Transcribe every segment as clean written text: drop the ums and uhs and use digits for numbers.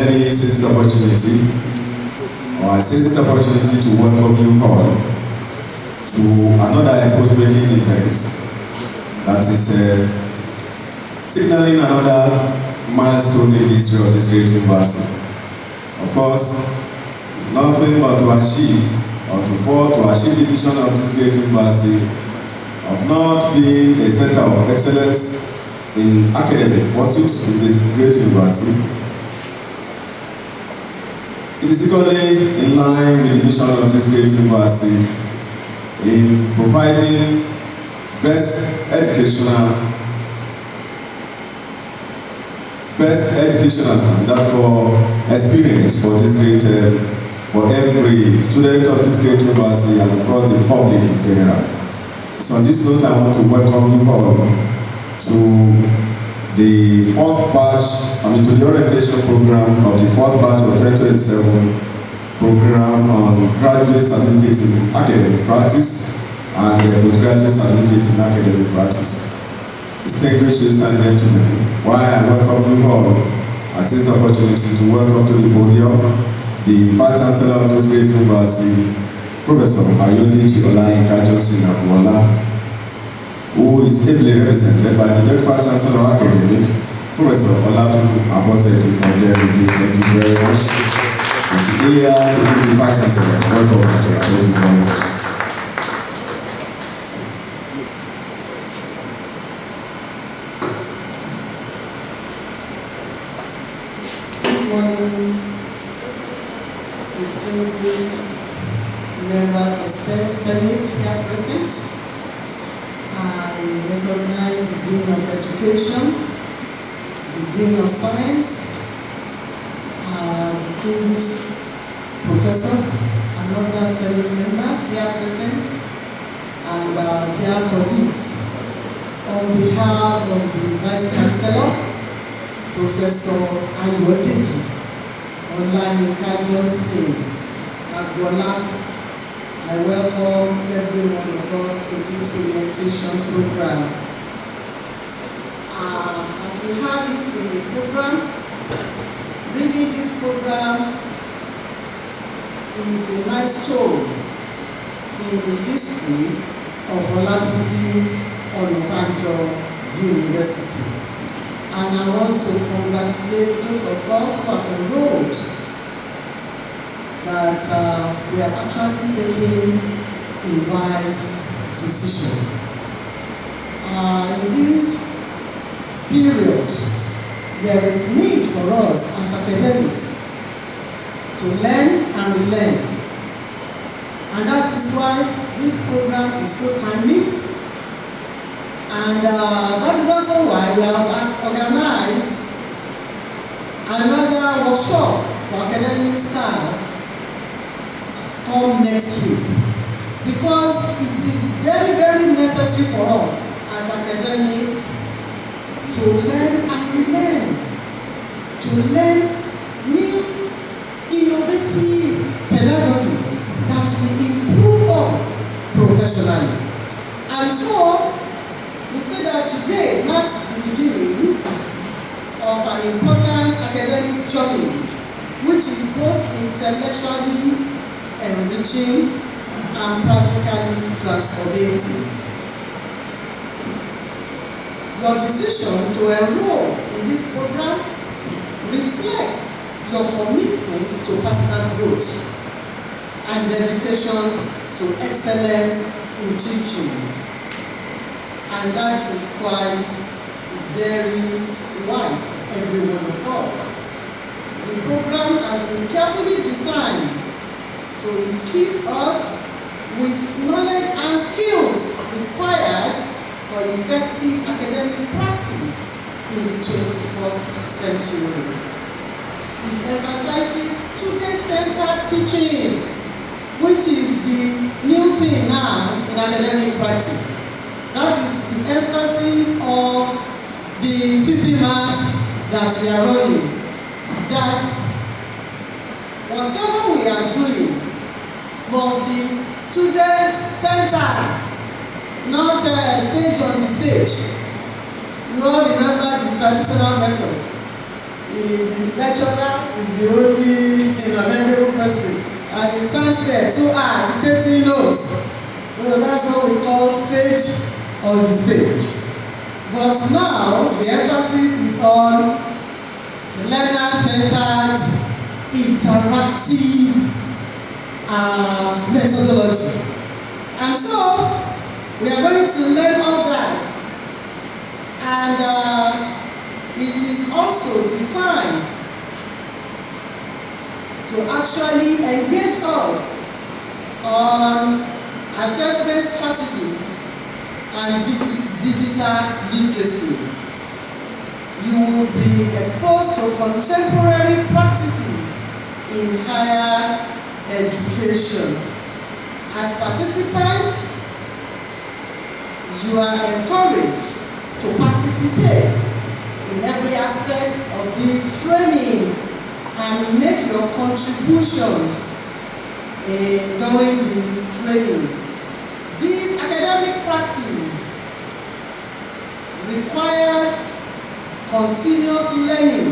let me seize this opportunity, or I seize this opportunity to welcome you all to another epoch-making event that is signaling another milestone in the history of this great university. Of course, it's nothing but to achieve the vision of this great university of not being a center of excellence in academic pursuits in this great university. It is equally in line with the mission of this great university in providing best educational standard for experience for this great, for every student of this great university and of course the public in general. So on this note, I want to welcome you all to the first batch, to the orientation program of the first batch of 2027 program on graduate certificate in academic practice and postgraduate certificate in academic practice. Distinguished ladies and gentlemen, while I welcome you all, I seize the opportunity to welcome to the podium the Vice Chancellor of this great university, Professor Ayo-Deji Olayinka Johnson Abuola, who is ably represented by the Deputy Vice Chancellor of Academic, Professor Olabisi Onabanjo. Thank you very much. She's here to be the Vice Chancellor. Welcome, thank you very much. Distinguished members of Senate here present. I recognize the Dean of Education, the Dean of Science, distinguished professors and other Senate members here present, and dear colleagues. On behalf of the Vice Chancellor, Professor Ayo-Deji Olayinka Johnson Abuola, I welcome every one of us to this orientation program. As we have it in the program, really this program is a milestone in the history of Olabisi Onabanjo University. And I want to congratulate those of us who have enrolled, that we are actually taking a wise decision. In this period, there is need for us as academics to learn and relearn. And that is why this program is so timely. And that is also why we have organized another workshop for academic staff come next week. Because it is very, very necessary for us as academics to learn and relearn, to learn new innovative pedagogies that will improve us professionally. And so, we say that today marks the beginning of an important academic journey, which is both intellectually enriching and practically transformative. Your decision to enroll in this program reflects your commitment to personal growth and dedication to excellence in teaching. And that is quite very wise of every one of us. The program has been carefully designed to equip us with knowledge and skills required for effective academic practice in the 21st century. It emphasizes student-centered teaching, which is the new thing now in academic practice. That is the emphasis of the CCMAS that we are running. That whatever we are doing must be student-centered, not sage on the stage. You all remember the traditional method. The lecturer is the only knowledgeable person, and he stands there dictating notes. So that's what we call sage on the stage. But now the emphasis is on learner-centered, interactive methodology. And so we are going to learn all that. And it is also designed to actually engage us on assessment strategies and digital literacy. You will be exposed to contemporary practices in higher education. As participants, you are encouraged to participate in every aspect of this training and make your contributions during the training. This academic practice requires continuous learning,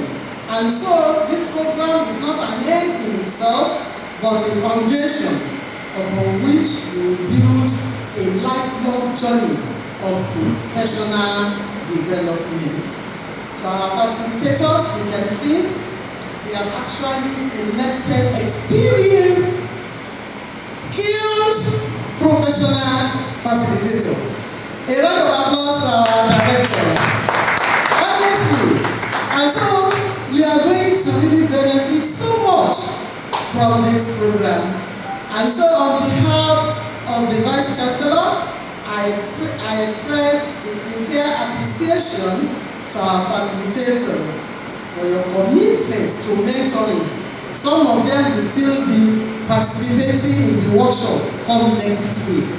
and so this program is not an end in itself, but a foundation upon which you will build a lifelong journey of professional development. To our facilitators, you can see they have actually selected experienced, skilled, professional facilitators. A round of applause to our director. Honestly, and so you are going to really benefit so much from this program. And so on behalf of the Vice Chancellor, I express a sincere appreciation to our facilitators for your commitment to mentoring. Some of them will still be participating in the workshop come next week.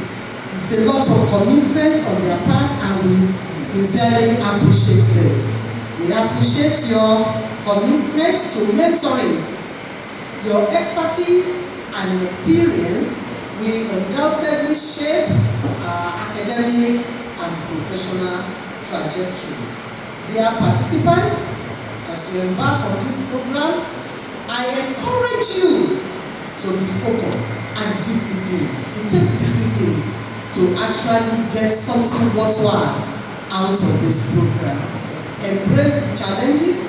It's a lot of commitment on their part, and we sincerely appreciate this. We appreciate your commitment to mentoring. Your expertise and experience will undoubtedly shape our academic and professional trajectories. Dear participants, as you embark on this program, I encourage you to be focused and disciplined. It takes discipline to actually get something worthwhile out of this program. Embrace the challenges,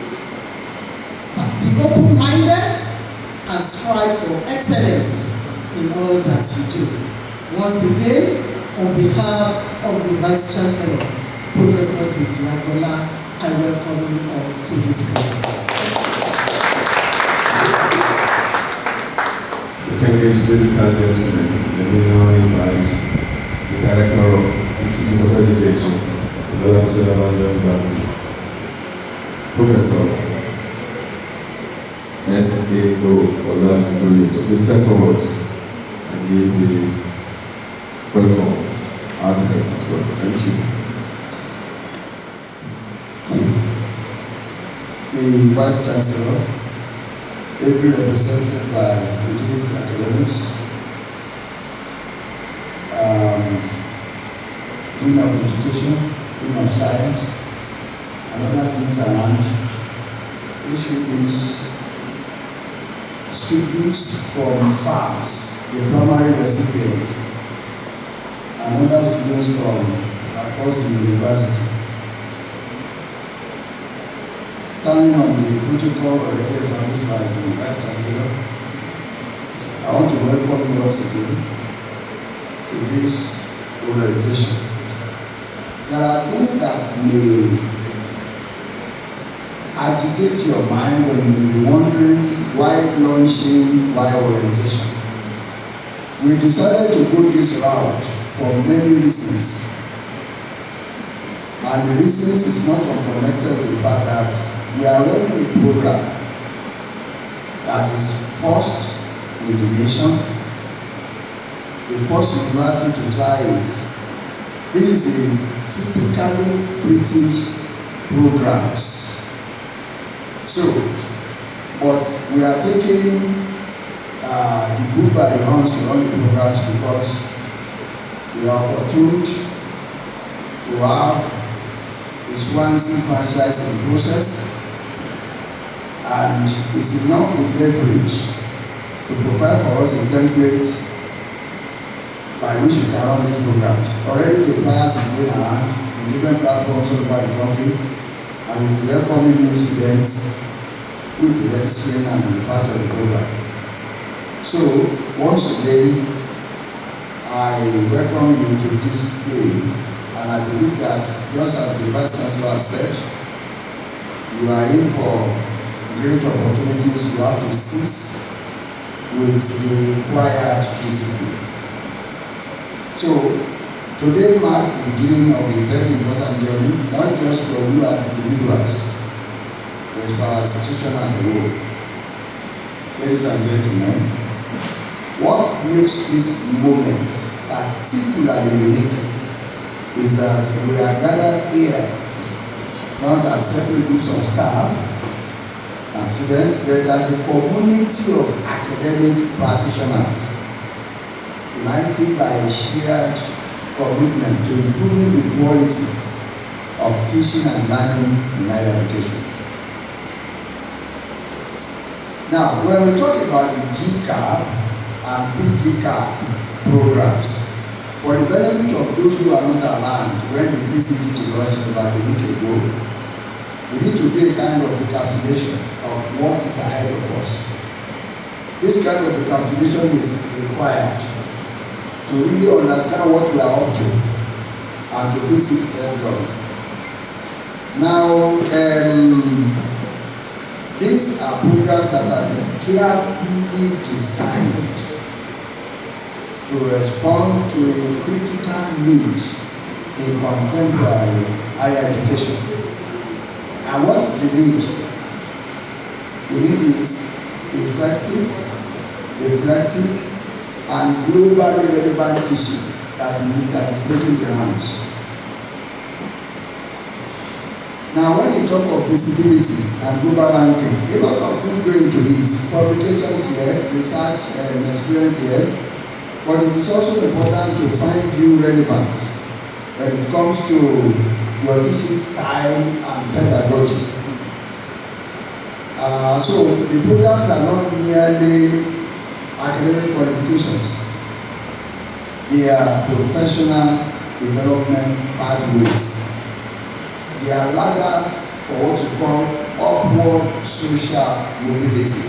be open-minded, and strive for excellence in all that you do. Once again, on behalf of the Vice Chancellor, Professor Ago-Iwoye, I welcome you all to this program. Distinguished ladies and gentlemen, let me now invite the Director of Institute of Education, Olabisi Onabanjo, Professor Ago-Iwoye, to please step forward and give the welcome address as well. Thank you. The Vice Chancellor, ably represented by Olabisi academics, Dean of Education, Dean of Science, and other things around, HODs, students from farms, the primary recipients, and other students from across the university. Standing on the protocol already established by the Vice Chancellor, I want to welcome you once again to this orientation. There are things that may agitate your mind, or you may be wondering why launching, why orientation. We decided to go this route for many reasons. And the reasons is not unconnected with the fact that we are running a program that is first in the nation, the first university to try it. This is a typically British program. So, but we are taking the book by the horns to run the programs because we are opportune to have a Swansea franchising process and is enough in leverage to provide for us a template by which we can run these programs. Already the flyers is going around in different platforms all over the country, and we'll be welcoming new students who will be registering and be part of the program. So, once again, I welcome you to this day, and I believe that just as the Vice Chancellor said, you are in for great opportunities. You have to seize with the required discipline. So, today marks the beginning of a very important journey, not just for you as individuals, but for our institution as a whole. Ladies and gentlemen, what makes this moment particularly unique is that we are gathered here not as separate groups of staff and students, but as a community of academic practitioners, united by a shared commitment to improving the quality of teaching and learning in higher education. Now, when we talk about the Gcap and Pgcap programs, for the benefit of those who are not around when the VCBG launched about a week ago, we need to do a kind of recapitulation of what is ahead of us. This kind of recapitulation is required to really understand what we are up to and to fix it head on. Now, these are programs that have been carefully designed to respond to a critical need in contemporary higher education. And what is the need? The need is effective, reflective, and globally relevant teaching that is making the rounds. Now, when you talk of visibility and global ranking, a lot of things go into it. Publications, yes, research and experience, yes. But it is also important to find you relevant when it comes to your teaching style and pedagogy. So the programs are not merely academic qualifications. They are professional development pathways. They are ladders for what we call upward social mobility,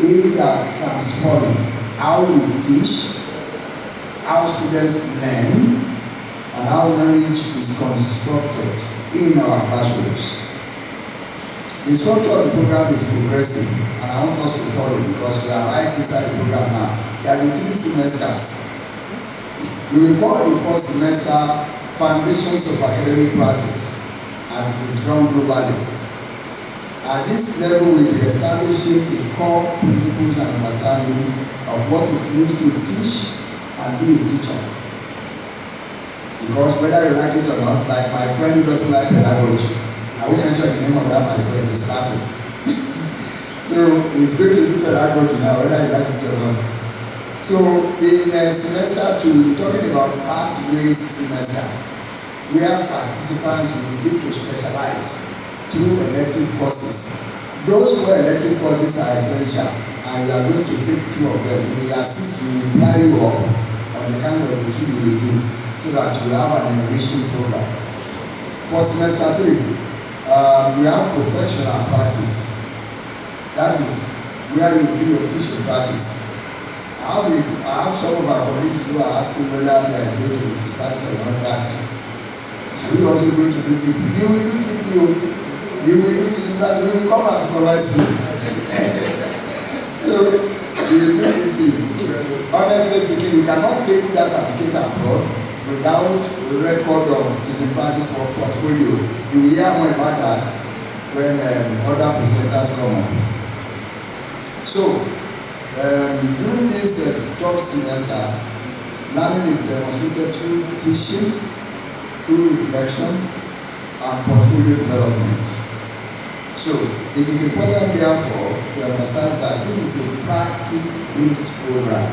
aimed at transforming how we teach, how students learn, and how knowledge is constructed in our classrooms. The structure of the program is progressive, and I want us to follow because we are right inside the program now. There will be 3 semesters. We will call the first semester Foundations of Academic Practice, as it is done globally. At this level, we will be establishing the core principles and understanding of what it means to teach and be a teacher. Because whether you like it or not, like my friend who doesn't like pedagogy, I won't mention the name of that my friend, is laughing. So he's going to do pedagogy now, whether he likes it or not. So in semester 2, we'll be talking about pathways semester, where participants will begin to specialize through elective courses. Those who elective courses are essential, and you are going to take 2 of them. We will assist you, will pair you up on the kind of the 2 you will do, so that you have an enriching program. For semester 3, we have professional practice. That is where you do your teaching practice. I have some of our colleagues who are asking whether there is going to be teaching practice or not that. Are we also going to do TP? You will do TP. You will do teaching practice. We will come and supervise you. So, you will do TP. Honestly speaking, you cannot take that certificate abroad without record of teaching practice portfolio. You will hear more about that when other presenters come up. So, during this 3rd semester, learning is demonstrated through teaching, through reflection, and portfolio development. So, it is important therefore to emphasize that this is a practice-based program,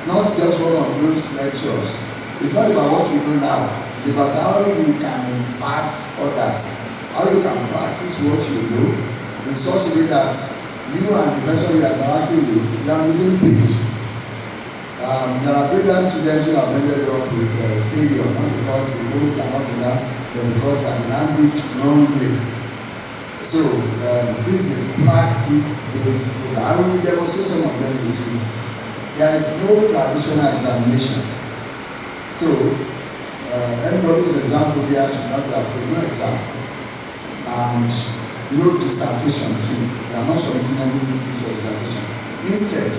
not just one of those lectures. It's not about what you know now, it's about how you can impact others, how you can practice what you know, in such a way that you and the person you are interacting with, you are on the same page. There are brilliant students who have ended up with failure, not because they know they are not enough, but because they have been handled wrongly. So this is a practice-based program. I will demonstrate some of them with you. There is no traditional examination. So anybody who's exam phobia should not be afraid. No exam and no dissertation too. You are not submitting any thesis or dissertation. Instead,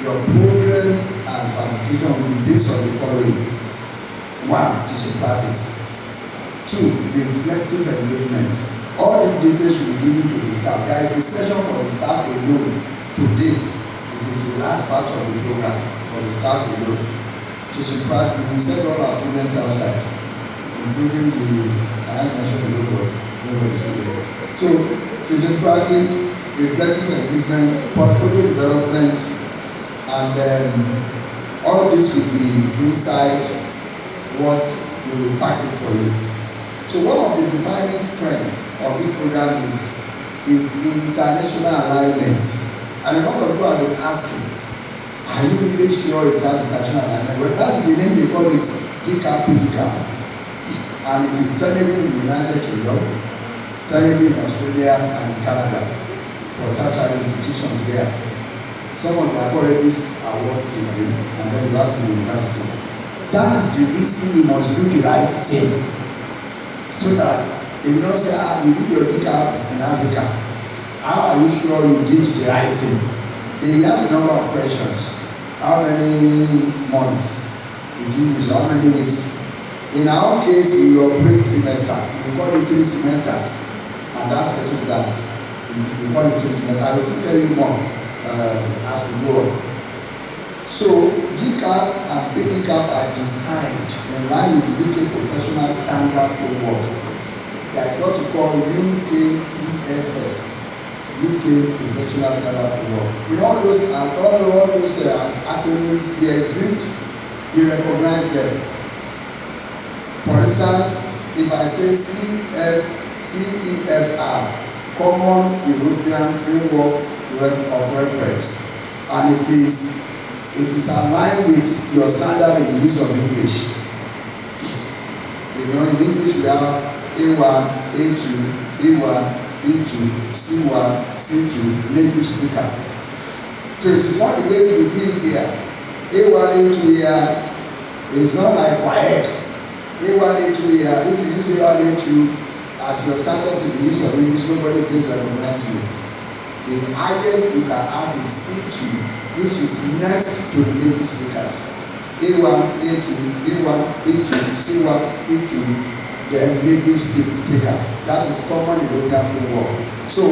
your progress and certification will be based on the following: 1, teaching practice. 2, reflective engagement. All these details should be given to the staff. There is a session for the staff alone today. It is the last part of the program for the staff alone. Teaching practice, we will send all our students outside, including the, and I mentioned nobody student. So, teaching practice, reflective engagement, portfolio development, and then all this will be inside what we will package for you. So one of the defining strengths of this program is international alignment. And a lot of people have been asking, are you really sure it has international alignment? Well, that's the name they call it, Gcap Pgcap. And it is tenable in the United Kingdom, tenable in Australia and in Canada for tertiary institutions there. Some of their colleges are award degree, and then you have the universities. That is the reason you must do the right thing. So that if you don't say, you did your Gcap in Africa, how are you sure you did the right thing? They ask a number of questions. How many months did you use? How many weeks? In our case, we operate semesters. We call it 3 semesters. And that settles that. We call it 3 semesters. I will still tell you more as we go on. So, Gcap and Pgcap are designed in line with the UK Professional Standards Framework. That is what we call UKPSF, UK Professional Standards Framework. In all those acronyms, they exist, you recognize them. For instance, if I say CEFR, Common European Framework of Reference, and it is aligned with your standard in the use of English. You know, in English we have A1, A2, B1, B2, C1, C2, native speaker. So it is not the way we do it here. A1, A2 here is not like WAEC. A1, A2 here, if you use A1, A2 as your status in the use of English, nobody is going to recognize you. The highest you can have is C2, which is next to the native speakers. A1, A2, B1, B2, C1, C2, then native speaker. That is Common European Framework. So,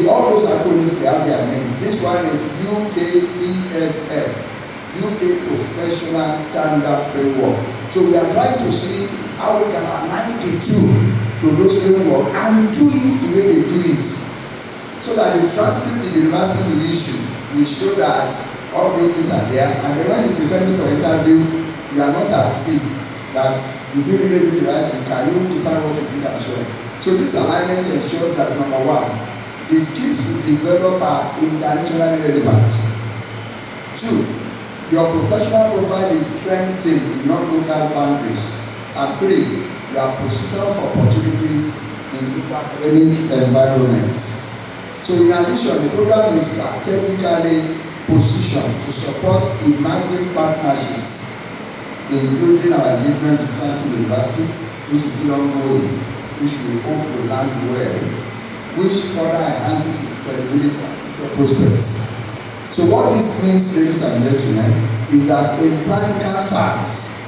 all those acronyms, they have their names. This one is UKPSF, UK Professional Standard Framework. So, we are trying to see how we can align the two to those framework and do it the way they do it. So that the transcript the university will issue will show that all those things are there, and then when you present it for interview, you are not at sea that you didn't really do the right thing. Can you define what you did and so on? So this alignment ensures that number 1, the skills you develop are internationally relevant. 2, your professional profile is strengthened beyond local boundaries. And 3, you are positioned for opportunities in academic environments. So in addition, the program is strategically positioned to support emerging partnerships, including our engagement with Science University, which is still ongoing, which we hope will land well, which further enhances its credibility for prospects. So what this means, ladies and gentlemen, is that in practical terms,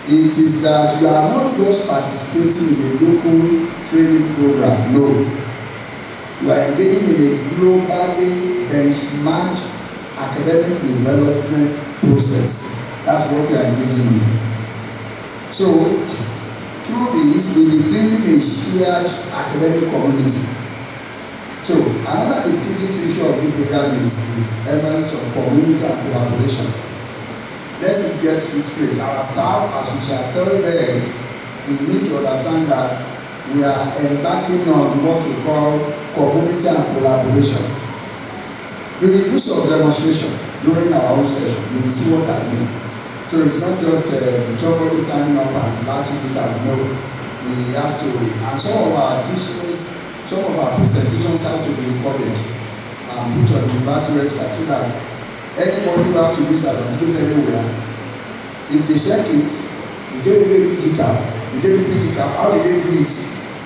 it is that you are not just participating in a local training program, no. You are engaging in a globally benchmarked academic development process. That's what you are engaging in. So, through this, we will be building a shared academic community. So, another distinctive feature of this program is elements of community and collaboration. Let's get this straight. Our staff, as we shall tell them, we need to understand that we are embarking on what we call community and collaboration. We will do some demonstration during our own session. You will see what I mean. So it's not just somebody standing up and latching it out. No, we have to, and some of our teachings, some of our presentations have to be recorded and put on the university website so that anybody who have to use certificate anywhere, if they check it, we get the Gcap, how did they do it?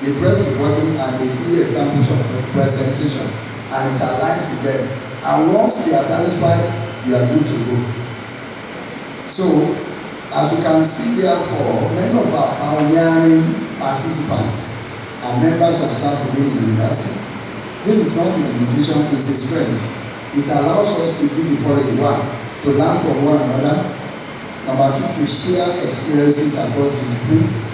They press the button and they see examples of presentation and it aligns with them. And once they are satisfied, we are good to go. So, as you can see therefore, many of our pioneering participants are members of staff within the university. This is not a limitation, it's a strength. It allows us to do the following: one, to learn from one another; number two, to share experiences across disciplines;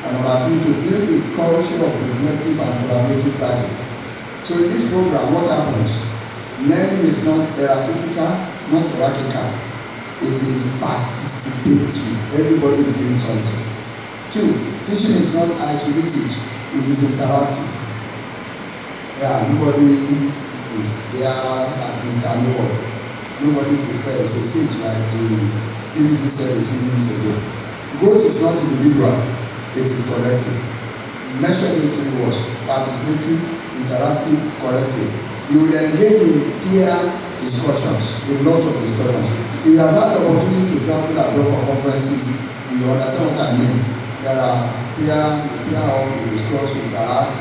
and number three, to build a culture of reflective and collaborative practice. So in this program, what happens? Learning is not hierarchical, not hierarchical. It is participatory. Everybody is doing something. Two, teaching is not isolated. It is interactive. Yeah, nobody is there as Mr. Noel. Nobody is a sage like the BBC said a few minutes ago. Growth is not individual. It is collective. Measure those three words: participatory, interactive, collective. You will engage in peer discussions, a lot of discussions. If you have had the opportunity to travel abroad for conferences, you understand what I mean. There are peer we discuss, we interact.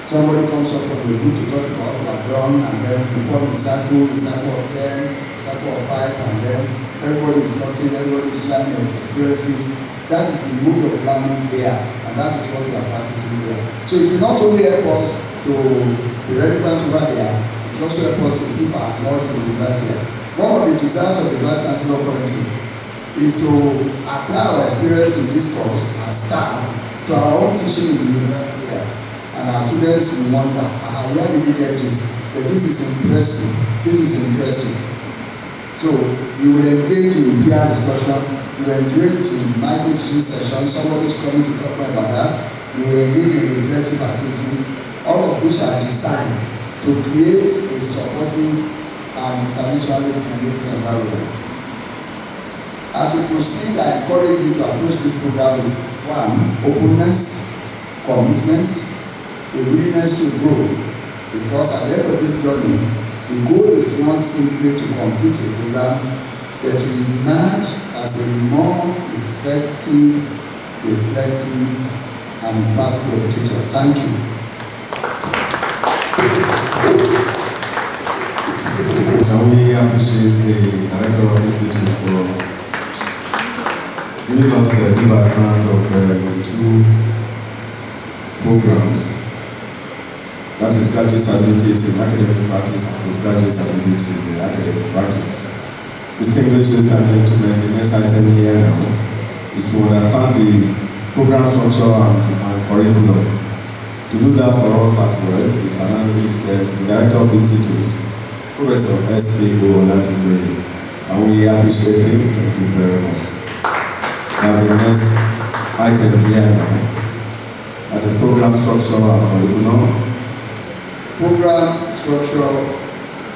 Somebody comes up from the group to talk about what I've done, and then we form a circle of 10, a circle of 5, and then everybody is talking, everybody is sharing their experiences. That is the mood of learning there, and that is what we are practicing there. So it will not only help us to be relevant over there, it will also help us to give our lot in the university. One of the desires of the Vice Chancellor currently is to apply our experience in this course as staff to our own teaching in the university here. And our students will wonder, where did you get this? But this is impressive, this is interesting. So you will engage in peer discussion, you will engage in micro teaching sessions, somebody is coming to talk about that. You will engage in reflective activities, all of which are designed to create a supportive and internationally stimulating environment. As we proceed, I encourage you to approach this program with one, openness, commitment, a willingness to grow, because at the end of this journey, the goal is not simply to complete a program, but to emerge as a more effective, reflective, and impactful educator. Thank you. Shall we appreciate the Director of the Institute for giving us the background of the two programs, that is graduate certificate in academic practice and postgraduate certificate in academic practice. Distinguished ladies and gentlemen, the next item here now is to understand the program structure and curriculum. To do that for us as well is the Director of the Institute, Professor Ago-Iwoye. Can we appreciate him? Thank you very much. That's the next item here now. That is program structure and curriculum. Program structure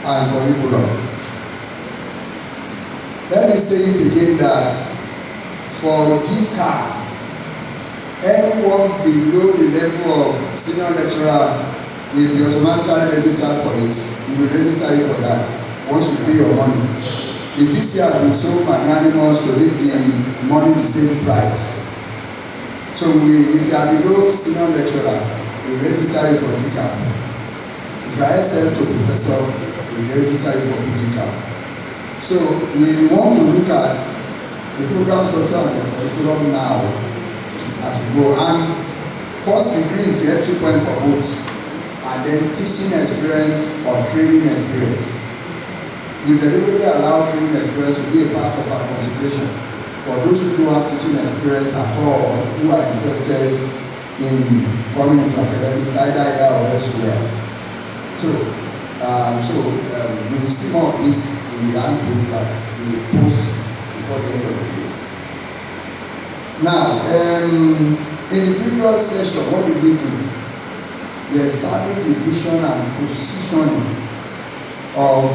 and curriculum. Let me say it again that for Gcap, anyone below the level of senior lecturer will be automatically registered for it. You will register it for that once you pay your money. The VC has been so magnanimous to leave the money the same price. So if you are below senior lecturer, we register it for Gcap. If you are SL to professor, we register it for Pgcap. So we want to look at the program structure and the curriculum now as we go. And first degree is the entry point for both, and then teaching experience or training experience. We deliberately allow training experience to be a part of our consideration for those who don't have teaching experience at all, who are interested in coming into academics either here or elsewhere. So you will see more of this in the handbook that you will post before the end of the day. Now, In the previous session, what did we do? We established the vision and positioning of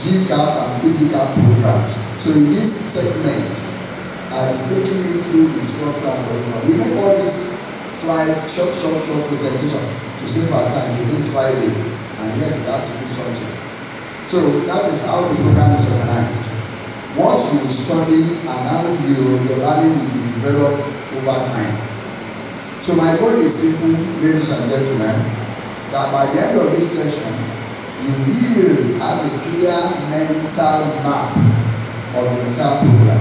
Gcap and Pgcap programs. So in this segment, I'll be taking you through the structure and curriculum. We make all these slides, short presentation to save our time. Today is Friday, and yet we have to do something. So that is how the program is organized. What you will study and how your learning will be developed over time. So my goal is simple, ladies and gentlemen, that by the end of this session, you will have a clear mental map of the entire program.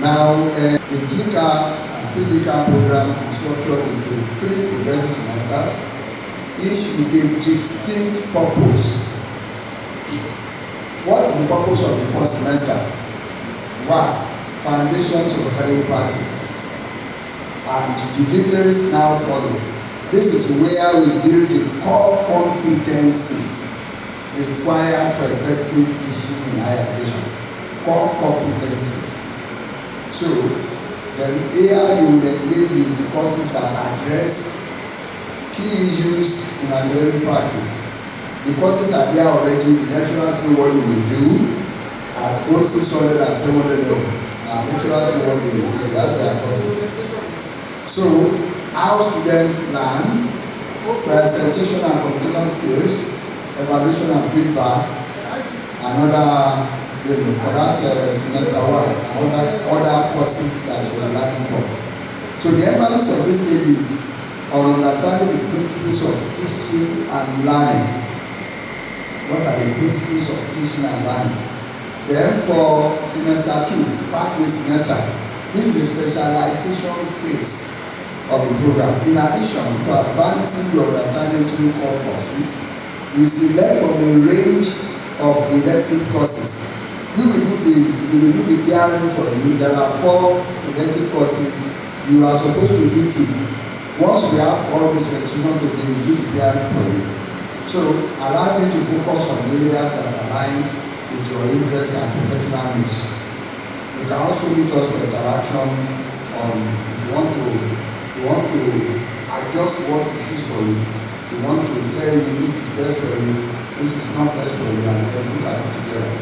Now, the Gcap and Pgcap program is structured into 3 progressive semesters, each with a distinct purpose. What is the purpose of the first semester? 1. Foundations of academic practice. And the details now follow. This is where we build the core competencies required for effective teaching in higher education. Core competencies. So, then here you will engage with courses that address key issues in academic practice. The courses are there already. The lecturers know what they will do at both 600 and 700 level. Lecturers know what they will do. They have their courses. So, how students learn, presentation and communication skills, evaluation and feedback, another, for that semester 1, and other courses that you are learning from. So, the emphasis of this stage is on understanding the principles of teaching and learning. What are the principles of teaching and learning? Then for semester 2, pathway semester, this is a specialization phase of the program. In addition to advancing your understanding through core courses, you select from a range of elective courses. We will do the peering for you. There are 4 elective courses. You are supposed to do 2. Once we have all this registration today, we do the peering for you. So, allow me to focus on the areas that align with your interest and professional needs. You can also meet us for interaction on if you want to adjust what we choose for you. You want to tell you this is best for you, this is not best for you, and then look at it together.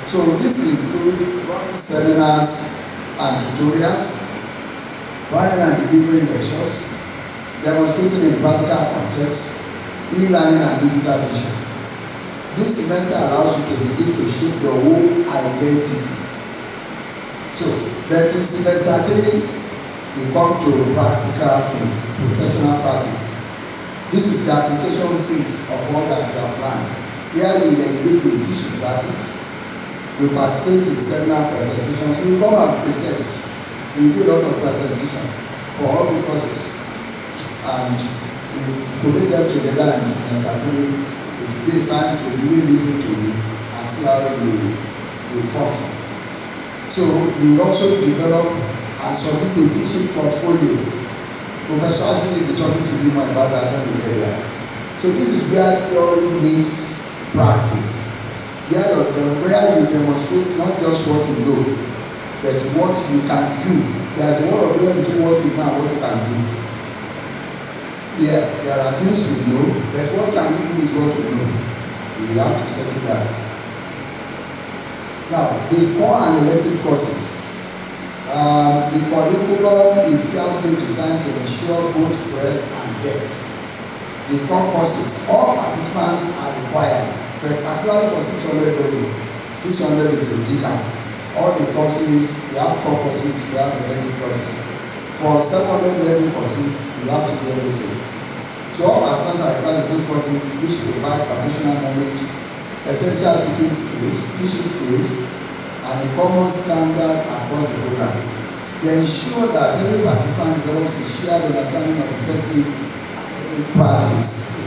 So, this includes running seminars and tutorials, planning and delivering lectures, demonstrating in practical context, e-learning and digital teaching. This semester allows you to begin to shape your own identity. So, but in semester 3, we come to practical things, professional practice. This is the application phase of all that you have learned. Here you will engage in teaching practice. You participate in seminar presentations. You will come and present. You do a lot of presentation for all the courses. And we put them together in semester 3. It will be a time to really listen to you and see how you function. So you will also develop and submit a teaching portfolio. Professor Ashley will be talking to you more about that when we get there. So this is where theory meets practice. Where you demonstrate not just what you know, but what you can do. There's a lot of difference between what you know and what you can do. Yeah, there are things you know, but what can you do with what you know? We have to settle that. Now, the core and elective courses. The curriculum is carefully designed to ensure both breadth and depth. The core courses, all participants are required, but particularly for 600 level, 600 is the Gcap. All the courses, we have core courses, we have elective courses. For 700 level courses, you have to do everything. So all participants are required to take courses which provide traditional knowledge, essential teaching skills, and a common standard across the program. They ensure that every participant develops a shared understanding of effective practice.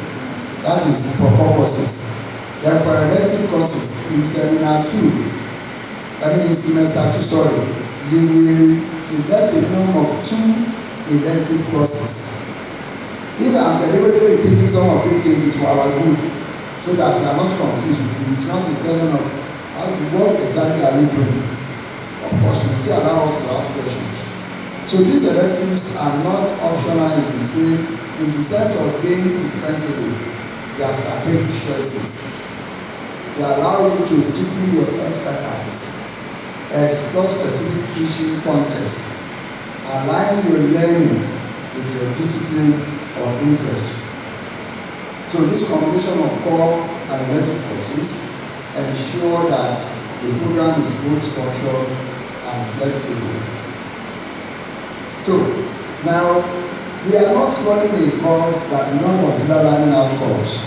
That is for core courses. Then for elective courses in semester 2, you will select a minimum of 2 elective courses. If I'm deliberately repeating some of these cases for our good, so that we are not confused, it's not a question of what exactly are we doing. Of course, we still allow us to ask questions. So these electives are not optional in the sense of being dispensable. They are strategic choices. They allow you to deepen your expertise, explore specific teaching contexts, align your learning with your discipline or interest. So this combination of core and elective courses ensure that the program is both structured and flexible. So now we are not running a course that do not consider learning outcomes.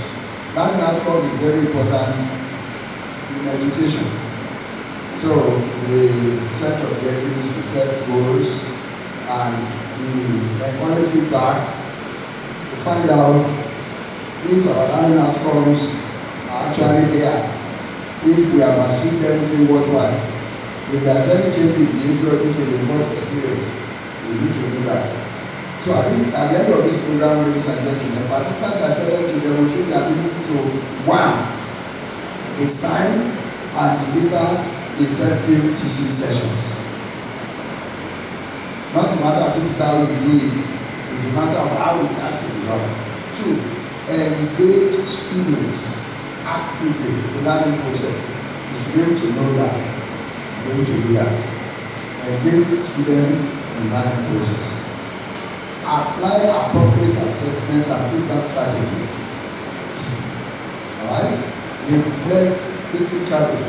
Learning outcomes is very important in education. So we set objectives, we set goals, and we encourage feedback to find out if our learning outcomes are actually there, if we have achieved anything worthwhile, if there is any change in behavior due to the first experience, we need to do that. So at the end of this program, ladies and gentlemen, participants are expected to demonstrate the ability to, one, design and deliver effective teaching sessions. Not a matter of this is how you do it, it's a matter of how it has to be done. Two, engage students actively in the learning process. You should be able to know that, be able to do that. Engage students in learning process. Apply appropriate assessment and feedback strategies. Alright? Reflect critically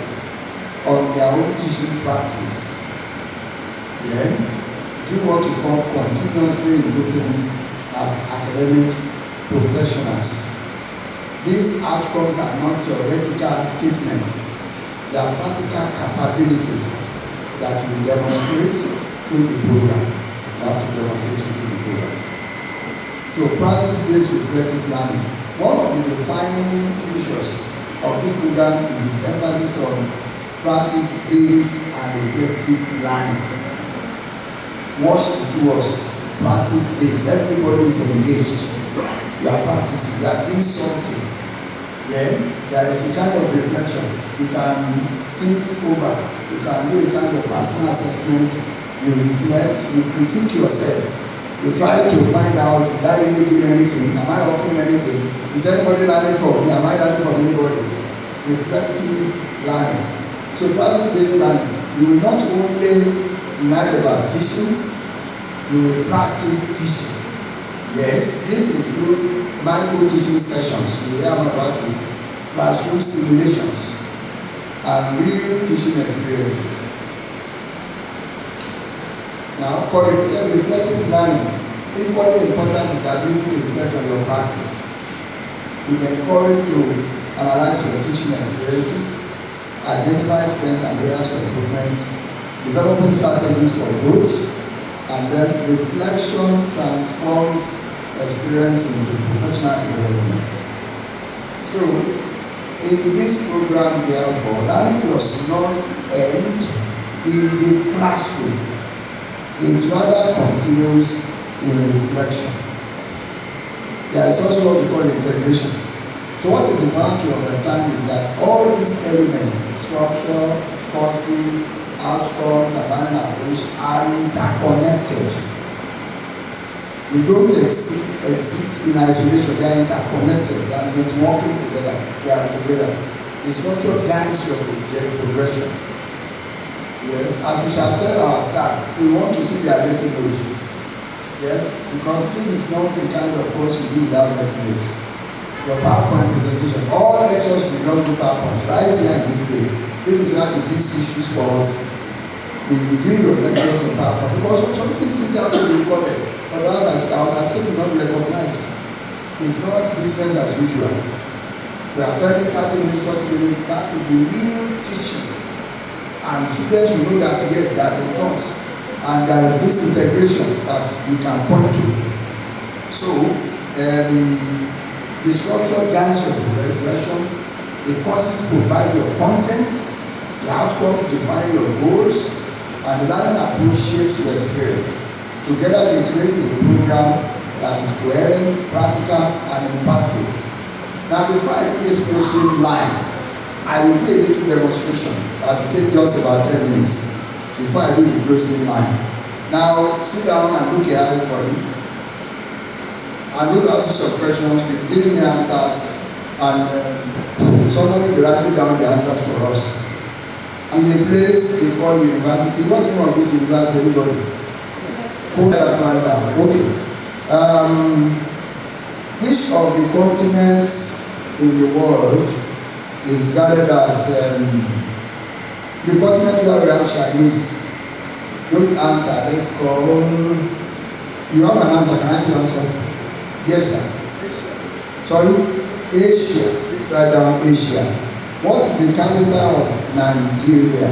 on their own teaching practice. Then, do what you call continuously improving as academic professionals. These outcomes are not theoretical statements. They are practical capabilities that we demonstrate through the program. You have to demonstrate through the program. So practice-based reflective learning. One of the defining features of this program is its emphasis on practice-based and reflective learning. Watch the two words, practice-based. Everybody is engaged. You are practicing, you are doing something. Then there is a kind of reflection. You can think over, you can do a kind of personal assessment, you reflect, you critique yourself. You try to find out, did I really do anything? Am I offering anything? Is anybody learning from me? Am I learning from anybody? Reflective learning. So practice-based learning, you will not only learn about teaching, you will practice teaching. Yes, this includes micro teaching sessions, you will hear about it, classroom simulations, and real teaching experiences. Now, for reflective learning, equally important is the ability to reflect on your practice. You may encourage to analyze your teaching experiences, identify strengths and areas for improvement, developing strategies for growth, and then reflection transforms experience into professional development. So, in this program, therefore, learning does not end in the classroom. It rather continues in reflection. There is also what we call integration. So what is important to understand is that all these elements, structure, courses, outcomes, and learning approach are interconnected. They don't exist in isolation. They are interconnected. They are working together. They are together. The structure guides your progression. Yes, as we shall tell our staff, we want to see their lesson notes. Yes, because this is not a kind of course you do without lesson notes. Your PowerPoint presentation, all lectures will not do PowerPoint right here in this place. This is where the VC issues for us. We will do your lectures in PowerPoint because some of these things have to be recorded. But as our certificate will not be recognized. It's not business as usual. We are spending 30 minutes, 40 minutes, that will be real teaching. And students will know that yes, that they taught. And there is this integration that we can point to. So, the structure guides your progression, the courses provide your content, the outcomes define your goals, and the learning approach shapes your experience. Together they create a program that is coherent, practical, and impactful. Now before I do this closing line, I will do a little demonstration that will take just about 10 minutes before I do the closing line. Now sit down and look at everybody. I'm going to ask you some questions, we'll be giving the answers, and somebody will write down the answers for us. In a place they call university, what name of this university, everybody? Okay. Which of the continents in the world is regarded as the continent where we have Chinese? Don't answer, let's call. You have an answer, can I see your answer? Yes, sir. Asia. Sorry? Asia. Write down Asia. What is the capital of Nigeria?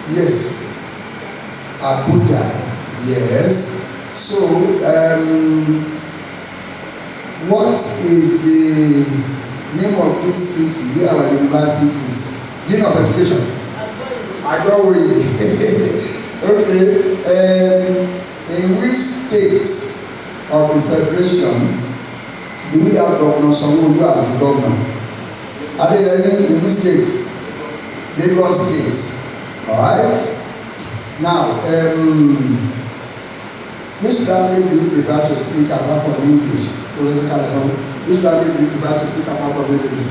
Yes. Abuja. Yes. So, what is the name of this city where our university is? Dean of Education. Ago-Iwoye. Okay. In which state of the Federation do we have Governor Sanwo-Olu as the governor? Adeyemi, in which state? Lagos State. Alright? Now, which language do you prefer to speak apart from English? Which language do you prefer to speak apart from English?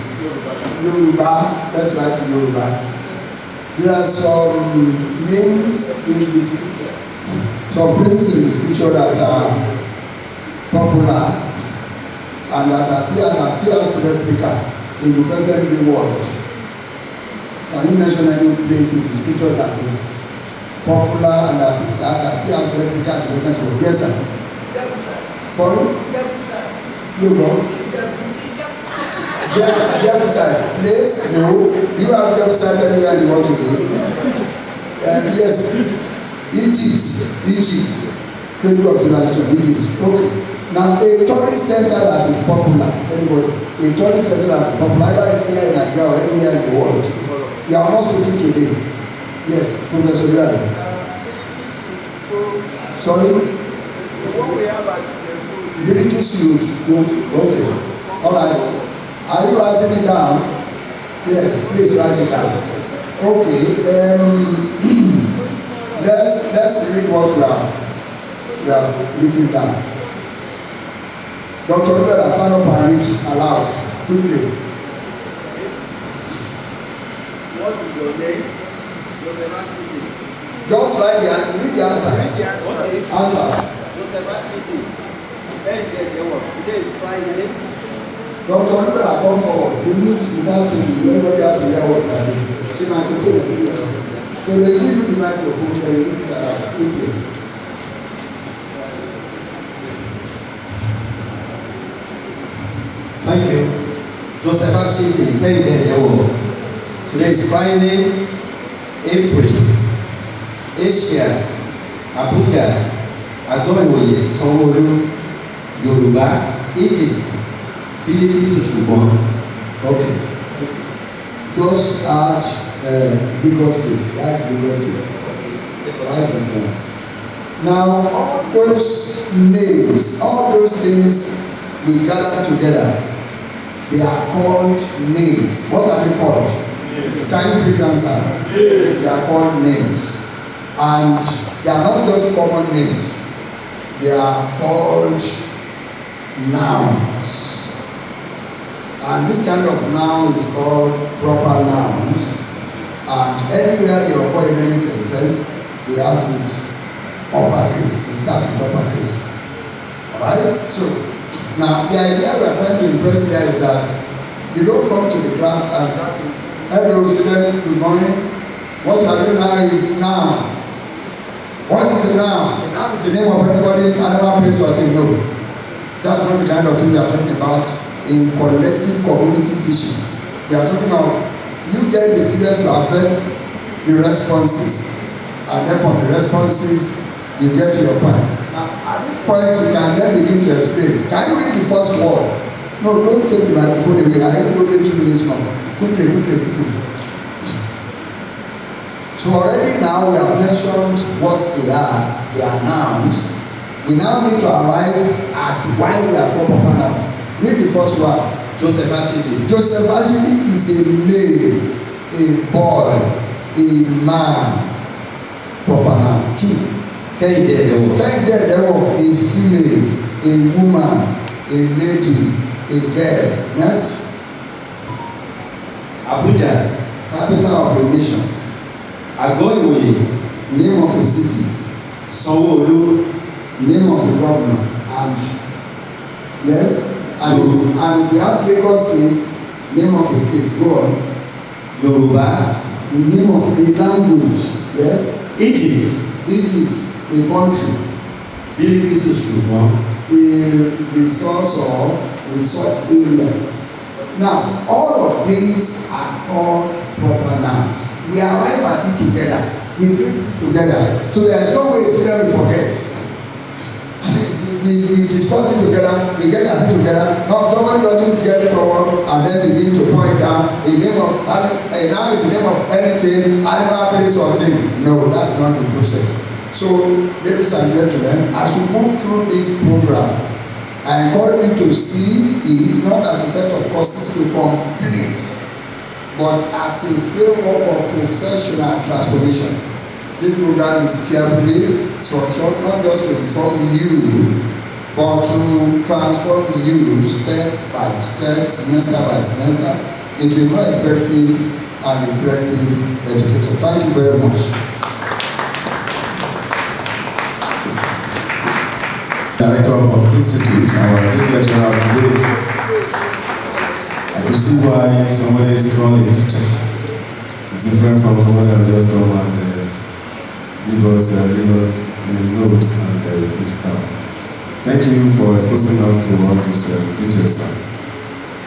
Yoruba. Let's write Yoruba. There are some names in this, some places in the scripture that are popular and that are still replica in the present world. Can you mention any place in the scripture that is popular and that still replica in the present world? Yes, sir. Sorry? You go. Jebusite. Place? No. You have Jebusite anywhere in the world today? Yes. Egypt. Cradle of civilization, Egypt. Okay. Now, a tourist center that is popular, anybody, a tourist center that is popular, either here in Nigeria or anywhere in the world. We are not speaking today. Yes, Professor Biali. Sorry? Biliki Schools. Okay. All right. Are you writing it down? Yes, please write it down. Okay. Let's read what we have written down. Dr. Olabisi, stand up and read aloud quickly. What is your name? Just read the answers. Answers. Today is Friday. Dr. Olabisi, come forward. We need the answer. Everybody has to hear what we are doing. She microphone. So they give you the microphone. They read it aloud quickly. Thank you. Joseph Ashiti, today is Friday, April. Asia, Abuja, Ago-Iwoye, Sanwo-Olu, Yoruba, Egypt, Biliki. Okay. Just add Lagos State. Write Lagos State. Write it down. Now, all those names, all those things we gather together, they are called names. What are they called? Can you please answer? They are called names. And they are not just common names. They are called nouns. And this kind of noun is called proper nouns. And anywhere they occur in any sentence, they have it uppercase. They start with uppercase. Alright? So, now, the idea we are trying to impress here is that you don't come to the class and start with, hello students, good morning. What you are doing now is noun. What is a noun? A noun is the name of anybody, animal, place, or thing. No. That's not the kind of thing we are talking about in collective community teaching. We are talking of you get the students to affect the responses, and then from the responses, you get to your point. At this point, you can then begin to explain. Can you read the first word? No, don't take the microphone away. I only don't take 2 minutes now. Quickly. So already now we have mentioned what they are. They are nouns. We now need to arrive at why they are called proper nouns. Read the first one. Joseph Ashiti. Joseph Ashiti is a male, a boy, a man. Proper noun. Kẹ́hìndé Ẹ̀dẹ́wọ̀. Kẹ́hìndé Ẹ̀dẹ́wọ̀, a female, a woman, a lady, a girl. Next. Abuja. Capital of a nation. Ago-Iwoye. Name of a city. Sanwo-Olu. Name of the governor. And yes, and if you have Lagos State, name of the state. Go on. Yoruba. Name of the language. Yes. Egypt. Egypt, a country. Bilikisu Ṣùgbọ́n. A resource or resource area. Now, all of these are called proper nouns. We arrive at it together. We bring it together. So there is no way students will forget. We discuss it together, we get at it together. Now somebody doesn't get forward and then begin to point out the name of now is the name of anything, animal, place or thing. No, that's not the process. So, ladies and gentlemen, as we move through this program, I encourage you to see it not as a set of courses to complete, but as a framework of professional transformation. This program is carefully structured not just to inform you, but to transform you step by step, semester by semester, into a more effective and reflective educator. Thank you very much. Director of Institute, our great lecturer of today. I could see why somebody is called a teacher. It's different from someone that just come and give us the notes and put it down. Thank you for exposing us to all these details.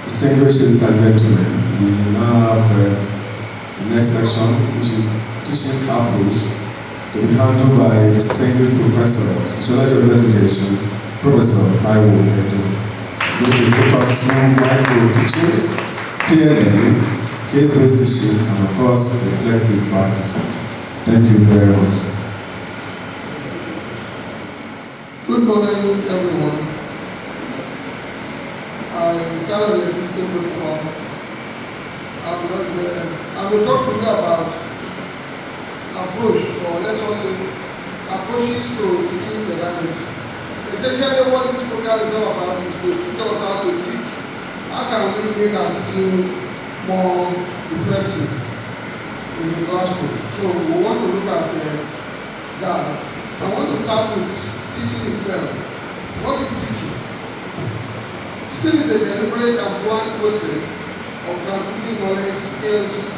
Distinguished ladies and gentlemen, we now have the next section, which is teaching approach, to be handled by distinguished professor of sociology of education, Professor Ago-Iwoye. It's going to take us through micro teaching, peer learning, case-based teaching, and of course, reflective practice. Thank you very much. Good morning, everyone. I started the ICT Building. I will talk to you about approach, or let's also say approaches to teaching pedagogy. Essentially, what this program is all about is to teach us how to teach. How can we make our teaching more effective in the classroom? So we want to look at that. I want to start with teaching itself. What is teaching? Teaching is a deliberate and planned process of transmitting knowledge, skills,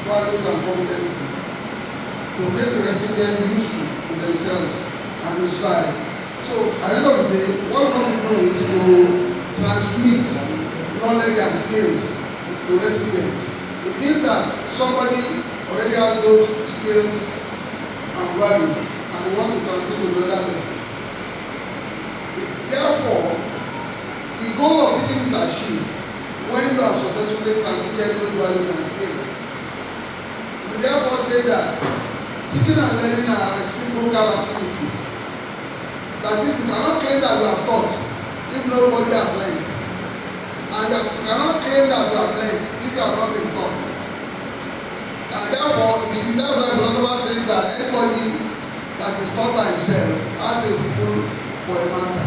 values, and competencies to make the recipients useful to themselves and the society. So at the end of the day, what we want to do is to transmit knowledge and skills to recipients. It means that somebody already has those skills and values and want to transmit to the other person. Therefore, the goal of teaching is achieved when you have successfully transmitted those values and skills. We therefore say that teaching and learning are reciprocal activities. That is, you cannot claim that you have taught if nobody has learned. And you cannot claim that you have learned if you have not been taught. And therefore, that's why the philosopher says that anybody that is taught by himself has a fool for a master.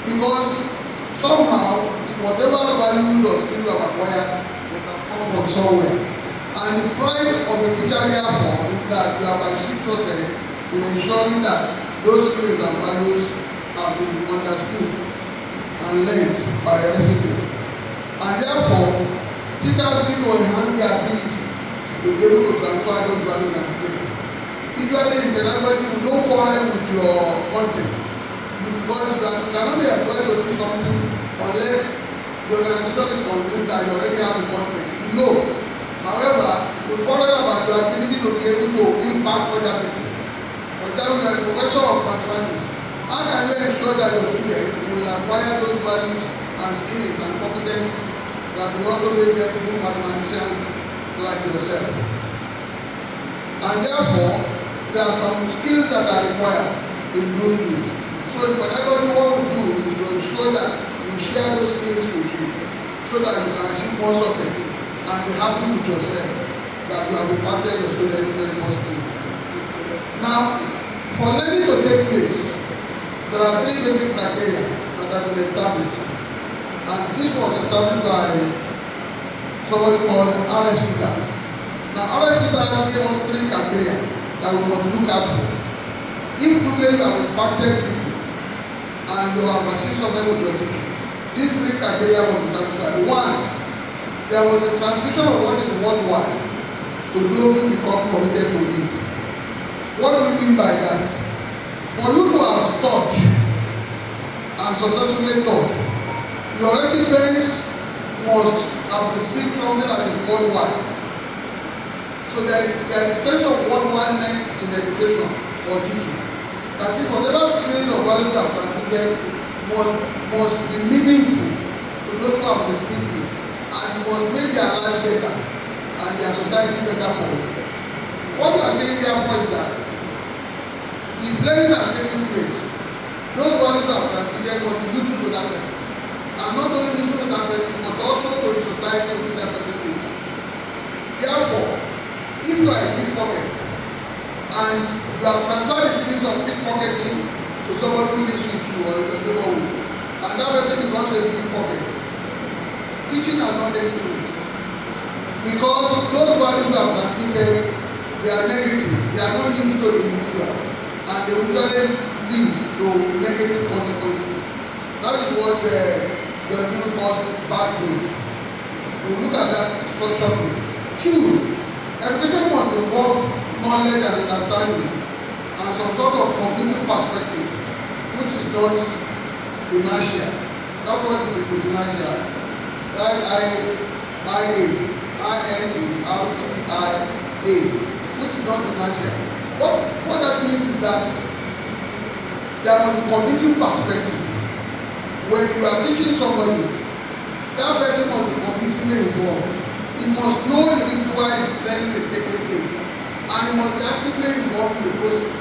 Because somehow, whatever value or skill you have acquired comes from somewhere. And the pride of a teacher, therefore, is that you have achieved success in ensuring that those skills and values have been understood and learned by a recipient. And therefore, teachers need to enhance their ability to be able to transfer those values and skills. Usually in pedagogy, we don't quarrel with your content, because you cannot be employed to do something unless the organization is convinced that you already have the content. No. However, we quarrel about your ability to be able to impact other people. For example, the professor of mathematics. How can you ensure that your students will acquire those values and skills and competencies that will also make them good mathematicians like yourself? And therefore, there are some skills that are required in doing this. So in pedagogy, what we do is to ensure that we share those skills with you so that you can achieve more success and be happy with yourself that you have impacted your students very positively. Now, For learning to take place, there are three basic criteria that have been established. And this was established by somebody called R.S. Peters. Now, R.S. Peters gave us three criteria that we must look out for. If truly you have impacted people and you have achieved something with your teaching, these three criteria will be satisfied. One, there was a transmission of what is worthwhile to those who become committed to it. What do we mean by that? For you to have taught and successfully taught, your recipients must have received something that is worthwhile. So there is a sense of worthwhileness in education or teaching. That is, whatever skills or values that are transmitted must be meaningful to those who have received it, and must make their life better and their society better for it. What we are saying therefore is that if learning has taken place, those values that are transmitted must be useful to that person, and not only useful to that person but also to the society in which that person lives. Therefore, if you are a pickpocket and you have transferred the skills of pickpocketing to somebody who lives with you or in your neighborhood, and that person becomes a pickpocket, teaching has not taken place. Because those values that are transmitted, they are negative, they are not useful to the individual, and they usually lead to negative consequences. That is what John Dewey calls bad growth. We'll look at that shortly. Two, education must involve knowledge and understanding and some sort of cognitive perspective, which is not inertia. That's what is inertia. I-N-E-R-T-I-A, which is not inertia. What that means is that there must be cognitive perspective. When you are teaching somebody, that person must be cognitively involved. He must know the reason why his learning is taking place, and he must be actively involved in the process.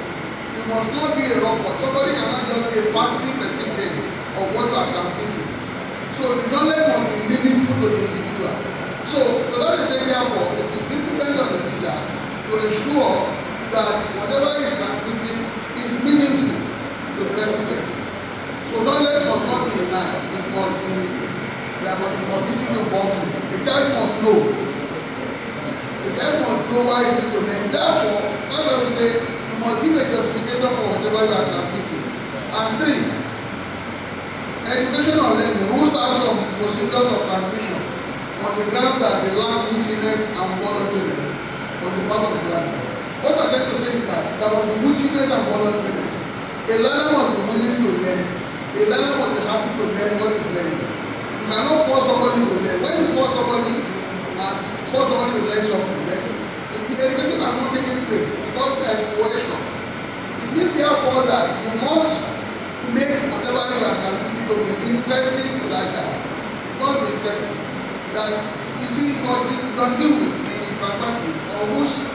He must not be a robot. Somebody cannot just be a passive recipient of what you are transmitting. So the knowledge must be meaningful to the individual. So to that extent, therefore, it is incumbent on the teacher to ensure that whatever he is transmitting is meaningful to the recipient. So knowledge must not be a lie. It must be, there must be cognitive involvement. The child must know. The child must know why he needs to learn. Therefore, that's why we say you must give a justification for whatever you are transmitting. And three, education or learning rules out some procedures of transmission on the ground that they lack wittiness and voluntariness on the part of the learner. What I'm trying to say is that there must be wittiness and voluntariness. A learner must be willing to learn. A learner must be happy to learn what is learning. You cannot force somebody to learn. When you force somebody to learn something, then the education has not taken place because there is coercion. It means therefore that you must make whatever you are transmitting to be interesting to that child. It's not interesting. That you see, you can do with the pragmatic or whose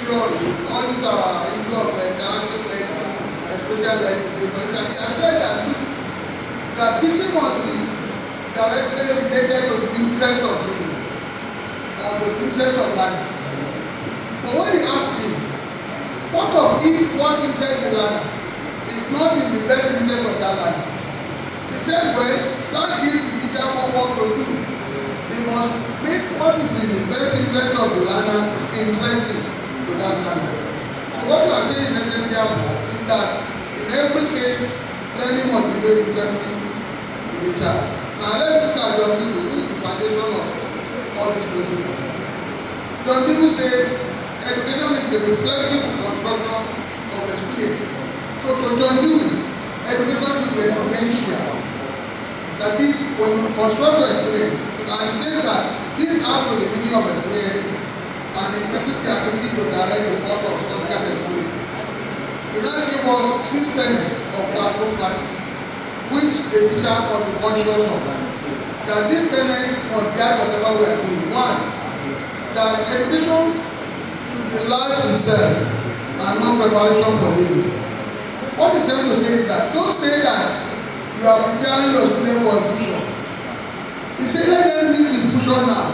theory, all these are issue of interactive learning, special learning, because he has said that teaching must be directly related to the interest of children or to the interest of learners. But when he asked him, what of if what interests the learner is not in the best interest of that learner? He said, well, that gives the teacher more work to do. He must make what is in the best interest of the learner interesting to that learner. So what we are saying in essence therefore is that in every case, learning must be made interesting to the child. Now let's look at John Dewey, who is the foundation of all these principles. John Dewey says, education is the reflexive construction of experience. So to John Dewey, education should be experiential. That is, when you construct your experience, and he says that this adds to the meaning of experience and increases the ability to direct the course of subject experience. He now gave us 6 tenets of classroom practice, which a teacher must be conscious of. That these tenets must guide whatever we are doing. One, that education should be life itself and not preparation for living. What he's trying to say is that don't say that you are preparing your student for a future. He said let them live with future now.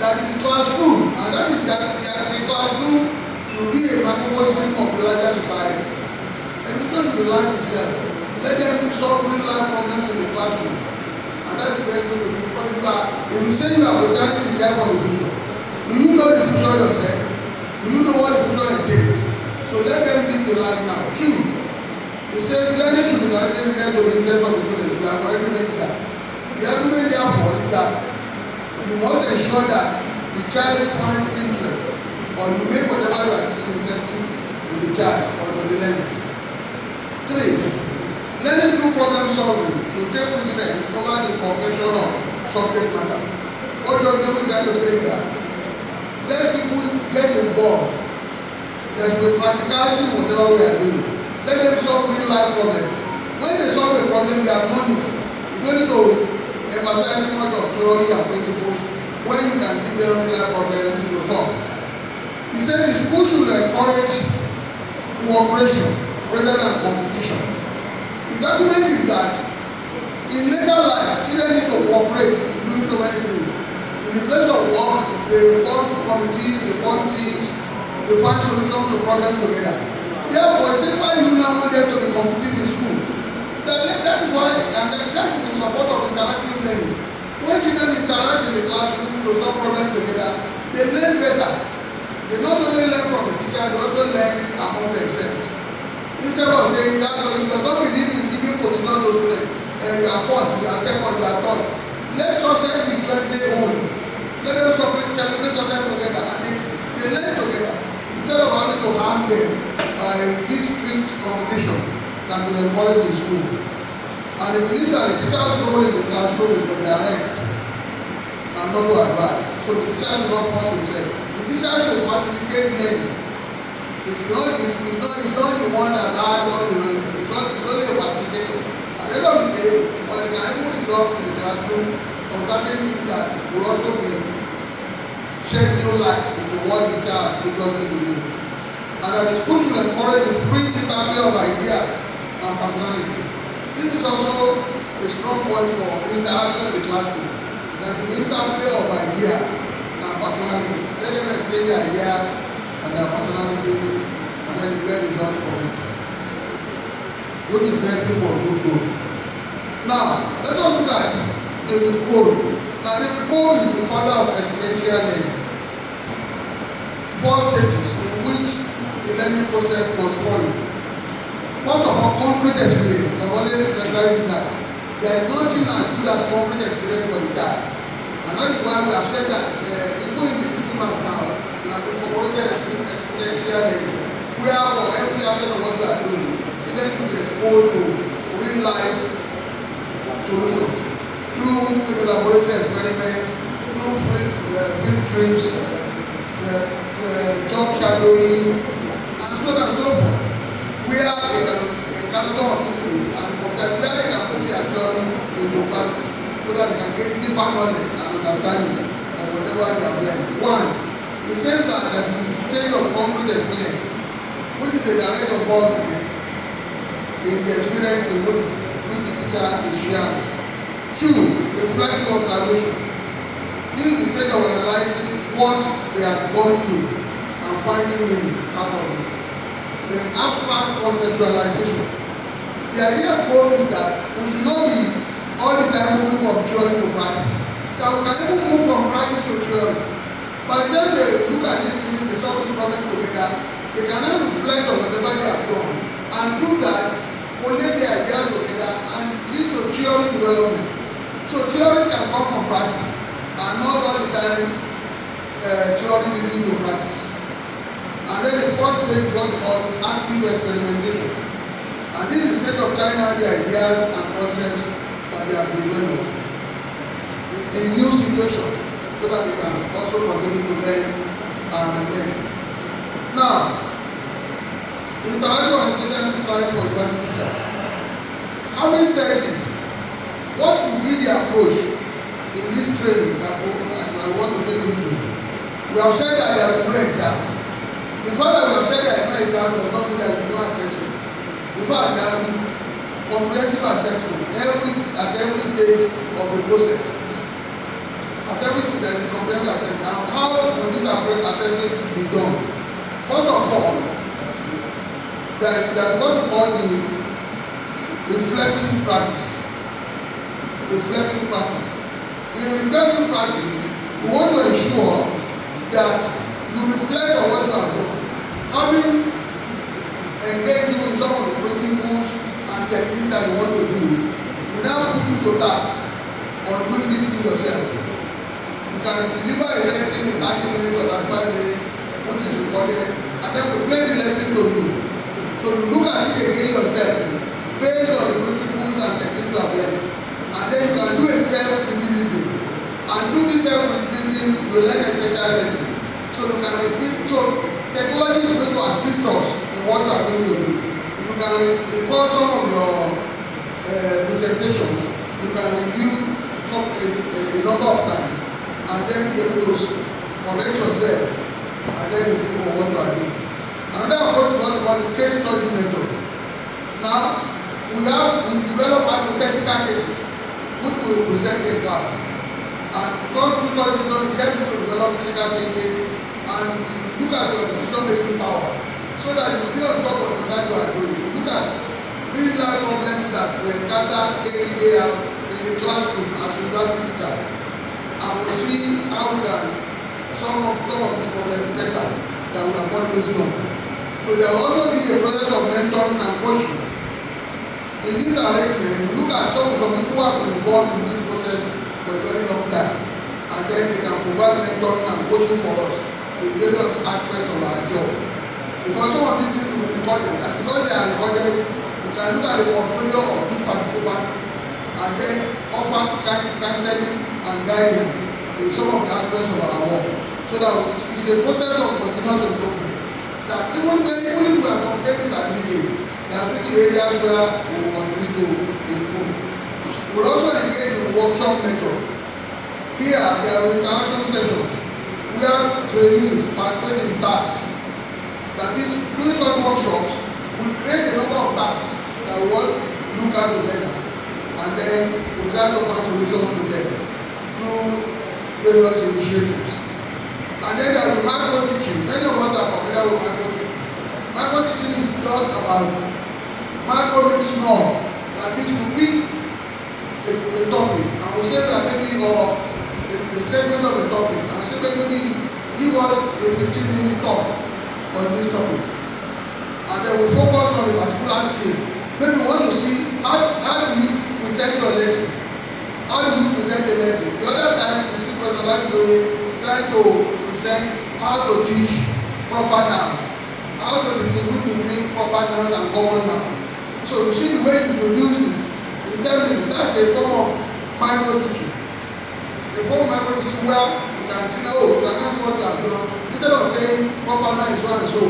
That in the classroom, and that is that the classroom should be a microcosm of the larger society. education should be life itself. Let them solve real life problems in the classroom. And that's very good to people. If you say you are preparing the care for the future, do you know the future yourself? Do you know what the future entails? So let them live the life now. 2, it says learning should be directly related to the interest of the students. We have already made that. The argument therefore is that you must ensure that the child finds interest, or you make whatever you are interested with the child or with the learning. 3, learning through problem solving should take precedence over the completion of subject matter. What Dr. is trying to say is that let people get involved. There should be practicality in whatever we are doing. Let them solve real life problems. When they solve a problem, they have known it. You don't need to emphasize too much of theory and principles when you can give them real life problems to solve. He said the school should encourage cooperation rather than competition. His argument is that in later life, children need to cooperate in doing so many things. In the place of work, they form committees, they form teams, they find solutions to problems together. Therefore, it's why you now want them to be competing in school. That is why, and that is in support of interactive learning. When children interact in the classroom to solve problems together, they learn better. They not only learn from the teacher, they also learn among themselves. Instead of saying that you do not believe in giving position to students, and you are first, you are second, you are third. Let success be jointly owned. Let them celebrate success together, and they learn together. Instead of having to harm them by this strict competition that we encourage in school. And they believe that the teacher's role in the classroom is to direct and not to advise. So the teacher should not force himself. The teacher should facilitate learning. It's not the one that has all the knowledge. It's only a facilitator. At the end of the day, what they can even resolve in the classroom on certain things that will also be shed new light in the world the child previously believed. And that the school should encourage the free interplay of ideas and personalities. This is also a strong point for interaction in the classroom. There should be interplay of ideas and personalities. Let them exchange their ideas and their personalities, and then they get the results from it. Which is necessary for good growth. Now, let us look at David Cole. Now, David Cole is the father of experiential learning. 4 stages in which the learning process must follow. First of all, concrete experience. I've already described that. There is nothing as good as concrete experience for the child. And that is why we have said that even in the system of now, we have incorporated experiential learning. Where for every aspect of what we are doing, students should be exposed to real life solutions through laboratory experiments, through field trips, job shadowing, and so on and so forth. Where they can encounter some of these things and compare where they can put their theory into practice so that they can get deeper knowledge and understanding of whatever they have learned. 1, it says that the stage of concrete experience, which is a direct involvement in the experience in which the teacher is sharing. 2, reflective observation. This is the stage of analyzing what they have gone through and finding meaning out of it. Then abstract conceptualization. The idea of goal is that we should not be all the time moving from theory to practice. That we can even move from practice to theory. By the time they look at these things, they solve this problem together, they can now reflect on whatever they have done. And through that, collate the ideas together and lead to theory development. So theories can come from practice and not all the time theory leading to practice. And then the fourth stage is what we call active experimentation. And this is the stage of trying out the ideas and concepts that they have been developed in new situations so that they can also continue to learn and learn. Now, interaction and intelligence science for university teachers. Having said this, what will be the approach in this training that I want to take you through? We have said that there will be no exam. The fact that we have said there is no exam does not mean there will be no assessment. In fact, there will be comprehensive assessment at every stage of the process. At everything there is a comprehensive assessment. Now, how will this assessment be done? First of all, there's what we call the reflective practice. Reflective practice. In reflective practice, we want to ensure that you reflect on what you have done. Having engaged you in some of the principles and techniques that you want to do, we now put you to task on doing this thing yourself. You can deliver a lesson in 30 minutes or 35 minutes, which is recorded, and then we play the lesson to you. So you look at it again yourself, based on the principles and techniques you have learned. And then you can do a self-criticism. And through this self-criticism, you learn essential lessons. So you can repeat. So technology is going to assist us in what you are going to do. If you can record some of your presentations, you can review a number of times, and then be able to correct yourself, and then improve on what you are doing. Another approach is what we call the case study method. Now, we develop hypothetical cases, which we will present in class. And some do such things to help you to develop critical thinking and look at your decision-making power, so that you be on top of what you are doing. You look at real-life problems that we encounter day in, day out in the classroom as university teachers, and we see how we can solve some of these problems better than we have always done. So there will also be a process of mentoring and coaching. In this arrangement, we look at some of the people who have been involved in this process for a very long time, and then they can provide mentoring and coaching for us in various aspects of our job. Because some of these things will be recorded, and because they are recorded, we can look at the portfolio of each participant and then offer counseling and guidance in some of the aspects of our work. So that it's a process of continuous improvement. That even if we are comparing certificate, there are certain areas where we will continue to improve. We will also engage in workshop method. Here, there are interaction sessions where trainees participate in tasks. That is, during such workshops, we create a number of tasks that we all look at together, and then we try to find solutions to them through various initiatives. And then there is micro teaching. Many of us are familiar with micro teaching. Micro teaching is just about micro means small. That is, we pick a topic, and we say that maybe a segment of a topic, and we say maybe give us a 15-minute talk on this topic. And then we focus on a particular skill. Maybe we want to see how do you present your lesson. How do you present a lesson? The other time, we see Professor Olabisi trying to present how to teach proper noun, how to distinguish between proper nouns and common nouns. So you see the way you introduce it in 10 minutes, that's a form of micro teaching. A form of micro teaching where you can see, you can see what you have done. Instead of saying proper noun is so and so,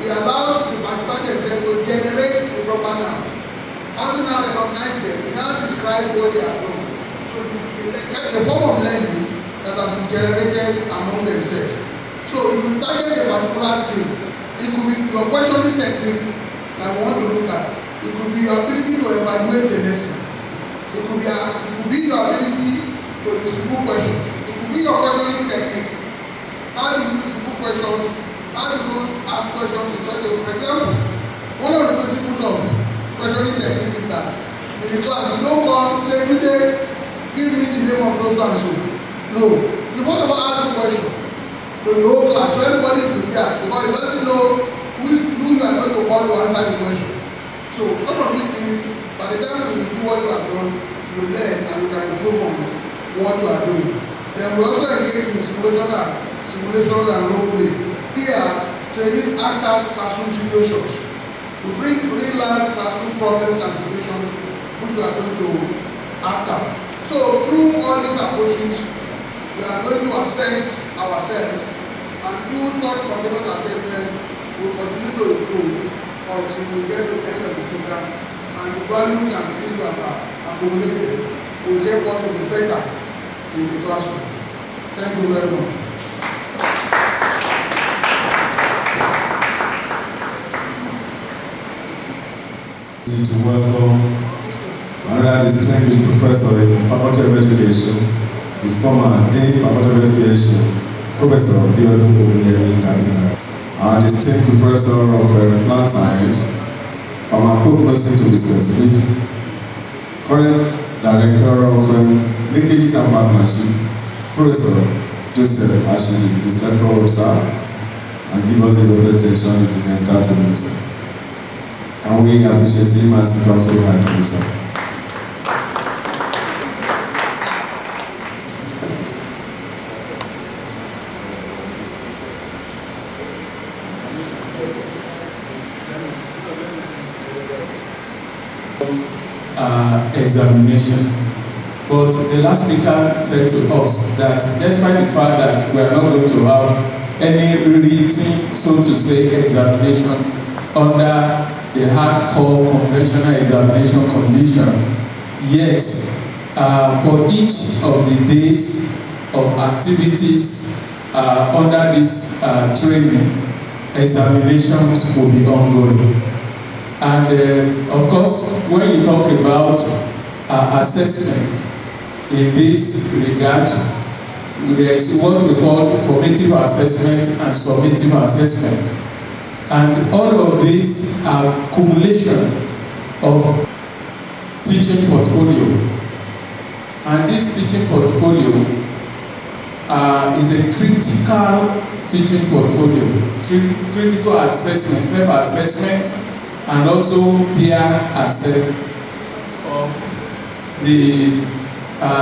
it allows the participant to generate the proper noun. Having now recognized them, it now describes what they have done. So it's a form of learning that have been generated among themselves. So if you target a particular skill, it could be your questioning technique that we want to look at. It could be your ability to evaluate the lesson. It could be your ability to distribute questions. It could be your questioning technique. How do you distribute questions? How do you ask questions in such a way? For example, one of the principles of questioning technique is that in the class you don't come say today give me the name of so and so. No, you first of all ask the question to the whole class so everybody is prepared, because you doesn't know who you are going to call to answer the question. So some of these things, by the time you do what you have done, you learn and you can improve on what you are doing. Then we also engage in simulation and role play. Here, trainees act out classroom situations. We bring real life classroom problems and situations which we are going to act out. So through all these approaches, we are going to assess ourselves, and through such continuous assessment, we will continue to improve until we get to the end of the program, and the values and skills we have accumulated will help us to be better in the classroom. Thank you very much. To welcome another distinguished professor in Faculty of Education, the former Dean Faculty of Education, Professor Onabanjo. our distinct professor of plant science, pharmacognosy to be specific, current director of linkages and partnership, Professor Joseph Ashidi, the central sir, and give us a representation in the next 30 minutes. Can we appreciate him as he comes over to the sir? Examination. But the last speaker said to us that despite the fact that we are not going to have any written, so to say, examination under the hardcore conventional examination condition, yet for each of the days of activities under this training, examinations will be ongoing. And of course, when you talk about assessment in this regard, there is what we call formative assessment and summative assessment. And all of these are accumulation of teaching portfolio. And this teaching portfolio is a critical teaching portfolio, critical assessment, self-assessment, and also peer assessment of the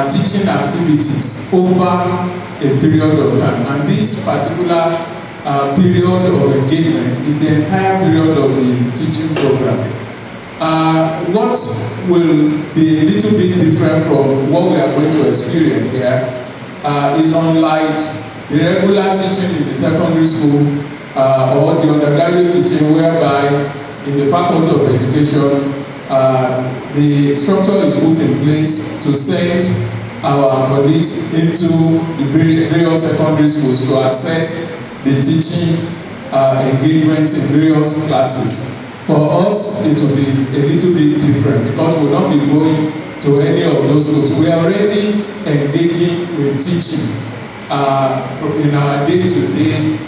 teaching activities over a period of time. And this particular period of engagement is the entire period of the teaching program. What will be a little bit different from what we are going to experience here is unlike the regular teaching in the secondary school or the undergraduate teaching, whereby in the Faculty of Education, the structure is put in place to send our colleagues into the various secondary schools to assess the teaching engagement in various classes. For us, it will be a little bit different because we will not be going to any of those schools. We are already engaging with teaching in our day-to-day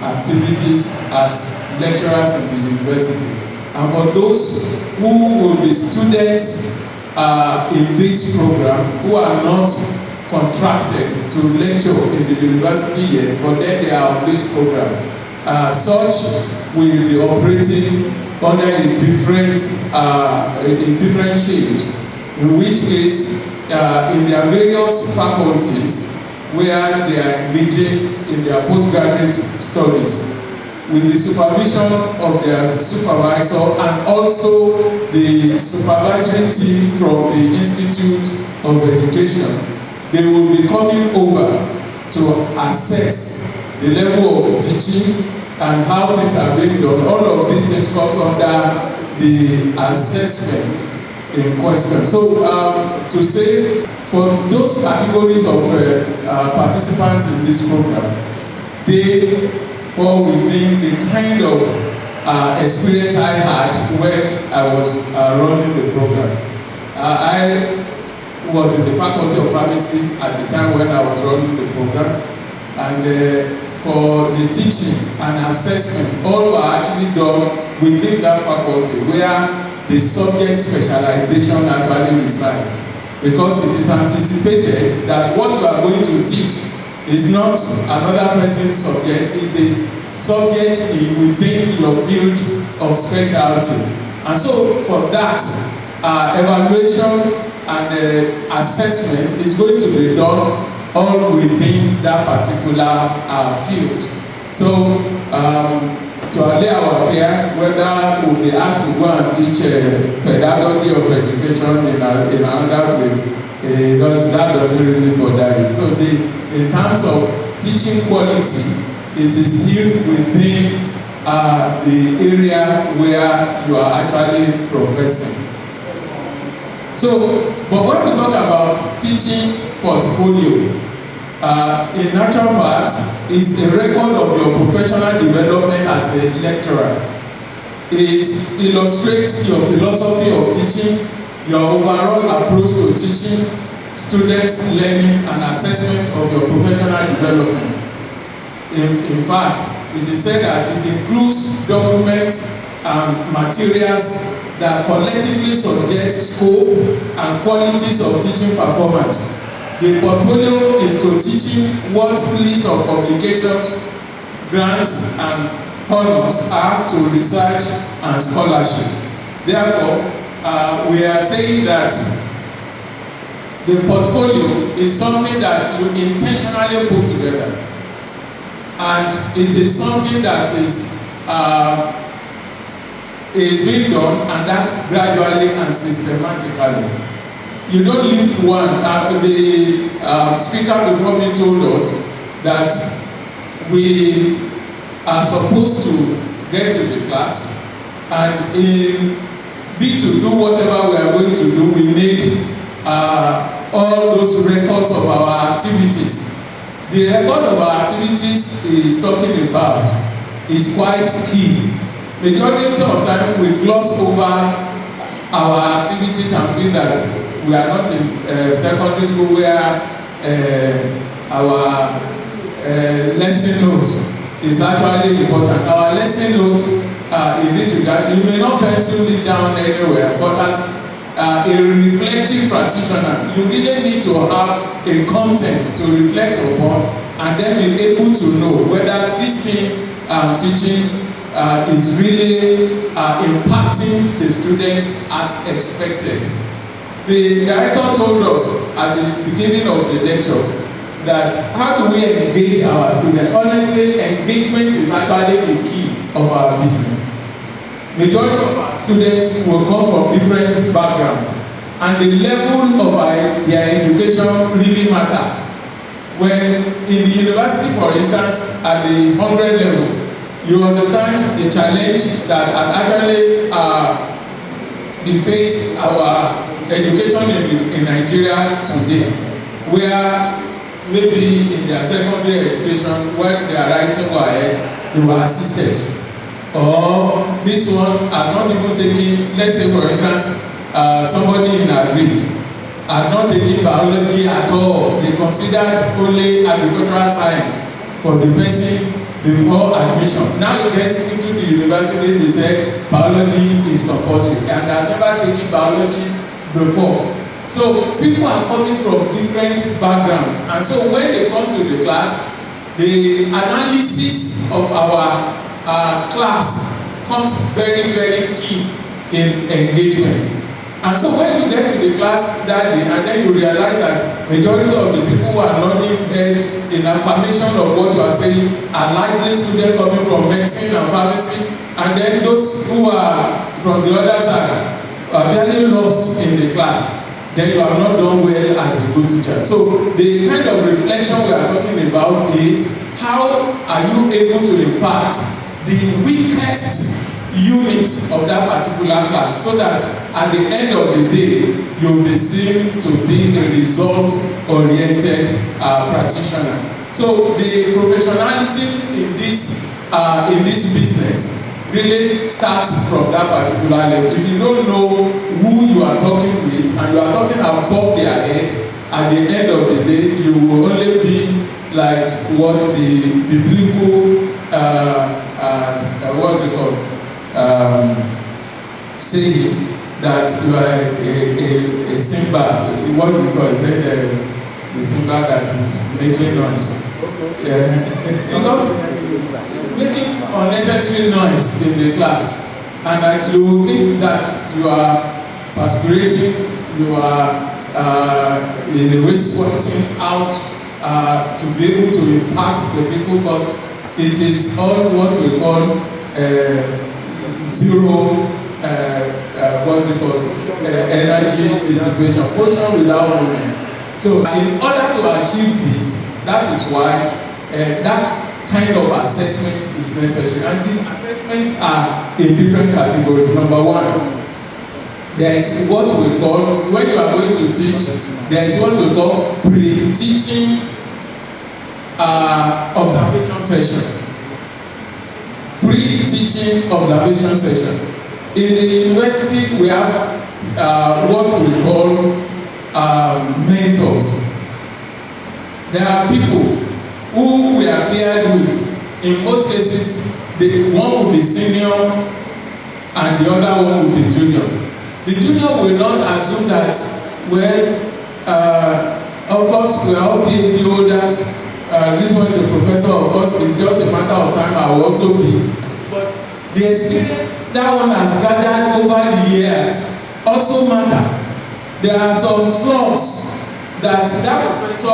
activities as lecturers in the university. And for those who will be students in this program who are not contracted to lecture in the university yet, but then they are on this program, such will be operating under a different shade, in which case in their various faculties where they are engaging in their postgraduate studies, with the supervision of their supervisor and also the supervisory team from the Institute of Education, they will be coming over to assess the level of teaching and how things are being done. All of these things come under the assessment in question. So to say, for those categories of participants in this program, they fall within the kind of experience I had when I was running the program. I was in the Faculty of Pharmacy at the time when I was running the program, and for the teaching and assessment, all were actually done within that faculty where the subject specialization actually resides, because it is anticipated that what you are going to teach is not another person's subject, is the subject within your field of specialty. And so for that, evaluation and assessment is going to be done all within that particular field. So to allay our fear, whether we'll be asked to go and teach pedagogy of education in another place, because that doesn't really bother you. So in terms of teaching quality, it is still within the area where you are actually professing. So, but when we talk about teaching portfolio, in actual fact, it's a record of your professional development as a lecturer. It illustrates your philosophy of teaching, your overall approach to teaching, students' learning and assessment of your professional development. In fact, it is said that it includes documents and materials that collectively suggest scope and qualities of teaching performance. The portfolio is to teaching what list of publications, grants and honors are to research and scholarship. Therefore, we are saying that the portfolio is something that you intentionally put together, and it is something that is being done, and that gradually and systematically. You don't leave one. The speaker before me told us that we are supposed to get to the class, and to do whatever we are going to do, we need all those records of our activities. The record of our activities is talking about is quite key. Majority of time we gloss over our activities and feel that we are not in secondary school where our lesson notes is actually important. Our lesson notes in this regard, you may not pencil it down anywhere, but as a reflective practitioner, you really need to have a content to reflect upon, and then be able to know whether this thing I'm teaching is really impacting the students as expected. The director told us at the beginning of the lecture that how do we engage our students? Honestly, engagement is actually the key of our business. Majority of our students will come from different backgrounds, and the level of their education really matters. When in the university, for instance, at the 100 level, you understand the challenge that actually faced our education in Nigeria today, where maybe in their secondary education, when they are writing WAEC, they were assisted. Or this one has not even taken, let's say for instance, somebody in Agric had not taken biology at all. They considered only agricultural science for the person before admission. Now it gets into the university, they say biology is compulsory, and they have never taken biology before. So people are coming from different backgrounds, and so when they come to the class, the analysis of our class comes very, very key in engagement. And so when you get to the class that day, and then you realize that majority of the people who are nodding head in affirmation of what you are saying are likely students coming from medicine and pharmacy, and then those who are from the other side are barely lost in the class, then you have not done well as a good teacher. So the kind of reflection we are talking about is how are you able to impact the weakest unit of that particular class, so that at the end of the day you'll be seen to be a result-oriented practitioner. So the professionalism in this business really starts from that particular level. If you don't know who you are talking with and you are talking above their head, at the end of the day you will only be like what the biblical what's it called? Saying that you are a cymbal. What do you call it? The cymbal that is making noise. Because making unnecessary noise in the class, and you will think that you are perspirating, you are in a way sweating out to be able to impact the people, but it is all what we call zero, what's it called? Energy dissipation, motion without movement. So in order to achieve this, that is why that kind of assessment is necessary. And these assessments are in different categories. Number one, there is what we call, when you are going to teach, there is what we call pre-teaching observation session. Pre-teaching observation session. In the university, we have what we call mentors. There are people who we are paired with in most cases, the one will be senior and the other one will be junior. The junior will not assume that, well, of course, we are all PhD holders. This one is a professor, of course, it's just a matter of time I will also be. But the experience that one has gathered over the years also matter. There are some flaws that professor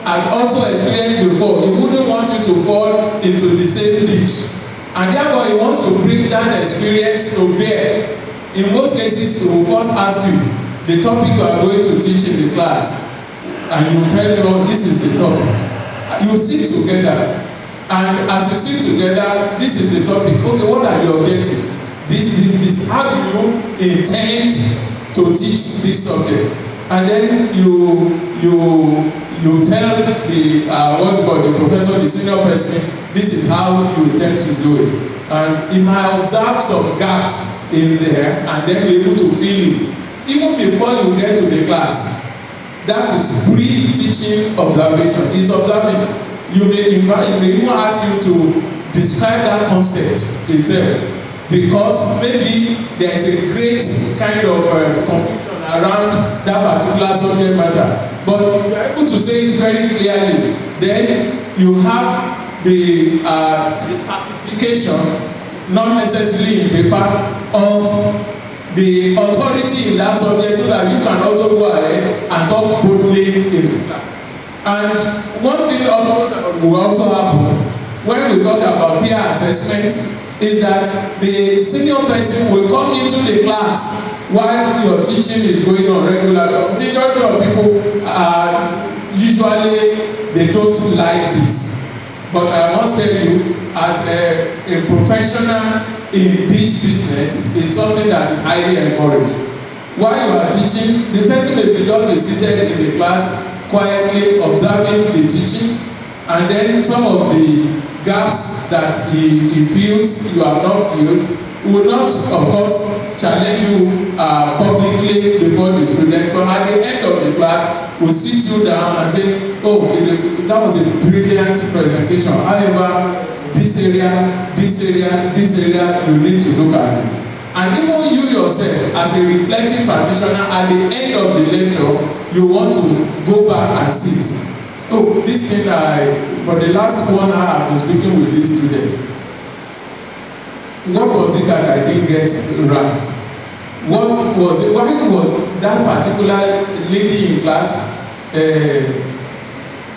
had also experienced before. He wouldn't want you to fall into the same ditch. And therefore, he wants to bring that experience to bear. In most cases, he will first ask you the topic you are going to teach in the class. And you will tell him, oh, this is the topic. You sit together. And as you sit together, this is the topic. Okay, what are the objectives? This. How do you intend to teach this subject? And then you tell the the professor, the senior person, this is how you intend to do it. And he might observe some gaps in there and then be able to fill in. Even before you get to the class, that is pre-teaching observation. He's observing. He may even ask you to describe that concept itself, because maybe there is a great kind of confusion around that particular subject matter. But if you are able to say it very clearly, then you have the certification, not necessarily in paper, of the authority in that subject, so that you can also go ahead and talk boldly in the class. And one thing that will also happen when we talk about peer assessment is that the senior person will come into the class while your teaching is going on regularly. The majority of people usually they don't like this. But I must tell you, as a professional in this business, is something that is highly encouraged. While you are teaching, the person may be just be seated in the class, quietly observing the teaching, and then some of the gaps that he feels you have not filled will not, of course, challenge you publicly before the student, but at the end of the class will sit you down and say, oh, that was a brilliant presentation. However, this area, you need to look at it. And even you yourself, as a reflecting practitioner, at the end of the lecture, you want to go back and sit. Oh, this thing, for the last 1 hour, I've been speaking with this student. What was it that I didn't get right? What was it? Why was that particular lady in class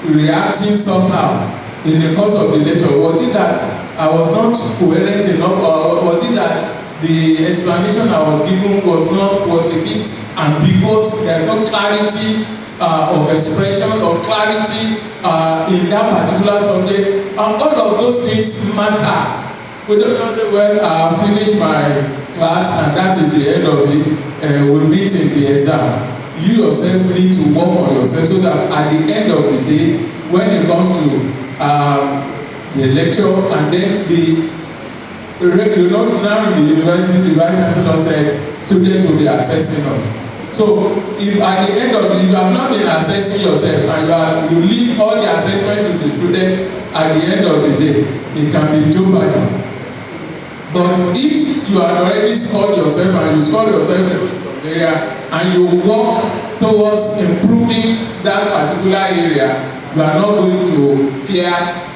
reacting somehow in the course of the lecture? Was it that I was not coherent enough, or was it that the explanation I was given was a bit ambiguous? There's no clarity of expression or clarity in that particular subject, and all of those things matter. We don't just say, well, I finished my class and that is the end of it. We meet in the exam. You yourself need to work on yourself so that at the end of the day, when it comes to the lecture, and then now in the university, the vice chancellor said students will be assessing us. So if at the end of it, you have not been assessing yourself and you leave all the assessment to the student, at the end of the day, it can be jeopardy. But if you had already scored yourself and you scored yourself from there and you work towards improving that particular area, you are not going to fear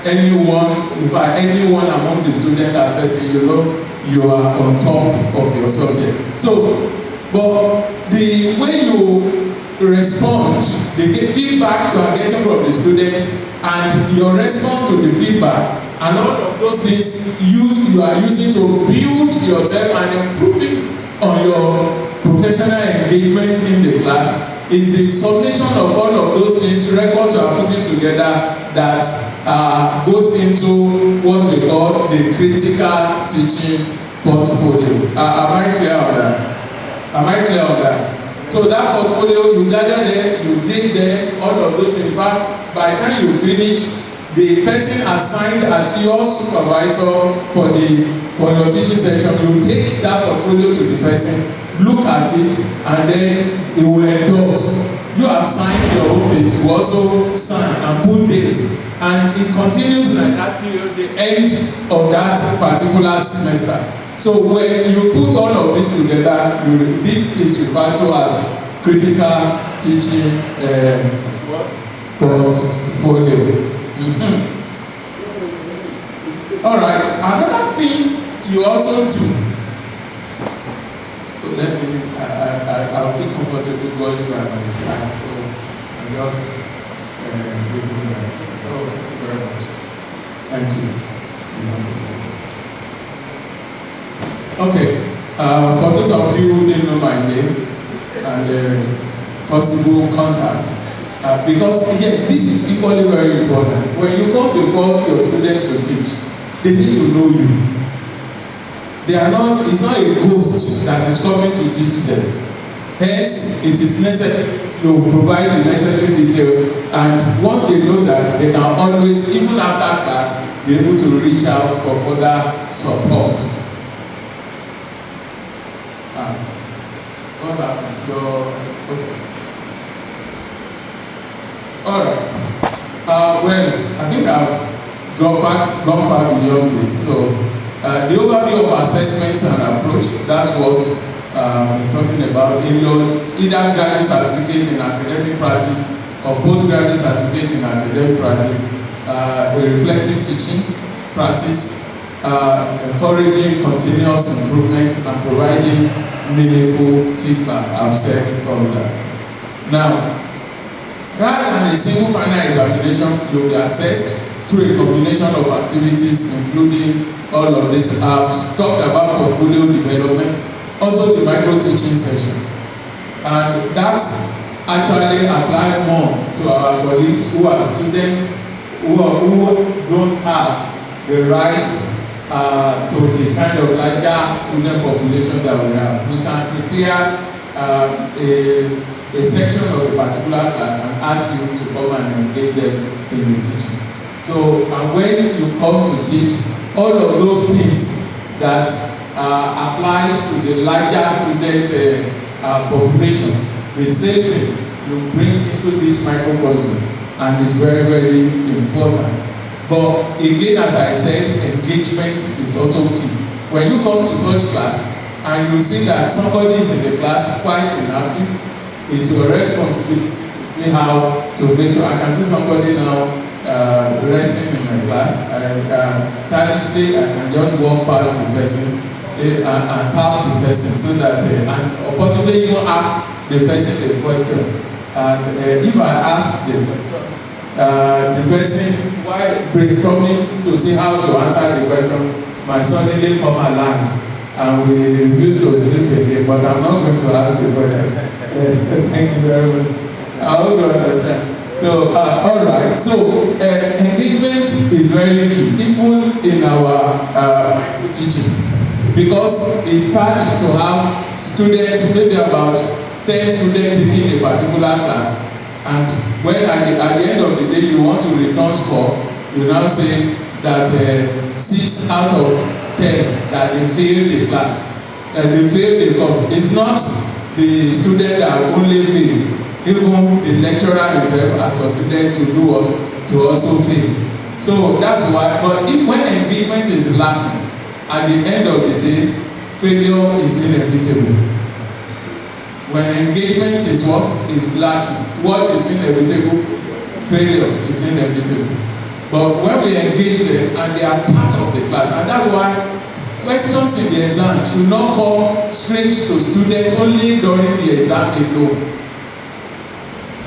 anyone. In fact, anyone among the students assessing, you are on top of your subject. So, but the way you respond, the feedback you are getting from the student, and your response to the feedback, and all of those things you are using to build yourself and improving on your professional engagement in the class, is the summation of all of those things, records you are putting together, that goes into what we call the critical teaching portfolio. Am I clear on that? So that portfolio, you gather there, you dig there, all of those. In fact, by the time you finish, the person assigned as your supervisor for your teaching session, you take that portfolio to the person, look at it, and then he will endorse. You have signed your own date, you also sign and put date, and it continues like that till the end of that particular semester. So when you put all of this together, this is referred to as critical teaching portfolio. All right, another thing you also do. Let me, I'll feel comfortable going by my slides, so I'm just give you that. So, thank you very much. Thank you. Okay, for those of you who didn't know my name and possible contact, because yes, this is equally very important. When you come before your students to teach, they need to know you. They are not, it's not a ghost that is coming to teach them. Hence, it is necessary to provide the necessary detail, and once they know that, they can always, even after class, be able to reach out for further support. What's happening? Okay. All right. Well, I think I've gone far beyond this. So, the overview of assessments and approach, that's what we're talking about. In your either graduate certificate in academic practice or postgraduate certificate in academic practice, reflective teaching practice, encouraging continuous improvement and providing meaningful feedback. I've said all that. Now, rather than a single final examination, you'll be assessed through a combination of activities, including all of this. I've talked about portfolio development, also the micro teaching session, and that actually applies more to our colleagues who are students who don't have the right to the kind of larger student population that we have. We can prepare a section of a particular class and ask you to come and engage them in the teaching. So, and when you come to teach, all of those things that applies to the larger student population, the same thing you bring into this microcosm, and it's very, very important. But again, as I said, engagement is also key. When you come to such class and you see that somebody is in the class quite inactive, it's your responsibility to see how to make sure. I can see somebody now resting in my class, and stylistically I can just walk past the person and tap the person so that and possibly even ask the person a question. And if I ask the person why brainstorming to see how to answer the question, my suddenly come alive and we refuse to sleep again. But I'm not going to ask the question. Thank you very much. I hope you understand. So, all right. So, engagement is very key, even in our teaching, because it's hard to have students, maybe about 10 students taking a particular class, and when at the end of the day you want to return score, you now say that 6 out of 10 that they failed the class, and they failed the course. It's not the student that only failed. Even the lecturer himself has succeeded to do what? To also fail. So that's why, but when engagement is lacking, at the end of the day, failure is inevitable. When engagement is what? Is lacking. What is inevitable? Failure is inevitable. But when we engage them and they are part of the class, and that's why questions in the exam should not come straight to students only during the exam alone.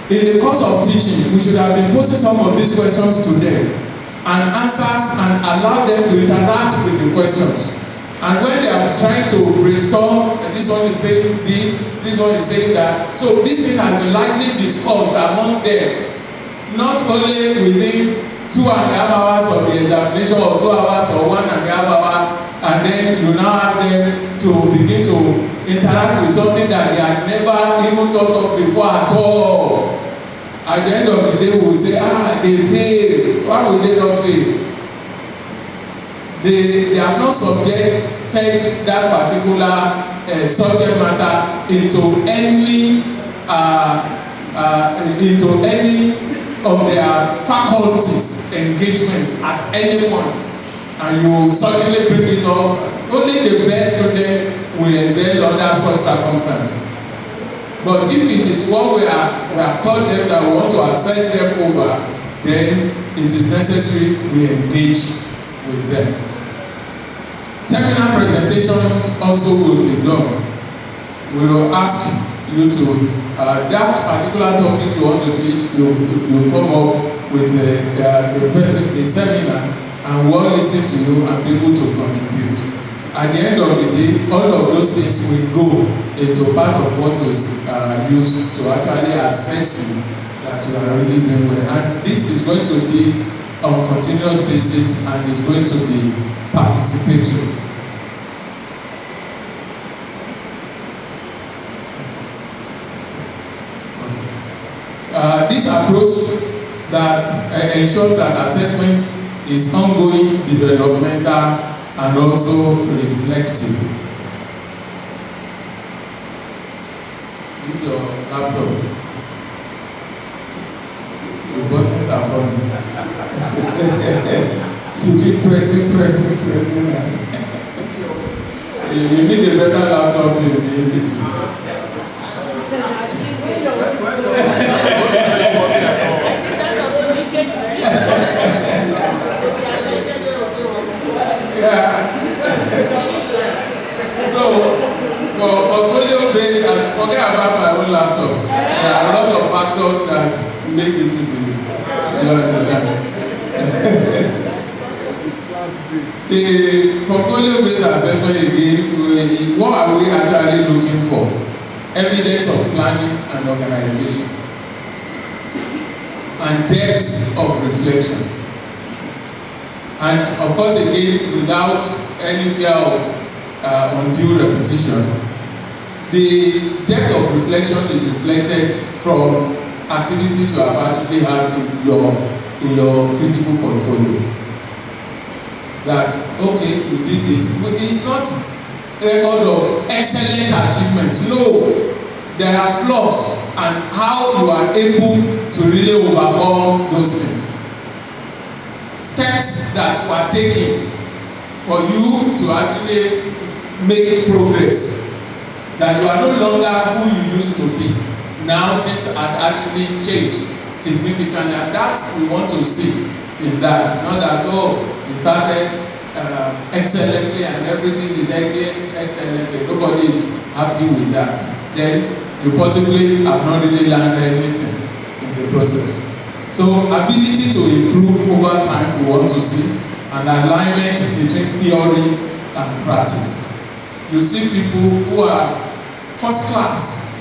In the course of teaching, we should have been posing some of these questions to them and answers, and allow them to interact with the questions. And when they are trying to brainstorm, this one is saying this one is saying that. So this thing has been likely discussed among them, not only within 2.5 hours of the examination, or 2 hours or 1.5 hours, and then you now ask them to begin to interact with something that they had never even thought of before at all. At the end of the day, we will say, they failed. Why would they not fail? They have not subjected that particular subject matter into any of their faculties engagement at any point, and you suddenly bring it up, only the best students will excel under such circumstances. But if it is what we have taught them that we want to assess them over, then it is necessary we engage with them. Seminar presentations also will be done. We will ask you to that particular topic you want to teach, you come up with a seminar, and we'll listen to you and be able to contribute. At the end of the day, all of those things will go into part of what was used to actually assess you that you are really doing well. And this is going to be on continuous basis and is going to be participatory. This approach that ensures that assessment is ongoing, developmental, and also reflective. This is your laptop. The buttons are funny. You keep pressing. You need a better laptop in the institute. Yeah. So, for portfolio based, and forget about my own laptop. There are a lot of factors that make it to be. You understand? The portfolio based assessment again, what are we actually looking for? Evidence of planning and organization, and depth of reflection. And of course, again, without any fear of undue repetition, the depth of reflection is reflected from activities you have actually had in your critical portfolio. That, okay, you did this. But it's not a record of excellent achievements. No, there are flaws, and how you are able to really overcome those things. Steps that were taken for you to actually make progress, that you are no longer who you used to be. Now things have actually changed significantly, and that's we want to see in that. Not that, oh, it started excellently and everything is excellently. Nobody is happy with that. Then you possibly have not really learned anything in the process. So ability to improve over time we want to see, an alignment between theory and practice. You see people who are first class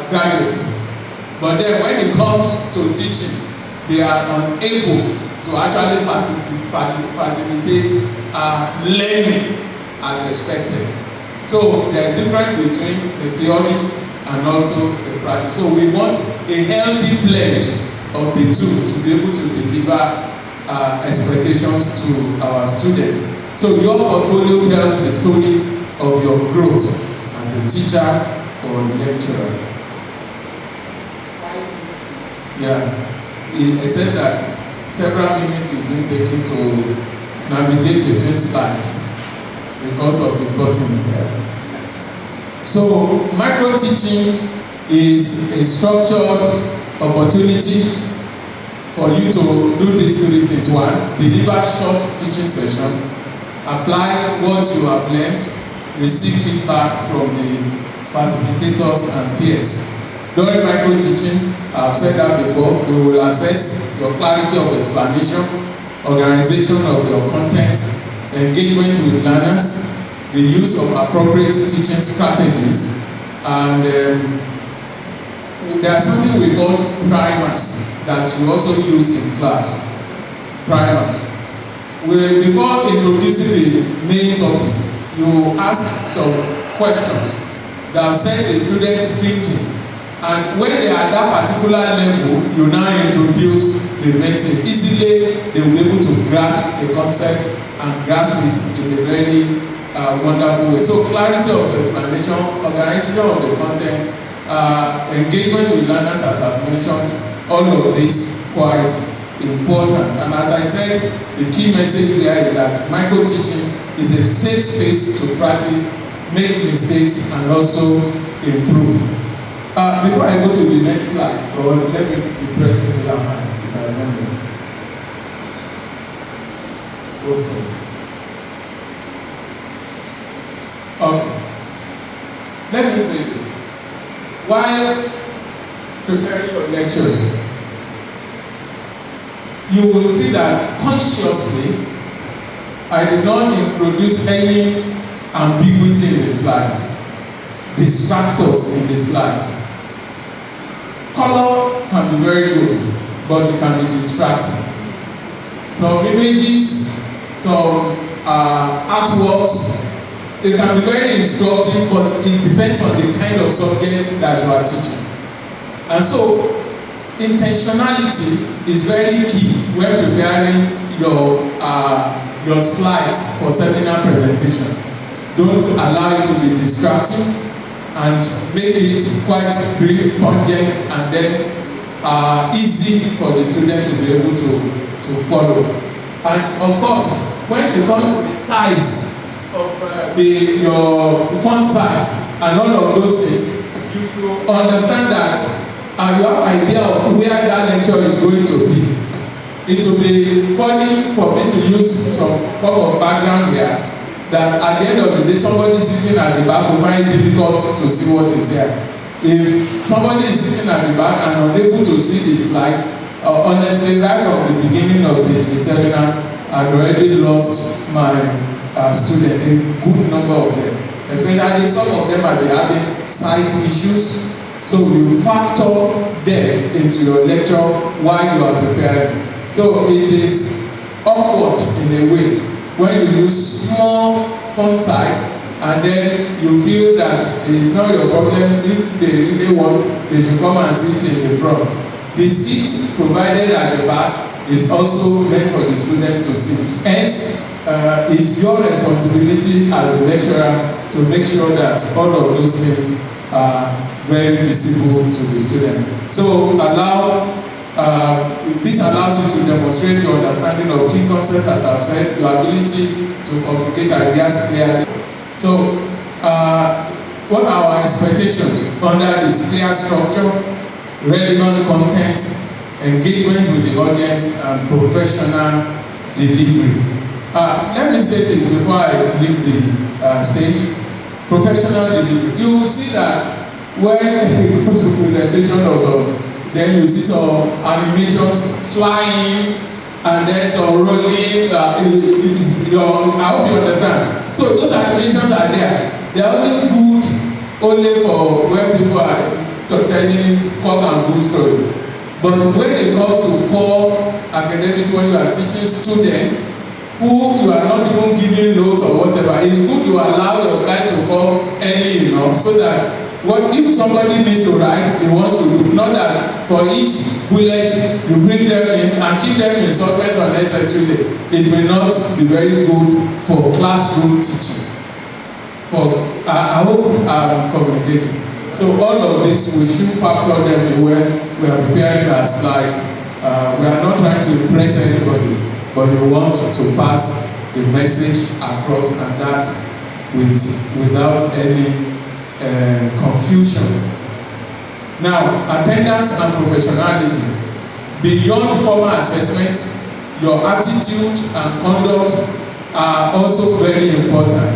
graduates, but then when it comes to teaching, they are unable to actually facilitate learning as expected. So there is difference between the theory and also the practice. So we want a healthy blend of the two to be able to deliver expectations to our students. So your portfolio tells the story of your growth as a teacher or lecturer. Yeah, I said that several minutes is being taken to navigate between slides because of the button here. So micro teaching is a structured opportunity for you to do these three things. One, deliver short teaching session, apply what you have learned, receive feedback from the facilitators and peers. During micro teaching, I've said that before, we will assess your clarity of explanation, organization of your content, engagement with learners, the use of appropriate teaching strategies, and there are something we call primers that you also use in class. Primers. Before introducing the main topic, you ask some questions that will set the students thinking. And when they are at that particular level, you now introduce the method. Easily, they will be able to grasp the concept and grasp it in a very wonderful way. So clarity of the explanation, organization of the content, engagement with learners as I've mentioned, all of this quite important. And as I said, the key message here is that micro-teaching is a safe space to practice, make mistakes, and also improve. Before I go to the next slide, or let me be pressing the hand. Okay. Let me say this. While preparing your lectures, you will see that consciously I did not introduce any ambiguity in the slides, distractors in the slides. Color can be very good, but it can be distracting. Some images, some artworks, they can be very instructive, but it depends on the kind of subject that you are teaching. And so, intentionality is very key when preparing your slides for seminar presentation. Don't allow it to be distracting, and make it quite brief, pungent, and then easy for the student to be able to follow. And of course, when it comes to the size of your font size and all of those things, you should understand that you have an idea of where that lecture is going to be. It will be funny for me to use some form of background here, that at the end of the day, somebody sitting at the back will find it difficult to see what is here. If somebody is sitting at the back and unable to see the slide, honestly, right from the beginning of the seminar, I've already lost my student, a good number of them. Especially some of them might be having sight issues, so you factor them into your lecture while you are preparing. So it is awkward in a way when you use small font size and then you feel that it is not your problem. If they really want, they should come and sit in the front. The seats provided at the back is also meant for the student to sit. Hence, it's your responsibility as a lecturer to make sure that all of those things are very visible to the students. So this allows you to demonstrate your understanding of key concepts, as I've said, your ability to communicate ideas clearly. So, what are our expectations under this clear structure, relevant content, engagement with the audience, and professional delivery? Let me say this before I leave the stage. Professional delivery. You will see that when it comes to presentation also, then you see some animations flying and then some rolling. I hope you understand. So those animations are there. They are only good only for when people are telling cock and bull story. But when it comes to core academics, when you are teaching students who you are not even giving notes or whatever, it's good you allow your slides to come early enough so that what if somebody needs to write, he wants to do, not that for each bullet you bring them in and keep them in suspense unnecessarily. It may not be very good for classroom teaching. I hope I'm communicating. So all of this, we should factor them in when we are preparing our slides. We are not trying to impress anybody, but we want to pass the message across, and that without any confusion. Now, attendance and professionalism. Beyond formal assessment, your attitude and conduct are also very important.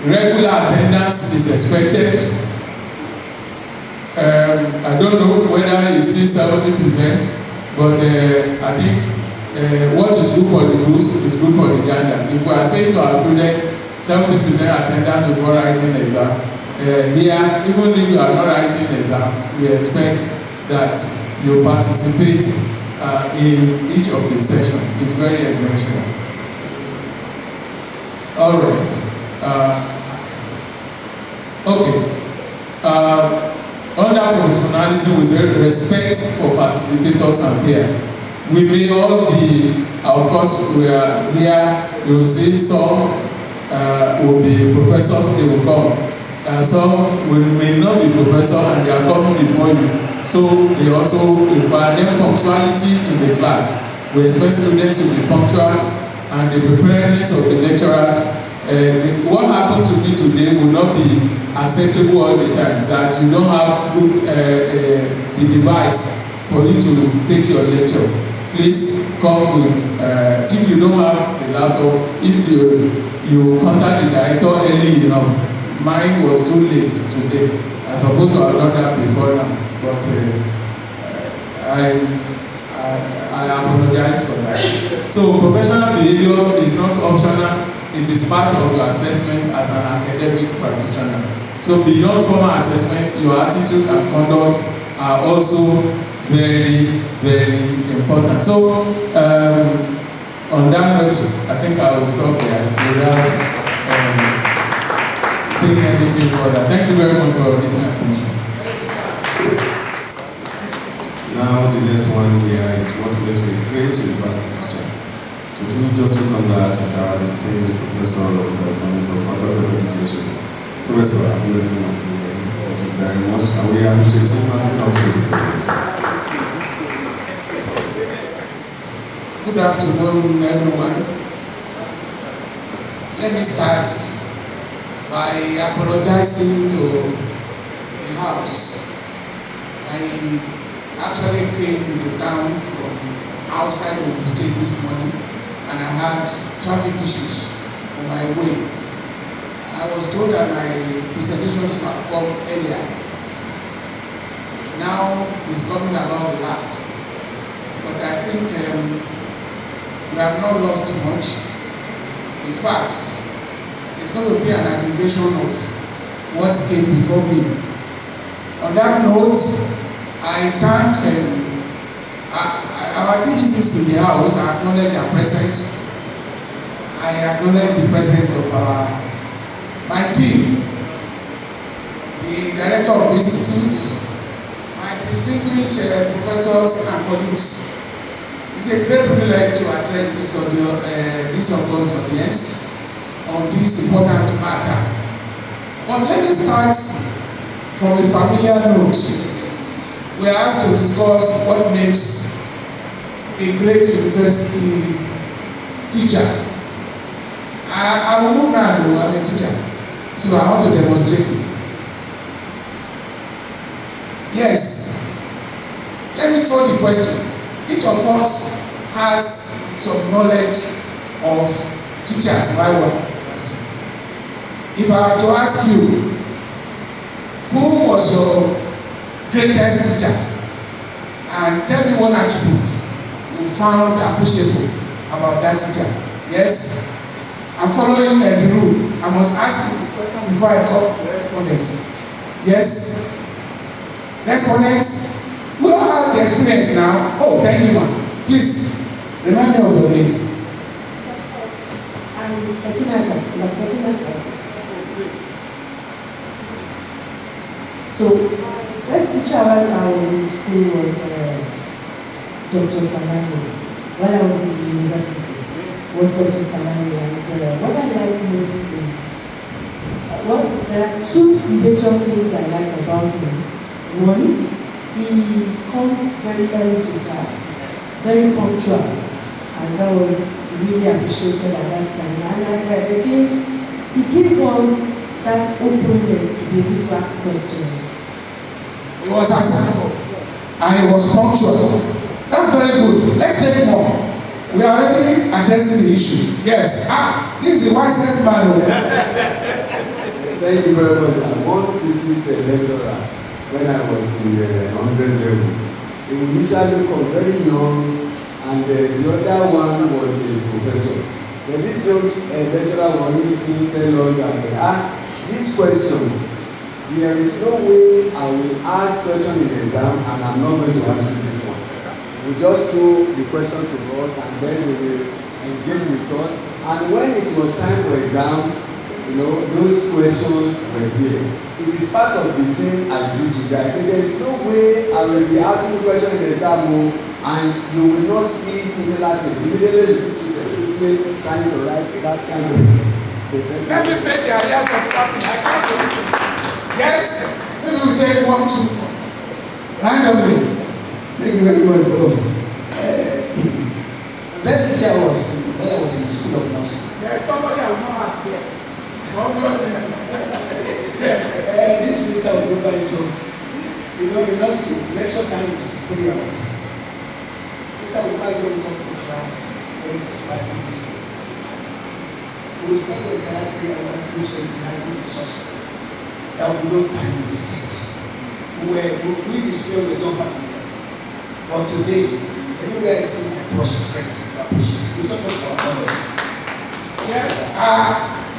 Regular attendance is expected. I don't know whether it's still 70%, but I think what is good for the goose is good for the gander. If we are saying to our students 70% attendance before writing exam, here, even if you are not writing exam, we expect that you participate in each of the sessions. It's very essential. All right. Under professionalism, we say respect for facilitators and peers. We may all be, of course, we are here. You will see some will be professors, they will come. And some may not be professors and they are coming before you. So they also require them punctuality in the class. We expect students to be punctual and the preparedness of the lecturers. What happened to me today will not be acceptable all the time, that you don't have good the device for you to take your lecture. Please come with if you don't have a laptop, if you contact the director early enough. Mine was too late today. I supposed to have done that before now, but I apologize for that. So professional behavior is not optional. It is part of your assessment as an academic practitioner. So beyond formal assessment, your attitude and conduct are also very, very important. So on that note, I think I will stop there without saying anything further. Thank you very much for your listening attention. Now the next one here is what makes a great university teacher. To do justice on that is our distinguished professor of Faculty of Education, Professor Ago-Iwoye. Thank you very much. And we appreciate him as he comes to the program. Good afternoon, everyone. Let me start by apologizing to the House. I actually came into town from outside of the state this morning, and I had traffic issues on my way. I was told that my presentation should have come earlier. Now it's coming about the last. But I think we have not lost much. In fact, it's going to be an aggregation of what came before me. On that note, I thank our DVCs in the House. I acknowledge their presence. I acknowledge the presence of my team, the Director of Institute, my distinguished professors and colleagues. It's a great privilege to address this august audience on this important matter. But let me start from a familiar note. We are asked to discuss what makes a great university teacher. I will move now. I'm a teacher, so I want to demonstrate it. Yes, let me throw the question. Each of us has some knowledge of teachers. Why one? If I were to ask you, who was your greatest teacher, and tell me one attribute you found appreciable about that teacher. Yes, I'm following the rule. I must ask you the question before I call the respondents. Yes, respondents, we all have the experience now. Oh, thank you, ma'am. Please remind me of your name. I'm second classes. So, first teacher when I was in school was Dr. Salami. When I was in the university, was Dr. Salami. And what I like most is, there are two major things I like about him. One, he comes very early to class, very punctual, and that was really appreciated at that time. And again, he gave us that openness to be able to ask questions. It was accessible and it was punctual. That's very good. Let's take more. We are already addressing the issue. Yes. This is the wisest man. Thank you very much. I want to see a lecturer when I was in the 100 level. He would usually come very young, and the other one was a professor. But this young lecturer will always tell us that this question, there is no way I will ask question in the exam and I'm not going to answer this one. We just throw the question to us and then we will engage with us. And when it was time for exam, those questions were there. It is part of the thing I do today. I say there is no way I will be asking question in the exam and you will not see similar things. Immediately you see students trying to write that kind of thing. Let me make the ideas of talking. I can't. Yes, maybe we take 1, 2. randomly. Thank you very much, Prof. Best teacher was when I was in the School of Nursing. There's somebody I will not ask here. This Mr. Onabanjo, you know, in nursing, lecture time is 3 hours. Mr. Onabanjo will come to class when it is slightly busy. We will spend the entire 3 hours doing something highly resourceful. There will be no time wasted. We the students were not happy there. But today, anywhere I see my process ready to appreciate. We don't talk for apology. Yes,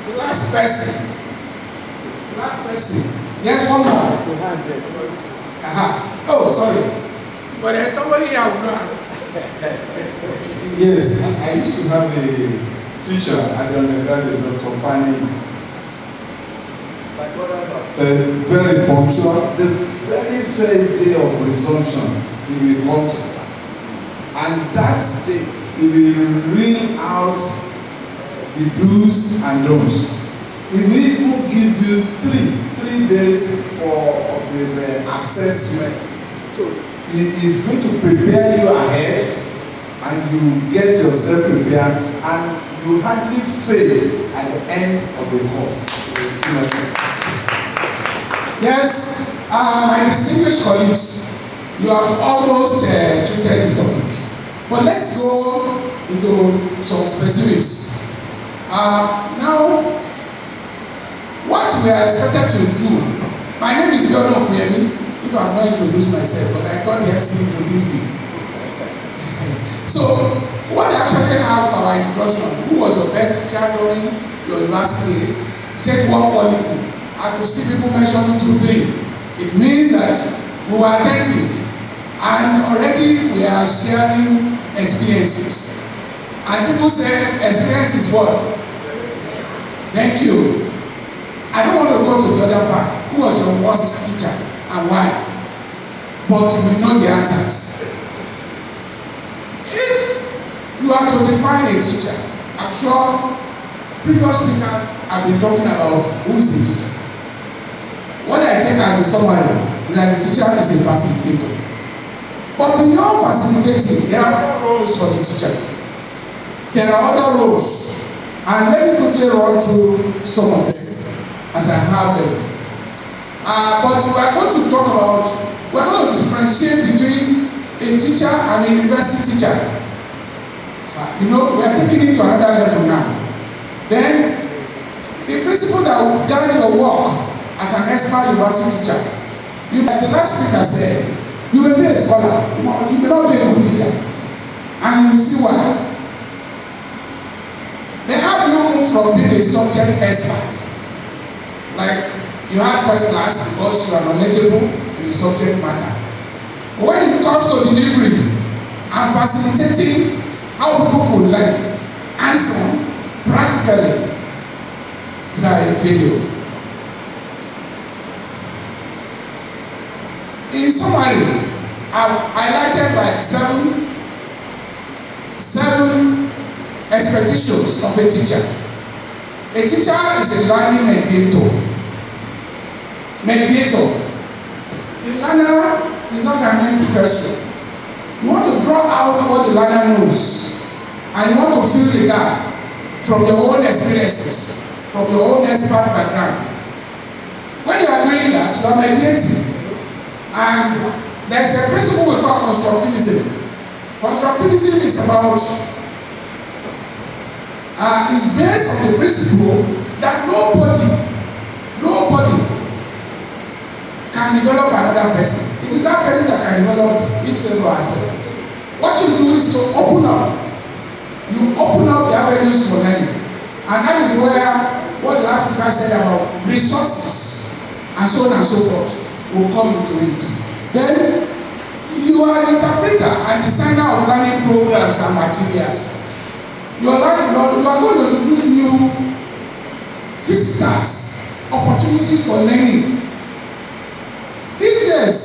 the last person. Yes, one more. Oh, sorry. But there's somebody here who will not ask. Yes, I used to have a teacher at the undergraduate, Dr. Fanny. Said very punctual. The very first day of resumption, he will come to, and that day he will read out the do's and don'ts. He will even give you three days of his assessment. So he is going to prepare you ahead, and you get yourself prepared, and you hardly fail at the end of the course. Yes, my distinguished colleagues, you have almost treated the topic. But let's go into some specifics. Now, what we are expected to do, my name is Onabanjo, if I'm not introduced myself, but I thought the MC introduced me. So, what I actually have for our introduction, who was your best teacher during your university days, state one quality. I could see people mention 2, 3. It means that we were attentive, and already we are sharing experiences. And people say experience is what? Thank you. I don't want to go to the other part. Who was your worst teacher and why? But we know the answers. If you are to define a teacher, I'm sure previous speakers have been talking about who is a teacher. What I take as a summary is that the teacher is a facilitator. But beyond facilitating, there are other roles for the teacher. There are other roles. And let me quickly run through some of them as I have them. But we are going to talk about, we are going to differentiate between a teacher and a university teacher. You know, we are taking it to another level now. Then, the principle that will guide your work as an expert university teacher, like the last speaker said, you will be a scholar, you may not be a good teacher. And you will see why. They have you move from being a subject expert. Like you had first class because you are knowledgeable in the subject matter. But when it comes to delivery and facilitating how people could learn and so on, practically, you are a failure. In summary, I've highlighted like seven expectations of a teacher. A teacher is a learning mediator. The learner is not an empty person. You want to draw out what the learner knows, and you want to fill the gap from your own experiences, from your own expert background. When you are doing that, you are mediating. And there's a principle we call constructivism. Constructivism is about, is based on the principle that nobody can develop another person. It is that person that can develop himself or herself. What you do is to open up. You open up the avenues for learning. And that is where what the last speaker said about resources and so on and so forth will come into it. Then you are an interpreter and designer of learning programs and materials. You are going to introduce new visitors, opportunities for learning. These days,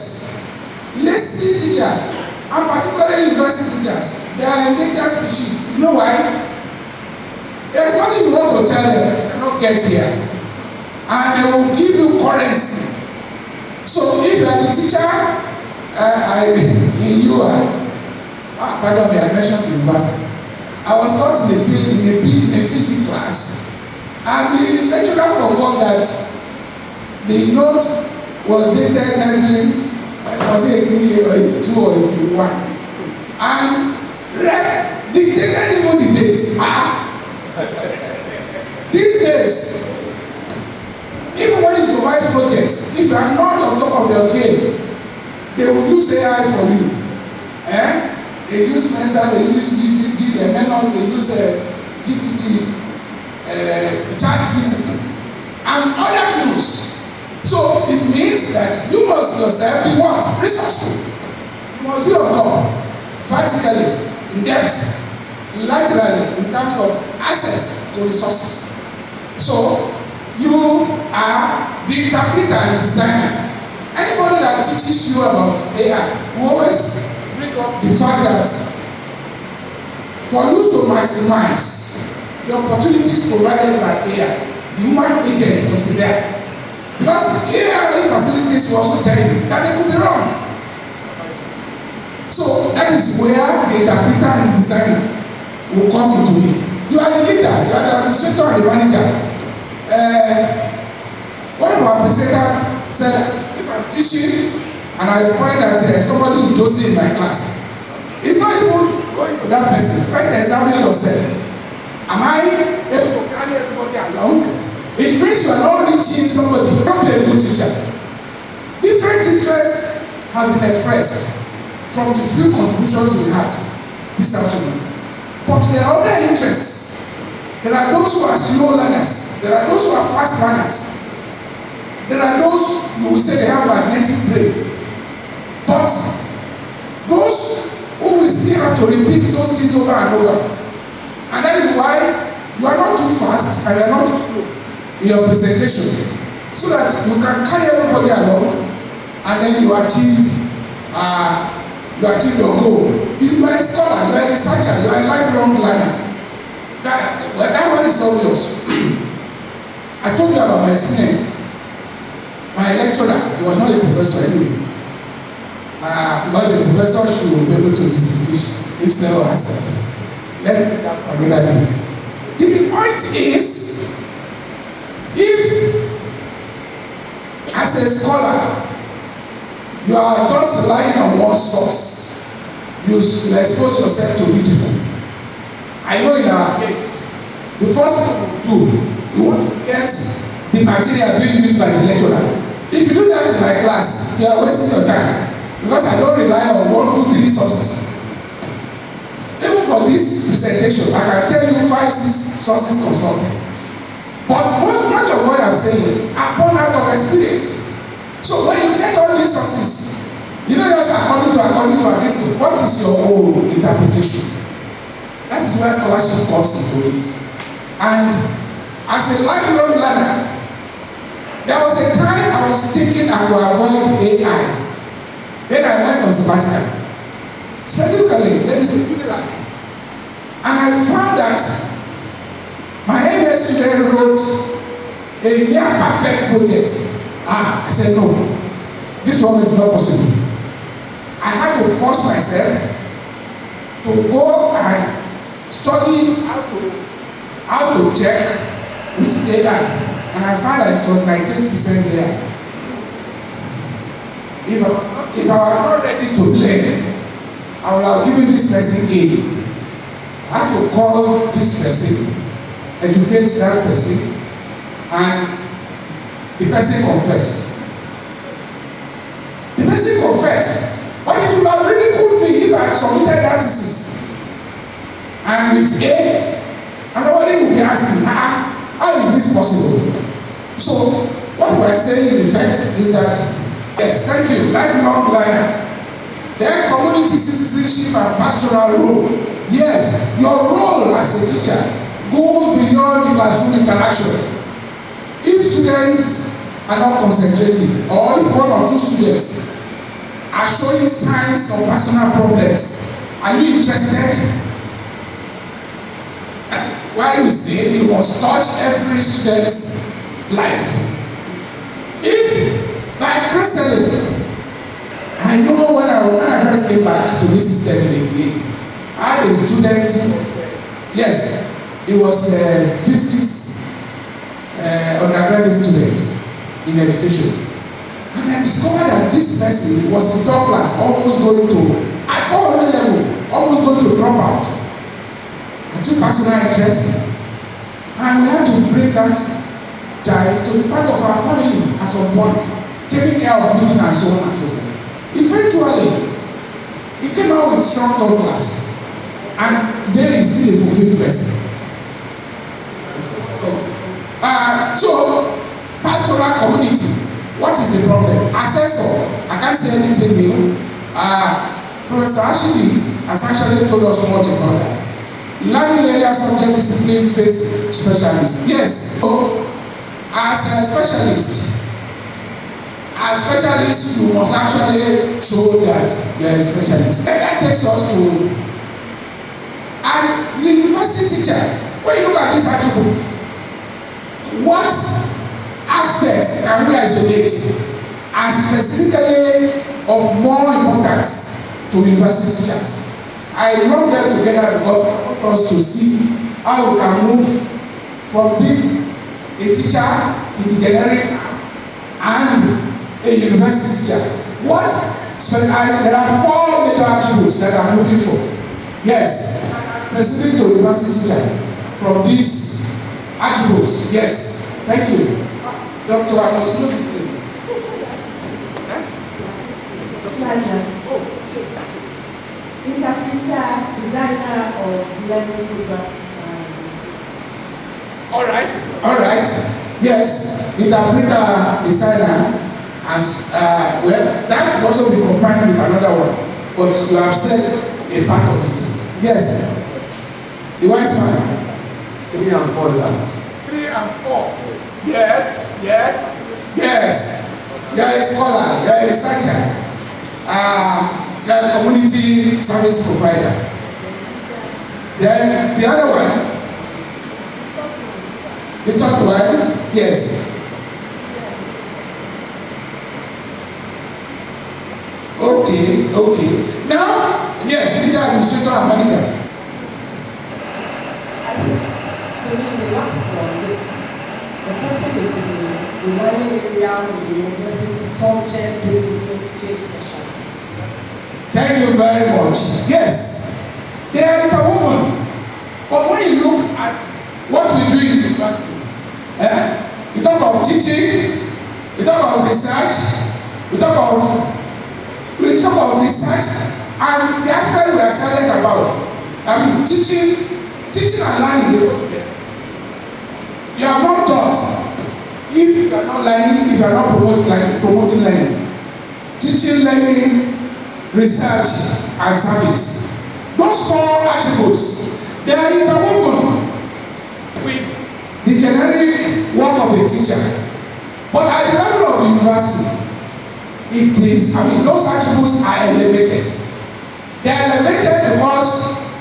lazy teachers, and particularly university teachers, they are endangered species. You know why? There's nothing you want to tell them, they cannot get here. And they will give you currency. So if you are the teacher, in UI, pardon me, I mentioned university. I was taught in a PG class, and the lecturer forgot that the note was dated 1982 or 81, and dictated even the dates. These days, even when you provide projects, if you are not on top of your game, they will use AI for you. They use Mensa, they use GTG, Menos, they use GTG, ChatGTP, and other tools. So it means that you must yourself be what? Resourceful. You must be on top, vertically, in depth, laterally, in terms of access to resources. So you are the interpreter and designer. Anybody that teaches you about AI will always bring up the fact that for you to maximize the opportunities provided by AI, the human agent must be there. Because AI facilities will also tell you that they could be wrong. So that is where the interpreter and designer will come into it. You are the leader, you are the administrator and the manager. One of our presenters said, if I'm teaching and I find that somebody is dosing in my class, it's not even going to that person. First, examine yourself. Am I able to carry everybody along? It means you are not reaching somebody. You can't be a good teacher. Different interests have been expressed from the few contributions we had this afternoon. But there are other interests. There are those who are slow learners. There are those who are fast learners. There are those you will say they have magnetic brain. But those who will still have to repeat those things over and over. And that is why you are not too fast and you are not too slow in your presentation, so that you can carry everybody along and then you achieve your goal. You are a scholar, you are a researcher, you are a lifelong learner. That one is obvious. I told you about my experience. My lecturer, he was not a professor anyway. Because a professor should be able to distinguish himself or herself. Let's put that for another day. The point is, if as a scholar you are just relying on one source, you expose yourself to ridicule. I know in our case, the first thing we do, you want to get the material being used by the lecturer. If you do that in my class, you are wasting your time, because I don't rely on 1, 2, 3 sources. Even for this presentation, I can tell you 5, 6 sources consulted. But much of what I'm saying are born out of experience. So when you get all these sources, you know, just according to, what is your own interpretation? That is where scholarship comes into it. And as a lifelong learner, there was a time I was thinking I would avoid AI. Then I went on sabbatical. Specifically, let me say, and I found that my MS student wrote a near perfect project. I said, no, this one is not possible. I had to force myself to go and study how to check with AI. And I found that it was 98% there. If I were not ready to learn, I would have given this person A. I had to call this person, educate that person, and the person confessed. The person confessed, but it would have really could be if I had submitted that thesis. And with A, and nobody would be asking, how is this possible? So, what we are saying in effect is that, yes, thank you, lifelong learner. Then community citizenship and pastoral role. Yes, your role as a teacher goes beyond the classroom interaction. If students are not concentrating, or if 1 or 2 students are showing signs of personal problems, are you interested? Why we say you must touch every student's life. If by counseling, I know when I first came back to this system in 88, I had a student, yes, he was a physics undergraduate student in education. And I discovered that this person was in top class, almost going to, at 400 level, almost going to drop out. I took personal interest, and we had to bring that child to be part of our family at some point, taking care of him and so on and so on. Eventually, he came out with strong top class, and today he's still a fulfilled person. So, pastoral community, what is the problem? Assessor, I can't say anything new. Professor Ashley has actually told us much about that. Learning area subject discipline face specialists. Yes, so as a specialist, you must actually show that you are a specialist. That takes us to, and the university teacher, when you look at this attribute, what aspects can we isolate as specifically of more importance to university teachers? I lump them together because to see how we can move from being a teacher in the generic and a university teacher. There are 4 major attributes that I'm looking for. Yes, specific to university teacher from these attributes. Yes, thank you. Doctor, I was not listening. Interpreter, designer of learning programs. All right. Yes, interpreter, designer, and well, that could also be combined with another one. But you have said a part of it. Yes, the wise man. 3 and 4, sir. 3 and 4. Yes. You are a scholar. You are a researcher. You are a community service provider. Then the other one, the third one, yes. Okay. Now, yes, leader, administrator, and manager. I think, to me, the last one, the person is in the learning area of the university subject discipline field specialist. Thank you very much. Yes, they are interwoven. But when you look at what we do in the university, you talk of teaching, you talk of research, you talk of research, and the aspect we are silent about. I mean, teaching and learning, they go together. You are not taught if you are not learning, if you are not promoting learning. Teaching, learning, research, and service. Those 4 attributes, they are interwoven with the generic work of a teacher. But at the level of the university, those attributes are elevated. They are elevated because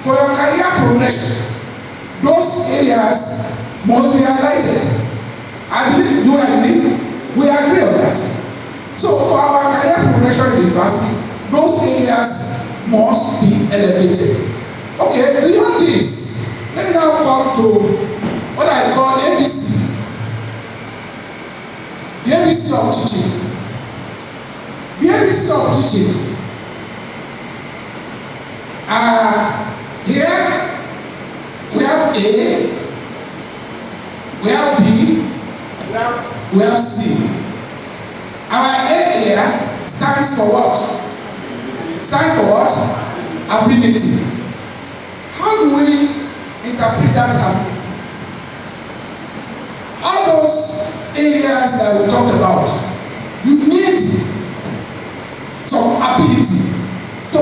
for your career progression, those areas must be highlighted. Do I agree? We agree on that. So for our career progression in the university, those areas must be elevated. Okay, beyond this, let me now come to what I call ABC. The ABC of teaching. The ABC of teaching. Here we have A, we have B, we have C. Our A here stands for what? Ability. How do we interpret that ability? All those areas that we talked about, you need some ability to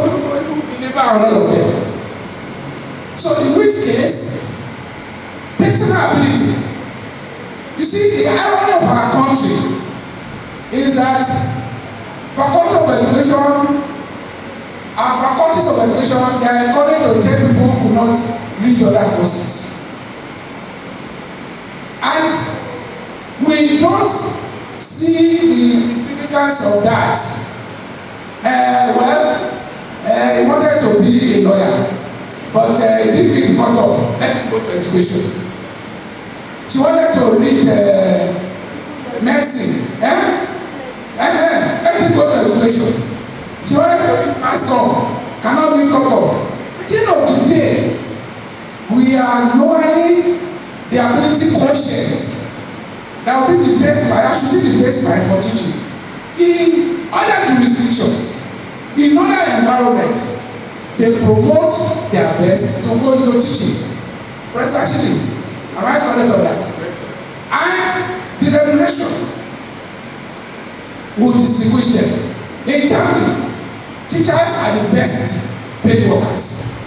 deliver on all of them. So in which case, personal ability. You see, the irony of our country is that faculty of education and faculties of education, they are encouraged to tell people who could not read other courses. And we don't see the significance of that. to be a lawyer, but he didn't meet the cut off. Let him go to education. She wanted to read medicine. Let him go to education. She wanted to read mass comm. Cannot be cut off. At the end of the day, we are lowering the ability quotient. That will be the best line. That should be the best line for teaching. In other jurisdictions, in other environments, they promote their best to go into teaching. Precisely. Am I correct on that? And the remuneration will distinguish them. In Germany, teachers are the best paid workers.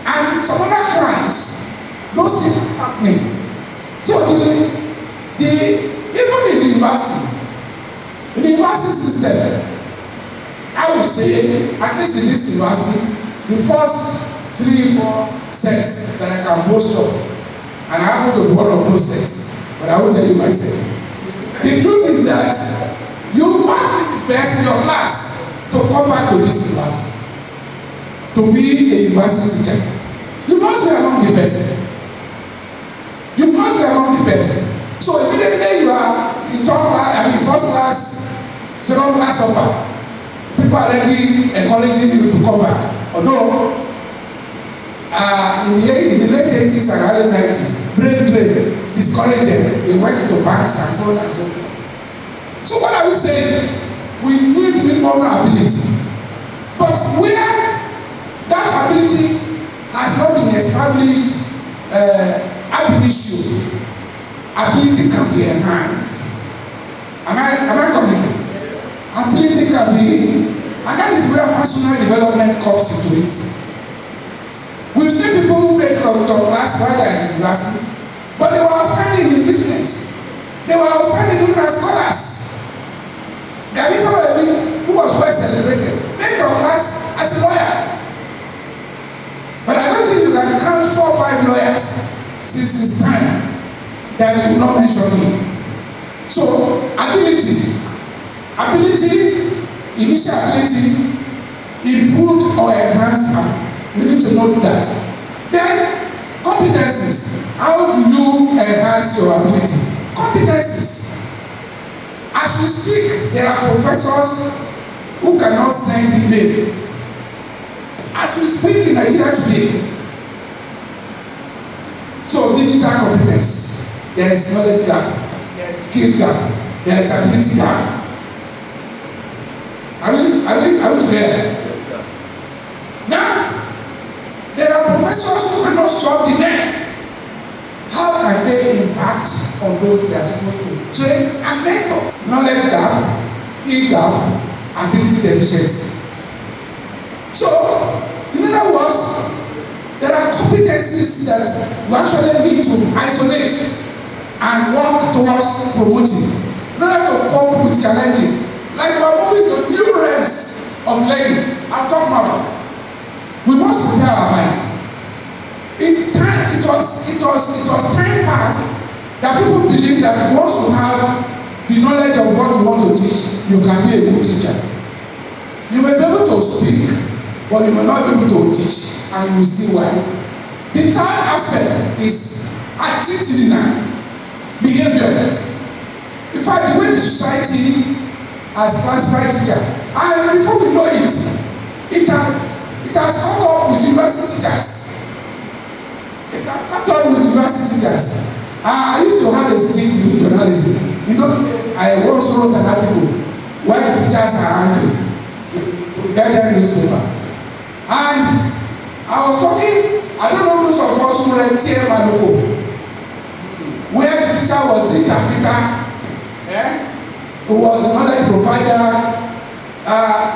And some other crimes, those things are happening. So even in the university system, I would say, at least in this university, the first 3-4 sets that I can boast of, and I happen to be one of those sets, but I will tell you my set. The truth is that you must be the best in your class to come back to this university, to be a university teacher. You must be among the best. You must be among the best. So immediately you are in top class, first class, second class upper. People are already encouraging you to come back. Although in the late 80s and early 90s, brain drain discouraged them. They went to banks and so on and so forth. So what are we saying? We need minimum ability. But where that ability has not been established ab initio, ability can be enhanced. Am I communicating? Ability can be, and that is where personal development comes into it. We've seen people who make top class while they are in university, but they were outstanding in business. They were outstanding even as scholars. Galifa, who was well celebrated, made top class as a lawyer. But I don't think you can count 4 or 5 lawyers since his time that you will not mention him. So, ability, initial ability, improved or enhanced. We need to note that. Then, competencies. How do you enhance your ability? Competencies. As we speak, there are professors who cannot send email. As we speak in Nigeria today, so digital competence, there is knowledge gap, there is skill gap, there is ability gap. Are we together? Now, there are professors who cannot solve the net. How can they impact on those they are supposed to train and mentor? Knowledge gap, skill gap, ability deficiency. So, in other words, there are competencies that we actually need to isolate and work towards promoting in order to cope with challenges. Like we are moving to new realms of learning. I'm talking about. We must prepare our minds. It was time past that people believe that once you have the knowledge of what you want to teach, you can be a good teacher. You may be able to speak, but you may not be able to teach, and you will see why. The third aspect is attitudinal behavior. In fact, the way the society has classified teacher, and before we know it, it has caught up with university teachers. It has caught up with university teachers. I used to have a stint in journalism. You know, I once wrote an article why the teachers are angry in Guardian newspaper. And I was talking, I don't know most of us who read TM Ago, where the teacher was the interpreter, who was a knowledge provider,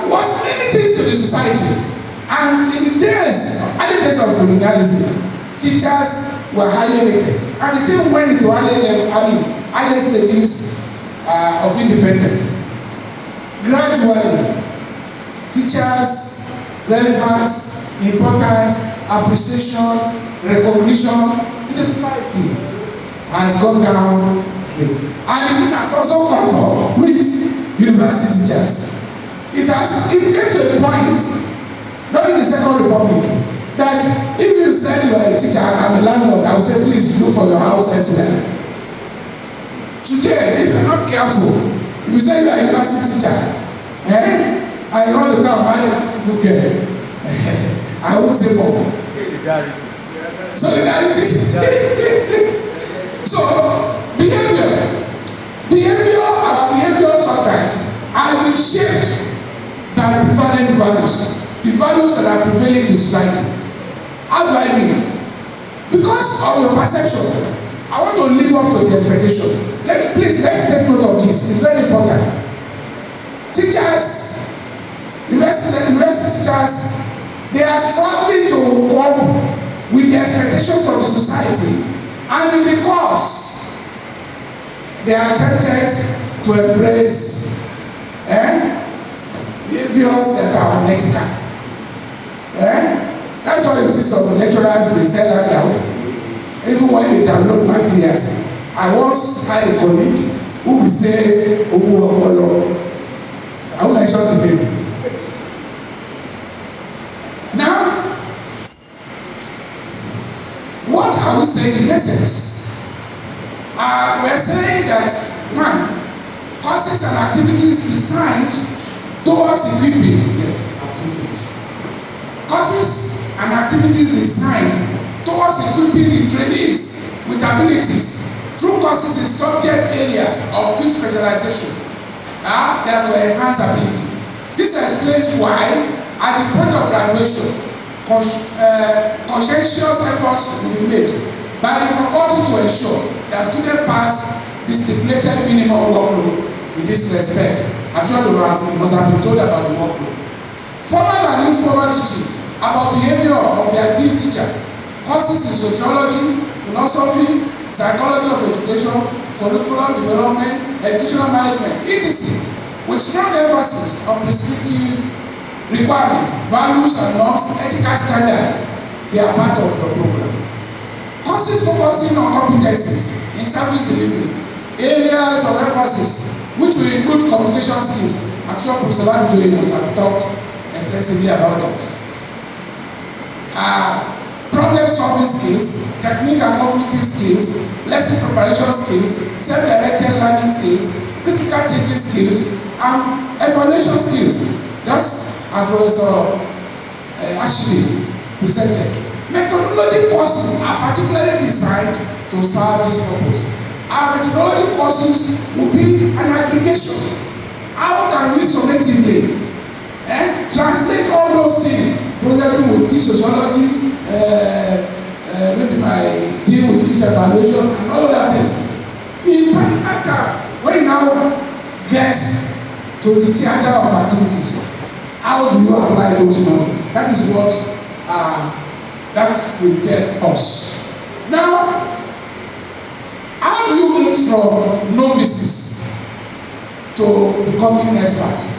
was many things to the society. And in the early days of colonialism, teachers were highly rated. And the team went into higher stages of independence. Gradually, teachers' relevance, importance, appreciation, recognition in the society has gone down. And it has also caught up with university teachers. It came to a point, not during the Second Republic that if you said you are a teacher and I'm a landlord, I will say please look for your house elsewhere. Today, if you're not careful, if you say you are a university teacher, I want to come marry people girl, I won't say more. Solidarity. So, our behavior sometimes are been shaped by prevalent values, the values that are prevailing in the society. How do I mean? Because of your perception, I want to live up to the expectation. Let's take note of this. It's very important. Teachers, university teachers, they are struggling to cope with the expectations of the society, and in the course, they are tempted to embrace behaviors that are unethical. That's why you see some lecturers, they sell handout, even when they download materials. I once had a colleague who will say, I will mention the name. Now, what are we saying in essence? We are saying that, one, courses and activities designed towards equipping, courses and activities designed towards equipping the trainees with abilities through courses in subject areas of field specialization that will enhance ability. This explains why, at the point of graduation, conscientious efforts will be made by the faculty to ensure that students pass the stipulated minimum workload in this respect. I'm sure you must have been told about the workload. Formal and informal teaching about behavior of the ideal teacher, courses in sociology, philosophy, psychology of education, curriculum development, educational management, etc., with strong emphasis on prescriptive requirements, values and norms, ethical standards. They are part of your program. Courses focusing on competencies in service delivery, areas of emphasis which will include communication skills. I'm sure Professor Onabanjo must have talked extensively about that. Problem solving skills, technique and cognitive skills, lesson preparation skills, self-directed learning skills, critical thinking skills, and evaluation skills. Just as Professor Ashley presented. Methodology courses are particularly designed to serve this purpose. Our methodology courses will be an aggregation. How can we summatively translate all those things? President will teach sociology, maybe my deal will teach evaluation and all other things. In practical terms, when you now get to the theater of activities, how do you apply those knowledge? That is what that will tell us. Now, how do you move from novices to becoming experts?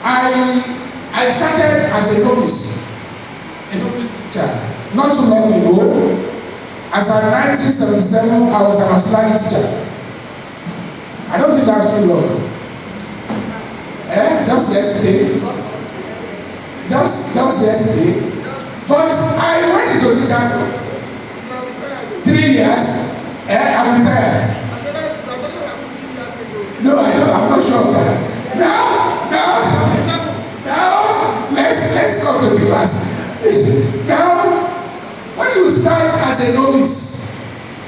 I started as a novice teacher not too long ago. As of 1977, I was an auxiliary teacher. I don't think that's too long. Just yesterday. Just yesterday. But I went into teachers 3 years. I'm retired. No, I'm not sure of that. Now, let's come to the class. Now, when you start as a novice,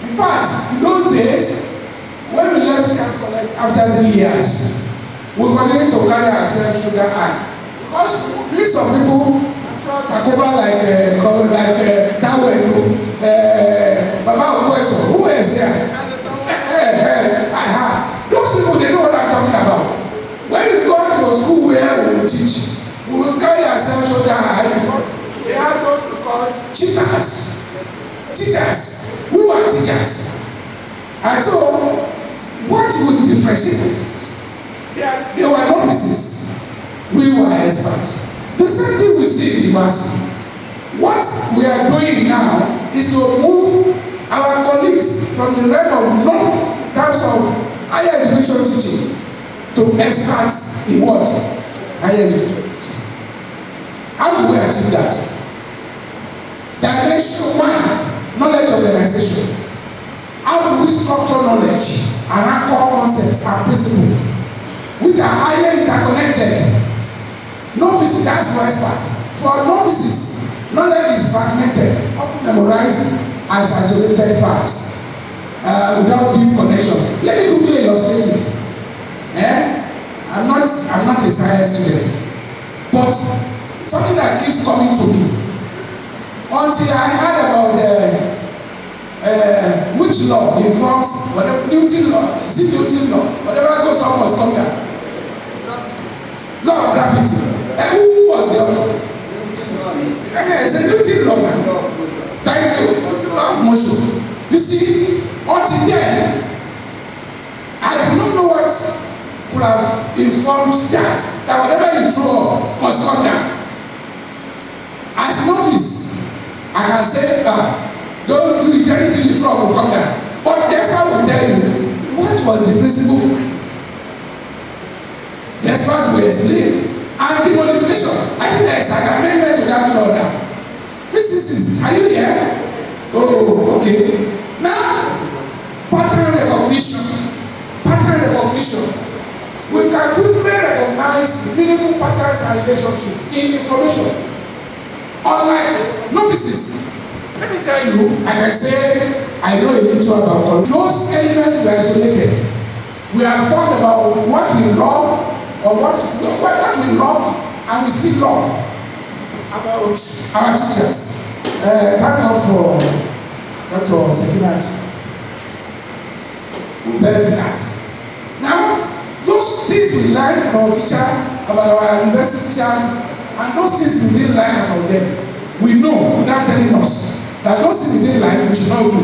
in fact, in those days, when we left after 3 years, we continued to carry ourselves sugar high. Because we some people, Sakoba like Tawe, Baba Oweso, who is here? Those people, they know what I'm talking about. When you go to a school where we will teach, we will carry ourselves shoulder high because they have those we call cheaters. Teachers. Who are teachers? And so, what would differentiate? They were novices. We were experts. The same thing we see in the university. What we are doing now is to move our colleagues from the realm of novices in terms of higher education teaching to experts in what? Higher education teaching. How do we achieve that? Dimension one, knowledge organization. How do we structure knowledge and our core concepts and principles, which are highly interconnected? Novices, that's for expert. For novices, knowledge is fragmented, often memorized as isolated facts, without deep connections. Let me quickly illustrate it. I'm not a science student, but it's something that keeps coming to me. Until I heard about which law informs whatever Newton law, is it Newton law? Whatever goes up must come down. Law of gravity. And who was the author? Okay, it's a Newton law, man. Thank you. Law of motion. You see, until then, I do not know what could have informed that whatever you throw up must come down. As novice, I can say, don't do it, anything you throw up will come down. But that's how we tell you, what was the principle behind it? That's what we explain. And the modification, I think there is an amendment to that law now. Physicists, are you here? Oh, okay. Now, pattern recognition. Pattern recognition. We can quickly recognize meaningful patterns and relationships in information. Unlike novices, let me tell you, I can say I know a little about those elements were isolated. We have talked about what we love or what we loved and we still love about our teachers. Thank God for Dr. Sekinat, who buried the cat. Now, those things we learned about teacher, about our university teachers, and those things we didn't like about them, we know without telling us that those things we didn't like we should not do,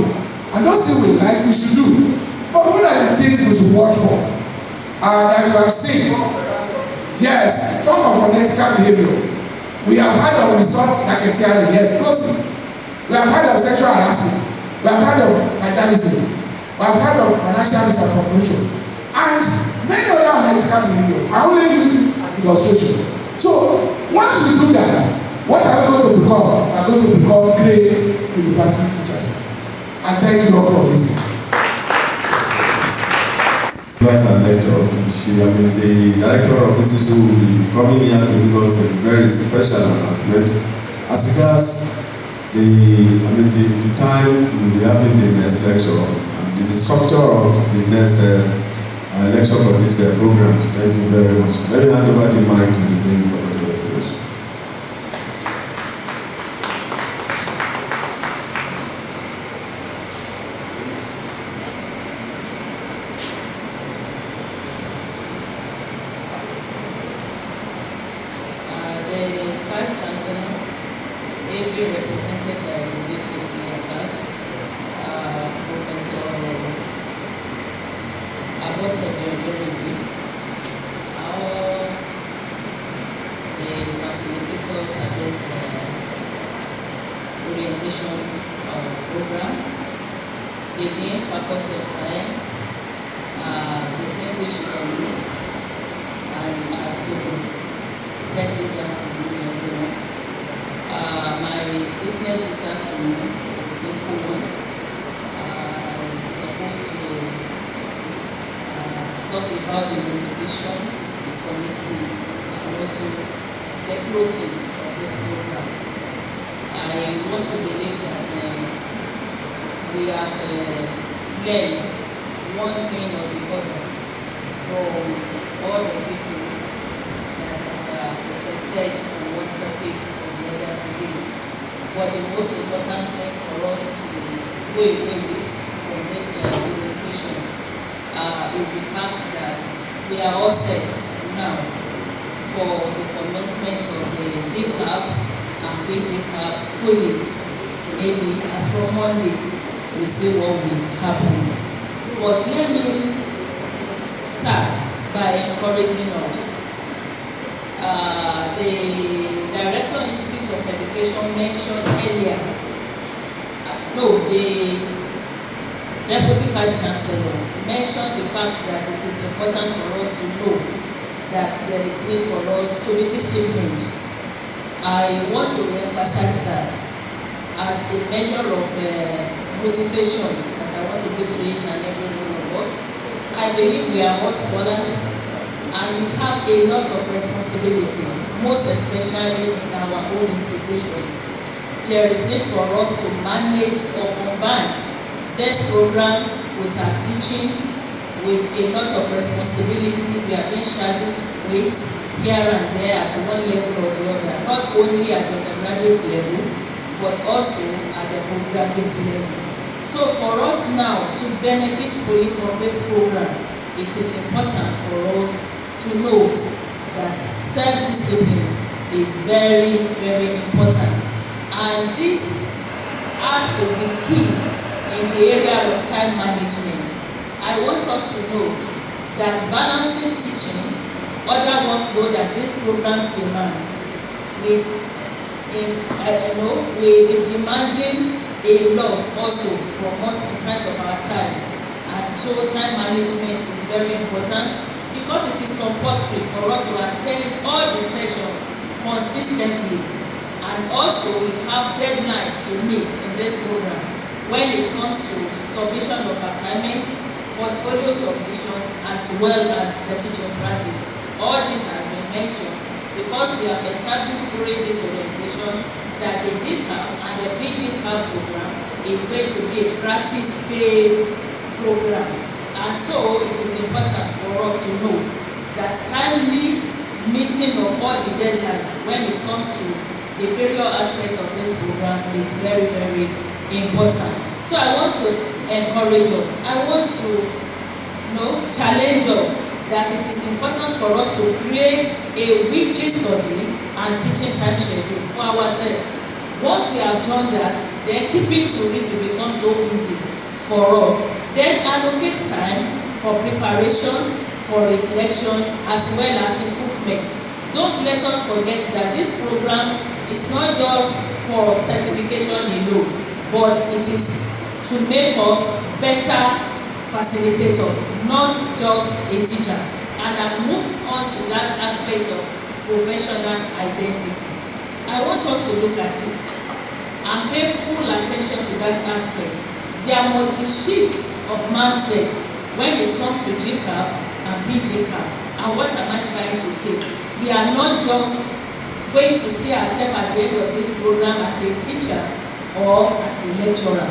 and those things we like we should do. But what are the things we should watch for? That you have seen. Yes, form of unethical behavior. We have heard of resort racketeering, yes, closely. We have heard of sexual harassment. We have heard of vandalism. We have heard of financial misappropriation. And many other unethical behaviors. I only use it as illustration. So, once we do that, what are we going to become? We are going to become great university teachers. And thank you all for listening. Advice and lecture. The director of ICT will be coming here to give us a very special announcement as regards the time we will be having the next lecture and the structure of the next lecture for this program. Thank you very much. Let me hand over the mic to the dean for the declaration. Vice Chancellor, ably represented by the DFC Acad, Professor Ago-Iwoye, all the facilitators at this orientation program, the Dean, Faculty of Science, distinguished colleagues, and our students. Said good afternoon, everyone. My business this afternoon is a simple one. I'm supposed to talk about the motivation, the commitment, and also the closing of this program. I want to believe that we have learned one thing or the other from all the people that have presented on one topic or the other today. But the most important thing for us to go away with from this orientation is the fact that we are all set now for the commencement of the Gcap and Pgcap fully. Maybe as from Monday, we see what will happen. But let me start by encouraging us. The Director Institute of Education mentioned earlier, the Deputy Vice Chancellor mentioned the fact that it is important for us to know that there is need for us to be disciplined. I want to emphasize that as a measure of motivation that I want to give to each and every one of us. I believe we are all scholars and we have a lot of responsibilities, most especially in our own institution. There is need for us to manage or combine this program with our teaching, with a lot of responsibility we are being shadowed with here and there at one level or the other, not only at the undergraduate level, but also at the postgraduate level. So for us now to benefit fully from this program, it is important for us to note that self-discipline is very, very important. And this has to be key in the area of time management. I want us to note that balancing teaching, other workload that this program demands, will be demanding a lot also from us in terms of our time. And so time management is very important because it is compulsory for us to attend all the sessions consistently. And also we have deadlines to meet in this program when it comes to submission of assignments, portfolio submission, as well as the teaching practice. All this has been mentioned because we have established during this orientation that the Gcap and the Pgcap program is going to be a practice-based program. And so it is important for us to note that timely meeting of all the deadlines when it comes to the various aspects of this program is very, very important. So I want to encourage us. I want to challenge us that it is important for us to create a weekly study and teaching time schedule for ourselves. Once we have done that, then keeping to it will become so easy for us. Then allocate time for preparation, for reflection, as well as improvement. Don't let us forget that this program is not just for certification alone, but it is to make us better facilitators, not just a teacher. And I've moved on to that aspect of professional identity. I want us to look at it and pay full attention to that aspect. There must be shifts of mindset when it comes to Gcap and Pgcap. And what am I trying to say? We are not just going to see ourselves at the end of this program as a teacher or as a lecturer,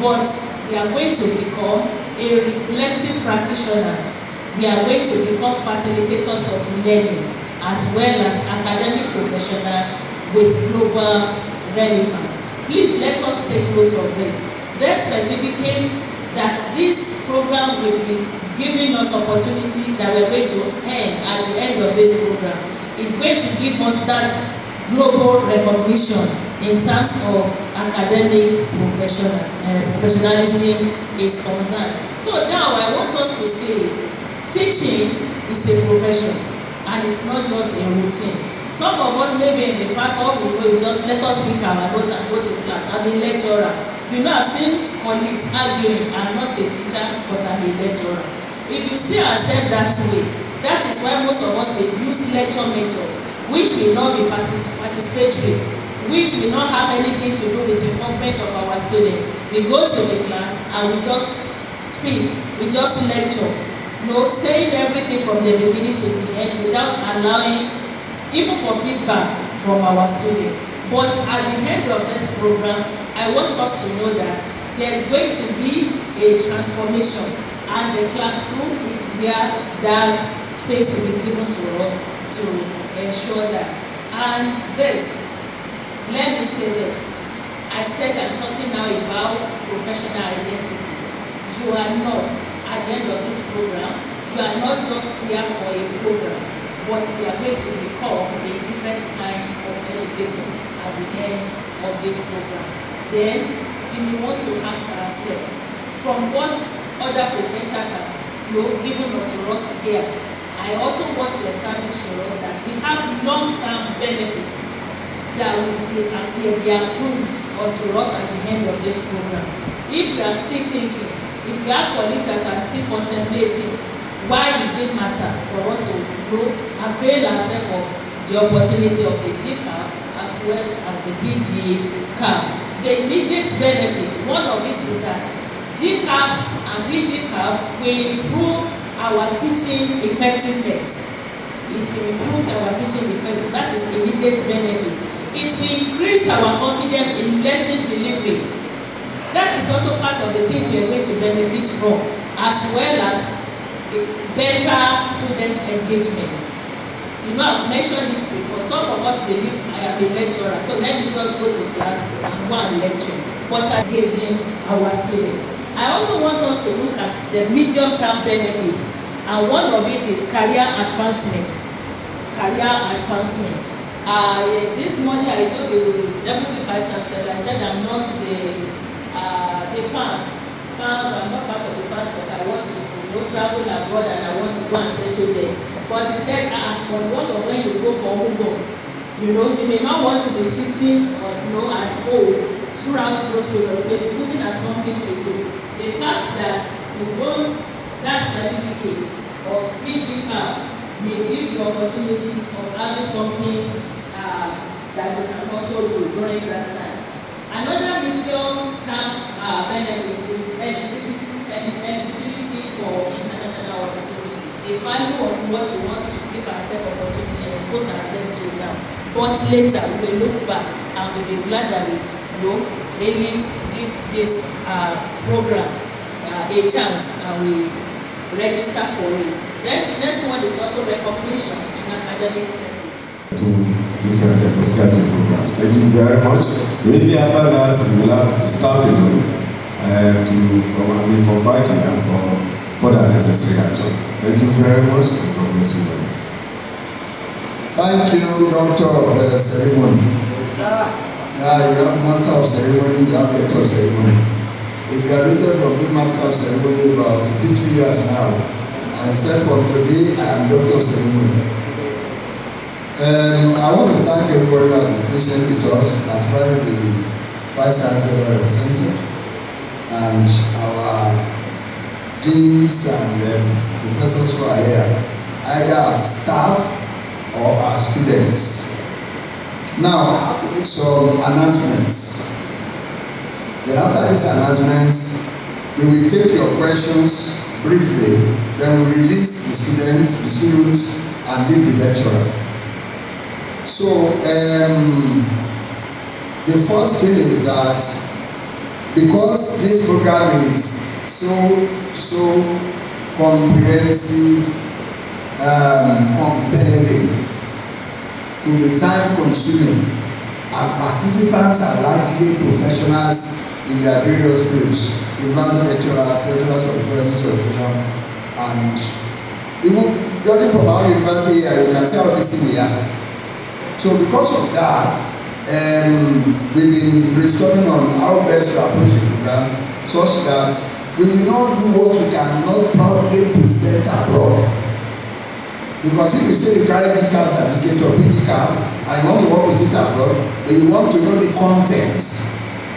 but we are going to become a reflective practitioners. We are going to become facilitators of learning as well as academic professional with global relevance. Please let us take note of this. This certificate that this program will be giving us opportunity that we are going to earn at the end of this program is going to give us that global recognition in terms of academic professionalism is concerned. So now I want us to see it. Teaching is a profession and it's not just a routine. Some of us maybe in the past all we know is just let us pick our notes and go to class. I'm a lecturer. You know, I've seen colleagues arguing, I'm not a teacher but I'm a lecturer. If you see ourselves that way, that is why most of us will use lecture method, which will not be participatory, which will not have anything to do with involvement of our students. We go to the class and we just speak, we just lecture, saying everything from the beginning to the end without allowing even for feedback from our students. But at the end of this program, I want us to know that there's going to be a transformation, and the classroom is where that space will be given to us to ensure that. And this, let me say this. I said I'm talking now about professional identity. You are not, at the end of this program, you are not just here for a program, but we are going to become a different kind of educator at the end of this program. Then we may want to ask ourselves, from what other presenters have given to us here, I also want to establish for us that we have long-term benefits that will be accrued unto us at the end of this program. If we are still thinking, if we have colleagues that are still contemplating, why does it matter for us to avail ourselves of the opportunity of the Gcap, as well as the Pgcap. The immediate benefit, one of it is that Gcap and Pgcap will improve our teaching effectiveness. It will improve our teaching effectiveness. That is immediate benefit. It will increase our confidence in lesson delivery. That is also part of the things we are going to benefit from, as well as better student engagement. You know, I've mentioned it before. Some of us believe I am a lecturer, so let me just go to class and go and lecture. But engaging our students. I also want us to look at the medium-term benefits, and one of it is career advancement. Career advancement. This morning I told the Deputy Vice Chancellor, I said I'm not the fan. I'm not part of the fan, so I want to travel abroad and I want to go and settle there. But he said, but what of when you go for Ogo? You know, you may not want to be sitting or at home throughout those periods, but you're looking at something to do. The fact that you won that certificate of Pgcap may give you opportunity of having something that you can also do during that time. Another medium-term benefit is eligibility for international opportunities. The value of what we want to give ourselves opportunity and expose ourselves to now. But later we will look back and we'll be glad that we really give this program a chance and we register for it. Then the next one is also recognition in academic studies. To different postgraduate programs. Thank you very much. Maybe after that we will have the staff to provide for the necessary action. Thank you very much and God bless you. Thank you, Doctor of Ceremony. Yeah, you have Master of Ceremony, you have Doctor of Ceremony. He graduated from being Master of Ceremony about 52 years now. And he said from today I am Doctor of Ceremony. I want to thank everybody who has been patient with us, particularly the Vice Chancellor represented, and our deans and professors who are here, either as staff or as students. Now, I have to make some announcements. Then after these announcements, we will take your questions briefly, then we will release the students, and leave the lecturer. So, the first thing is that because this program is so comprehensive, compelling, could be time consuming, and participants are likely professionals in their various fields, university lecturers of the colleges of education, and even judging from our university here, you can see how busy we are. So because of that, we've been brainstorming on how best to approach the program such that we will not do what we cannot proudly present abroad. Because if you say you carry Gcap certificate or Pgcap and you want to work with it abroad, then you want to know the content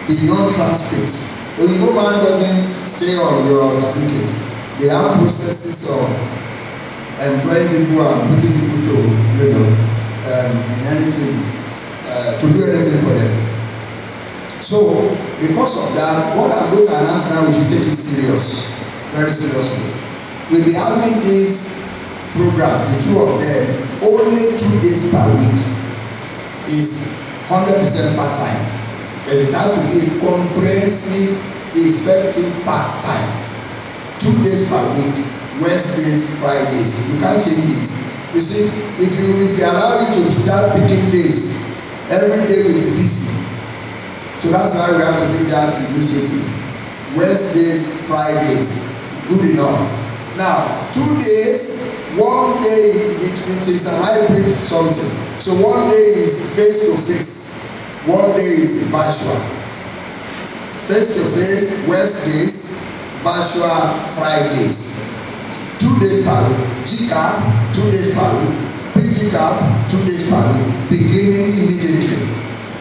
beyond transcript. The Igbo man doesn't stay on your certificate. They have processes of employing people and putting people to, in anything, to do anything for them. So, because of that, what I'm going to announce now, we should take it serious, very seriously. We'll be having these programs, the two of them, only 2 days per week. Is 100% part-time. But it has to be a comprehensive, effective part-time. 2 days per week, Wednesdays, Fridays. You can't change it. You see, if you allow you to start picking days, every day will be busy. So that's why we have to make that initiative. Wednesdays, Fridays, good enough. Now, 2 days, 1 day it is a hybrid something. So 1 day is face to face, 1 day is virtual. Face to face, Wednesdays, virtual Fridays. 2 days per week. Gcap, 2 days per week. Pgcap, 2 days per week, beginning immediately.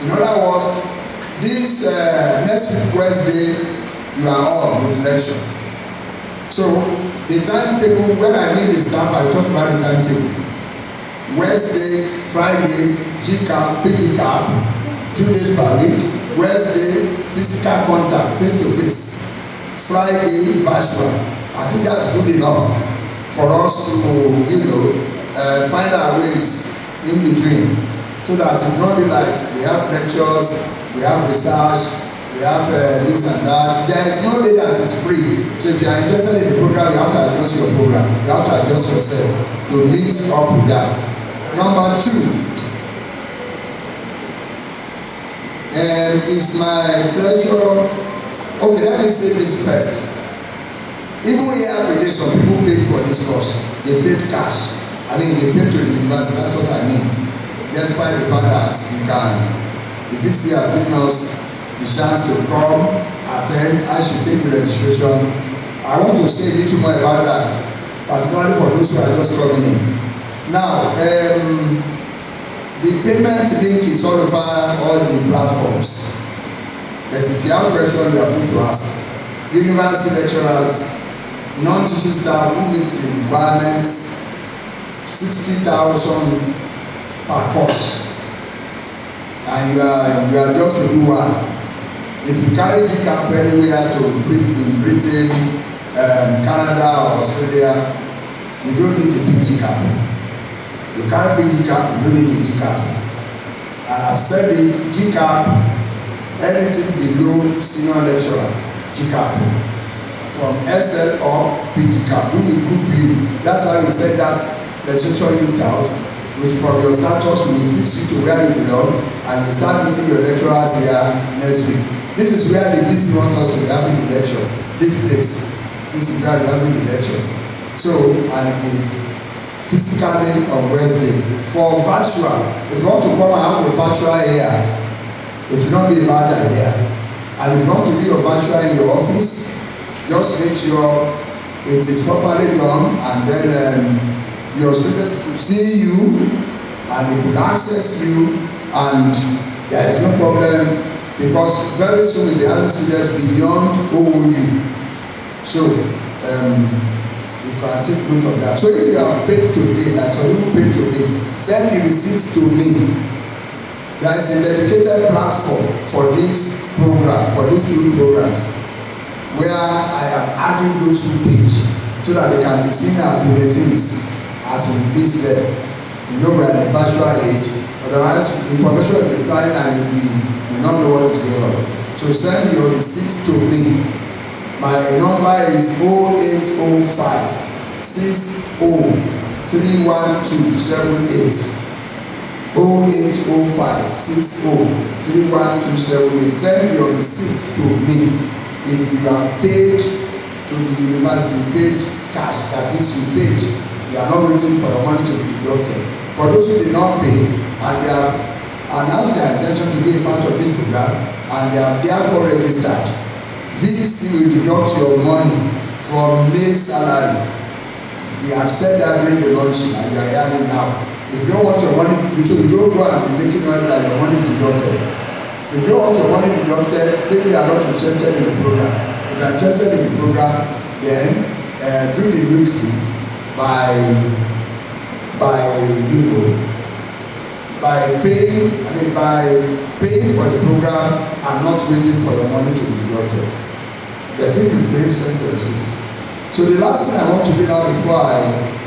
In other words, this next week Wednesday, you are on with lecture. So the timetable, when I meet the staff, I talk about the timetable. Wednesdays, Fridays, Gcap, Pgcap, 2 days per week. Wednesday, physical contact, face to face. Friday, virtual. I think that's good enough for us to, find our ways in between, so that it's not be like we have lectures, we have research, we have this and that. There is no day that is free. So if you are interested in the program, you have to adjust your program. You have to adjust yourself to meet up with that. Number 2. It's my pleasure. Okay, let me say this first. Even here today, some people paid for this course. They paid cash. I mean, they paid to the university. That's what I mean. Despite the fact that the VC has given us the chance to come, attend. I should take the registration. I want to say a little more about that, particularly for those who are just coming in. Now, the payment link is all over all the platforms. But if you have a question, you are free to ask. University lecturers, non-teaching staff who meet the requirements, 60,000 per course. And you are just to do one. If you carry Gcap anywhere to Britain, Canada or Australia, you don't need the Pgcap. You can't Pgcap, you don't need the Gcap. And I've said it, Gcap, anything below senior lecturer, Gcap. From SL or Pgcap, we will group you. That's why we said that registration list out. With from your status, we will fix you to where you belong, and you start meeting your lecturers here next week. This is where the VC wants us to be having the lecture. This place. This is where we are having the lecture. So, and it is physically on Wednesday. For virtual, if you want to come and have a virtual here, it will not be a bad idea. And if you want to do your virtual in your office, just make sure it is properly done, and then your students will see you and they will access you, and there is no problem, because very soon we'll be having students beyond OOU. So you can take note of that. So if you are paid today, like some people paid today, send the receipts to me. There is a dedicated platform for this program, for these 2 programs, where I am adding those who paid, so that they can be seen as bulletins as we release them. You know, we are in a virtual age, otherwise information will be flying and you will not know what is going on. So send your receipts to me. My number is 0805 60 31278. 0805 60 31278. Send your receipts to me. If you are paid to the university, paid cash, that is, you paid. You are not waiting for your money to be deducted. For those who did not pay and they have announced their intention to be a part of this program and they are therefore registered, VC will deduct your money from May salary. He has said that during the launching and you are hearing now. If you don't want your money, you don't go and be making noise that your money is deducted. If you don't want your money deducted, maybe you are not interested in the program. If you are interested in the program, then do the needful by paying for the program and not waiting for your money to be deducted. The thing you pay, send the receipt. So the last thing I want to do now before I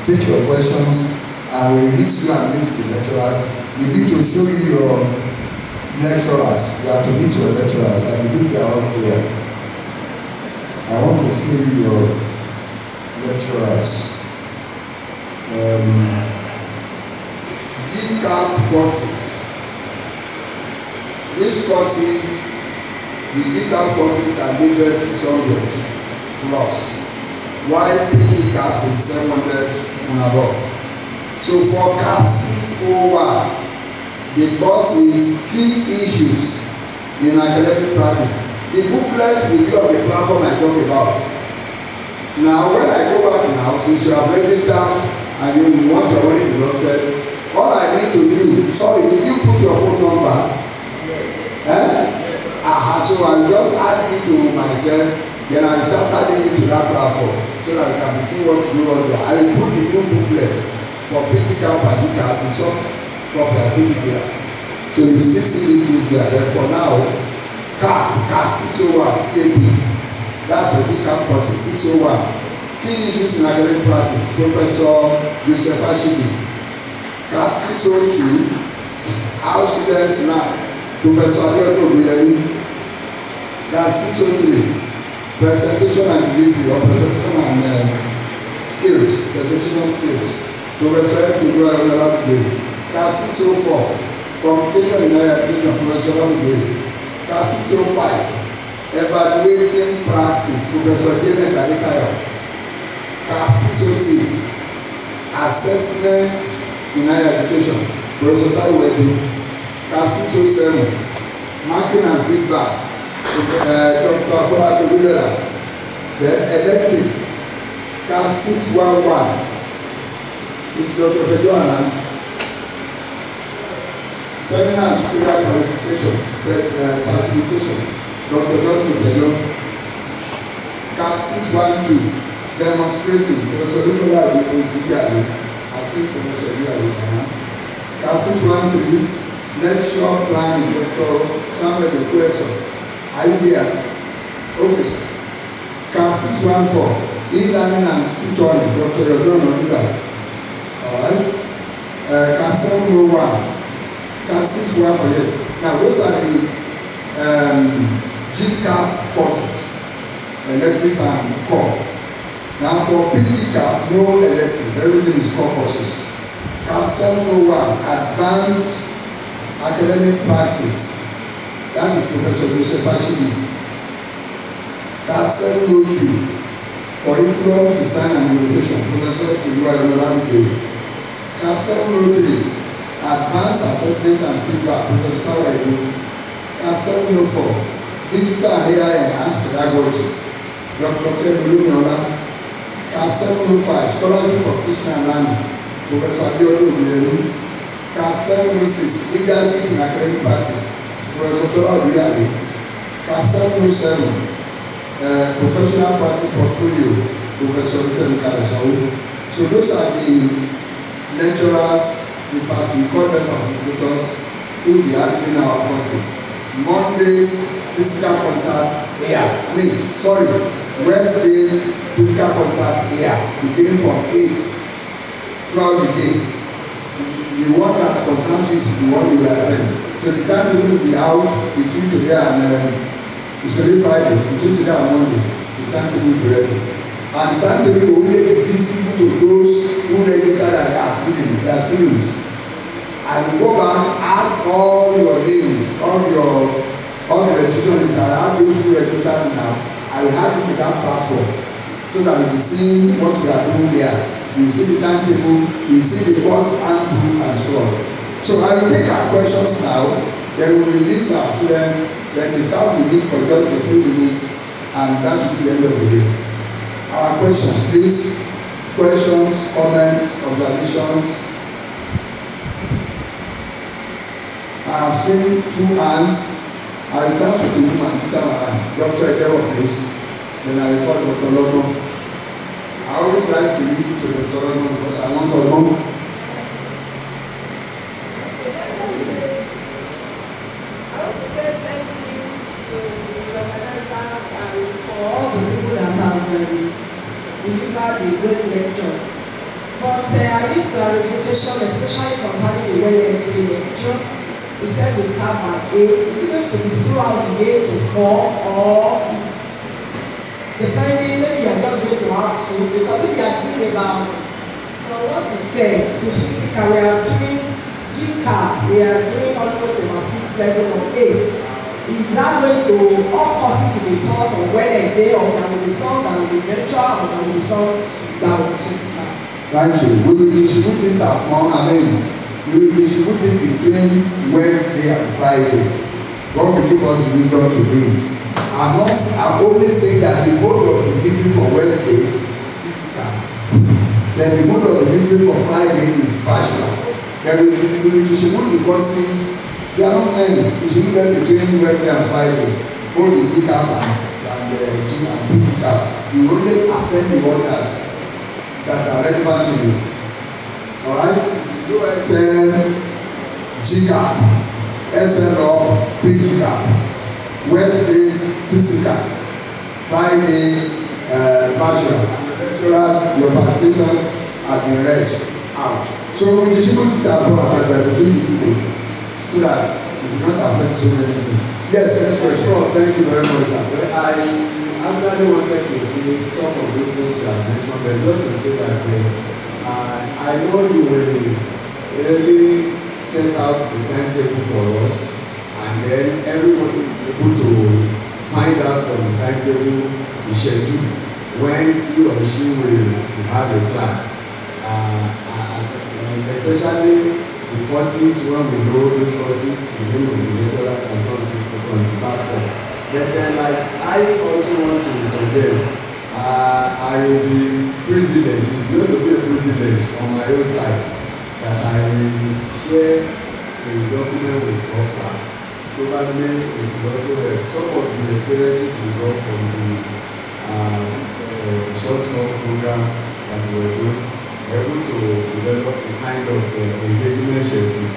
take your questions and we release you and meet the lecturers, we need to show you your lecturers. You have to meet your lecturers. I believe they are up there. I want to show you your lecturers. Gcap courses. These courses, the Gcap courses are labeled 600 plus, while Pgcap is 700 and above. So for CAP 601, the course is key issues in academic practice. The booklet will be on the platform I talk about. Now, when I go back now, since you have registered and you want your money deducted, all I need to do, sorry, did you put your phone number? So I will just add it to myself, then I will start adding it to that platform so that I can see what's going on there. I will put the new booklet For Pgcap and Gcap, the soft copy I put it there. So you still see these things there. But for now, CAP 601 CAP, that's for Gcap courses 601. Key issues in academic practice, Professor Joseph Ashidi. CAP 602, how students now, Professor Ago-Iwoye. CAP 603, presentation and delivery or presentation and skills, presentation skills. Professor Onabanjo. CAP 604, communication in higher education, Professor Onabanjo. CAP 605, evaluating practice, Professor Janet Adekayo. CAP 606, assessment in higher education, Professor Taiwo. CAP 607, marking and feedback, Dr. Olabisi. The electives, CAP 611, is Dr. Fedoana. Seminar and tutorial facilitation, Dr. Johnson Fedo. CAP 612, demonstrating, Professor Olabisi. I think Professor Olabisi. CAP 613, lecture planning, Dr. Samuel Okwueso. Are you there? Okay, sir. CAP 614, e-learning and tutoring, Dr. Yodon Odiga. Alright. CAP 701, CAP 614, yes. Now those are the Gcap courses, elective and core. Now for Pgcap, no elective, everything is core courses. CAP 701, advanced academic practice. That is Professor Joseph Ashidi. CAP 702, curriculum design and innovation, Professor Onabanjo. CAP 703, advanced assessment and feedback, Professor Taiwo. CAP 704, digital and AI enhanced pedagogy, Dr. Olabisi. CAP 705, scholarship of teaching and learning, Professor Ago-Iwoye. CAP 706, leadership in academic practice, Professor Olabisi. CAP 707, professional practice portfolio, Professor Olabisi. So those are the lecturers, we call them facilitators, who will be having our courses. Mondays, physical contact Wednesdays, physical contact beginning from 8 throughout the day. The one that concerns you is the one you will attend. So the timetable will be out between today and it's Friday, between today and Monday. The timetable will be ready. And the timetable will only be visible to those who register as students. And you go back, add all your names, all the registration lists, and add those who registered now. I will add it to that platform so that you'll be seeing what we are doing there. You see the timetable, you see the course handbook and so on. So I will take our questions now, then we will release our students, then the staff will meet for just a few minutes, and that will be the end of the day. Our questions, please. Questions, comments, observations. I have seen 2 hands. I will start with the woman, this time Dr. Ekewo, please. Then I will call Dr. Logo. I always like to listen to Dr. Logo because I want to know. I want to say thank you to the organizers and for all the people that have delivered a great lecture. But I need clarification, especially concerning the Wednesday lectures. We said we start by 8. Is it going to be throughout the day to 4 or is depending, maybe you are just going to have 2? Because if you are doing about, from what you said, the physical, we are doing Gcap, we are doing almost about 6, 7 or 8. Is that going to, all courses to be taught on Wednesday, or there will be some that will be virtual, or there will be some that will be physical? Thank you. We will distribute it at we will distribute it between Wednesday and Friday. God will give us the wisdom to do it. I'm only saying that the mode of delivery for Wednesday is physical. Then the mode of delivery for Friday is virtual. Then we will distribute the courses. There are not many. We distribute them between Wednesday and Friday. Both the Gcap and Pgcap. You only attend the ones that are relevant to you. alright, USM, Gcap, SLO, Pgcap, Wednesdays physical, Friday virtual. Lecturers, your facilitators have been read out. So we distribute it abroad between the 2 days so that it will not affect so many things. Yes, next question. Oh, thank you very much, sir. I actually wanted to see some of those things you have mentioned, but just to say that I know you will really set out the timetable for us, and then everyone will be able to find out from the timetable the schedule when he or she will have a class. Especially the courses, when we know those courses, the name of the lecturers and so on and so forth on the platform. But then, like, I also want to suggest, I will be privileged, it's going to be a privilege on my own side that I will share a document with Officer. Probably it will also help some of the experiences we got from the short course program that we were doing. Able to develop a kind of engagement schedule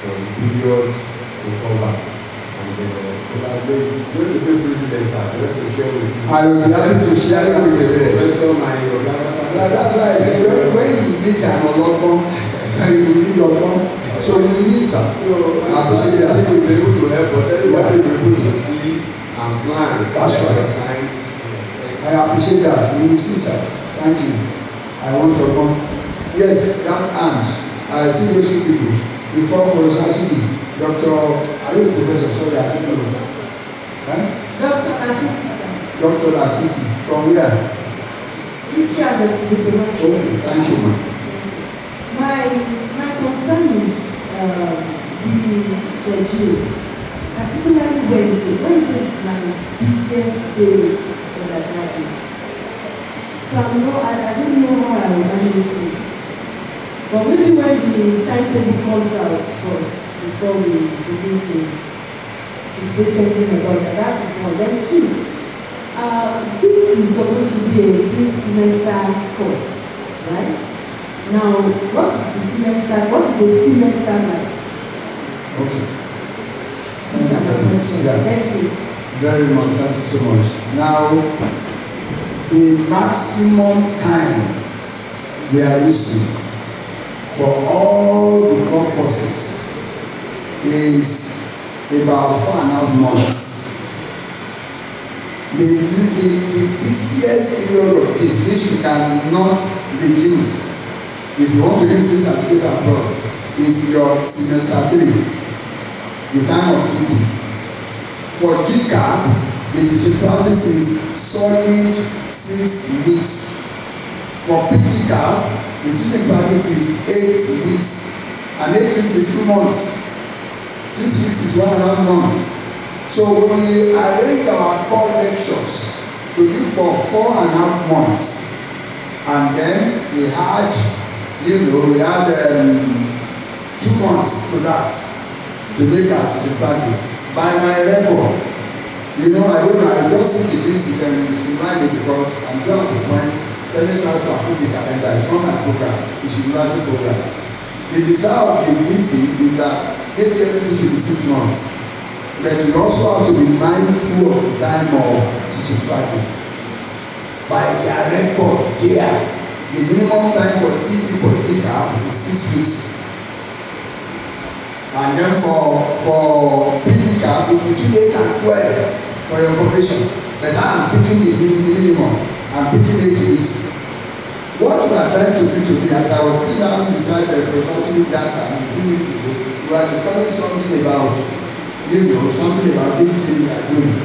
from periods to cover. And probably it's going to be a privilege, sir. I want to share with you. I will be happy to share that with you. Professor, my that's why I say when you meet an Olabisi, you need Olabisi. So you need sir. So I appreciate that. You will be able to help us. Everybody will be able to see and plan. That's right. I appreciate that. You will see, sir. Thank you. I want to come. Yes, that hand. I see those two people. Before Olabisi, Dr. Are you a professor? Sorry, I don't know. Dr. Assisi. Dr. Assisi. From where? History and diplomacy. Okay, thank you, ma'am. My concern is the schedule, particularly Wednesday. Wednesday is my busiest day for the graduates. So I don't know how I will manage this. But maybe when the timetable comes out first, before we begin to say something about that, that is one. Then two, this is supposed to be a 3-semester course, right? Now, what is the semester like? Okay. These are my questions. Yeah. Thank you. Very much. Thank you so much. Now, the maximum time we are using for all the core courses is about 4.5 months. The busiest period of this, which you cannot reduce if you want to use this certificate abroad, is your semester 3, the time of TB. For Gcap, the teaching practice is solid 6 weeks. For Pgcap, the teaching practice is 8 weeks. And 8 weeks is 2 months. 6 weeks is 1.5 months. So we arrange our core lectures to be for 4.5 months. And then we had 2 months to that to make our teaching practice. By my record, I don't know, I just see the visit and it's reminded because I'm just at the point sending class to approve the calendar. It's not my program, it's a university program. The desire of the visit is that maybe everything should be 6 months. But we also have to be mindful of the time of teaching practice. By their record there, the minimum time for TP for Gcap is 6 weeks. And then for Pgcap, it's between 8 and 12 for your information. But I'm picking the minimum. I'm picking 8 weeks. What we are trying to do today, as I was sitting down beside the consulting data 2 weeks ago, we are discussing something about this thing we are doing.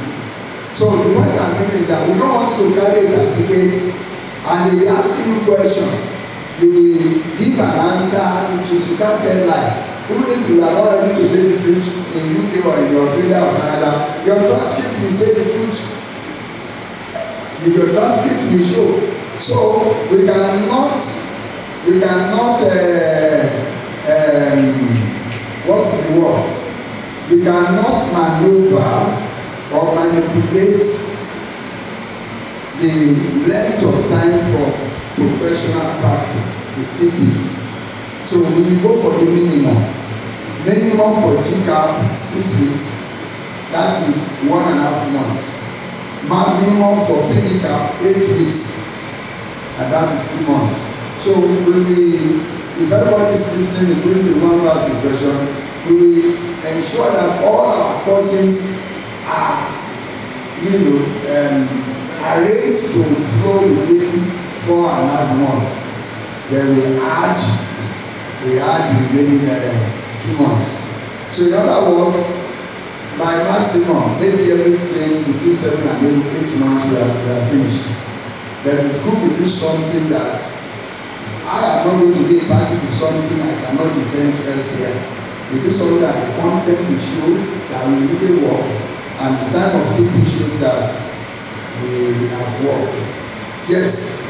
So the point I'm making is that we don't want you to carry a certificate and they will ask you a question. You will give an answer which is you can't tell lie. Even if you are not ready to say the truth in UK or in Australia or Canada, your transcript will say the truth. Your transcript will show. So we cannot what's the word? We cannot maneuver or manipulate the length of time for professional practice, the TP. So we will go for the minimum. Minimum for Gcap 6 weeks, that is 1.5 months. Minimum for Pgcap 8 weeks, and that is 2 months. So we will, if everybody is listening, including the one who has the question, we will ensure that all our courses are, arranged to flow within 4.5 months. Then we add the remaining 2 months. So in other words, by maximum, maybe everything between 7 and 8 months we are finished. That is good to do something that I am not going to be a party to something I cannot defend elsewhere. It is something that the content will show that we really work, and the time of keeping shows that we have worked. Yes,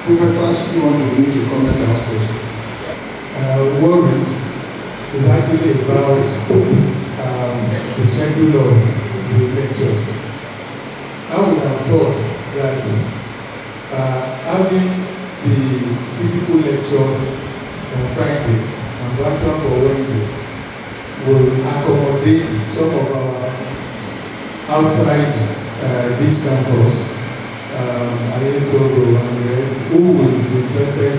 Professor, you want to make a comment on this question? Worries is actually about the schedule of the lectures. I would have thought that having the physical lecture on Friday and virtual for Wednesday will accommodate some of our outside this campus, Ayetogo and the rest, who will be interested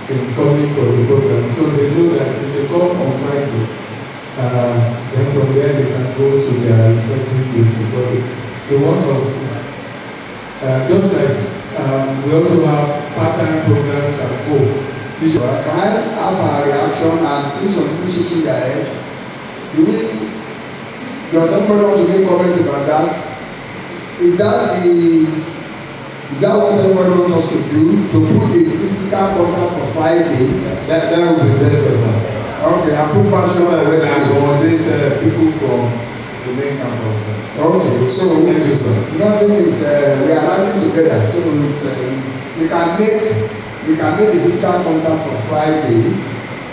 in coming for the program. So they know that if they come on Friday, then from there they can go to their respective places. But the one of, just like we also have part-time programs at home. Can I have a reaction and see some people shaking their head? Does somebody want to make comments about that? Is that what everybody wants us to do? To put the physical contact for 5 days? That would be better, sir. Okay, I put fashion so that we can accommodate people from the main campus. Okay, so thank you, sir. Nothing is we are landing together. So we can make the physical contact for Friday.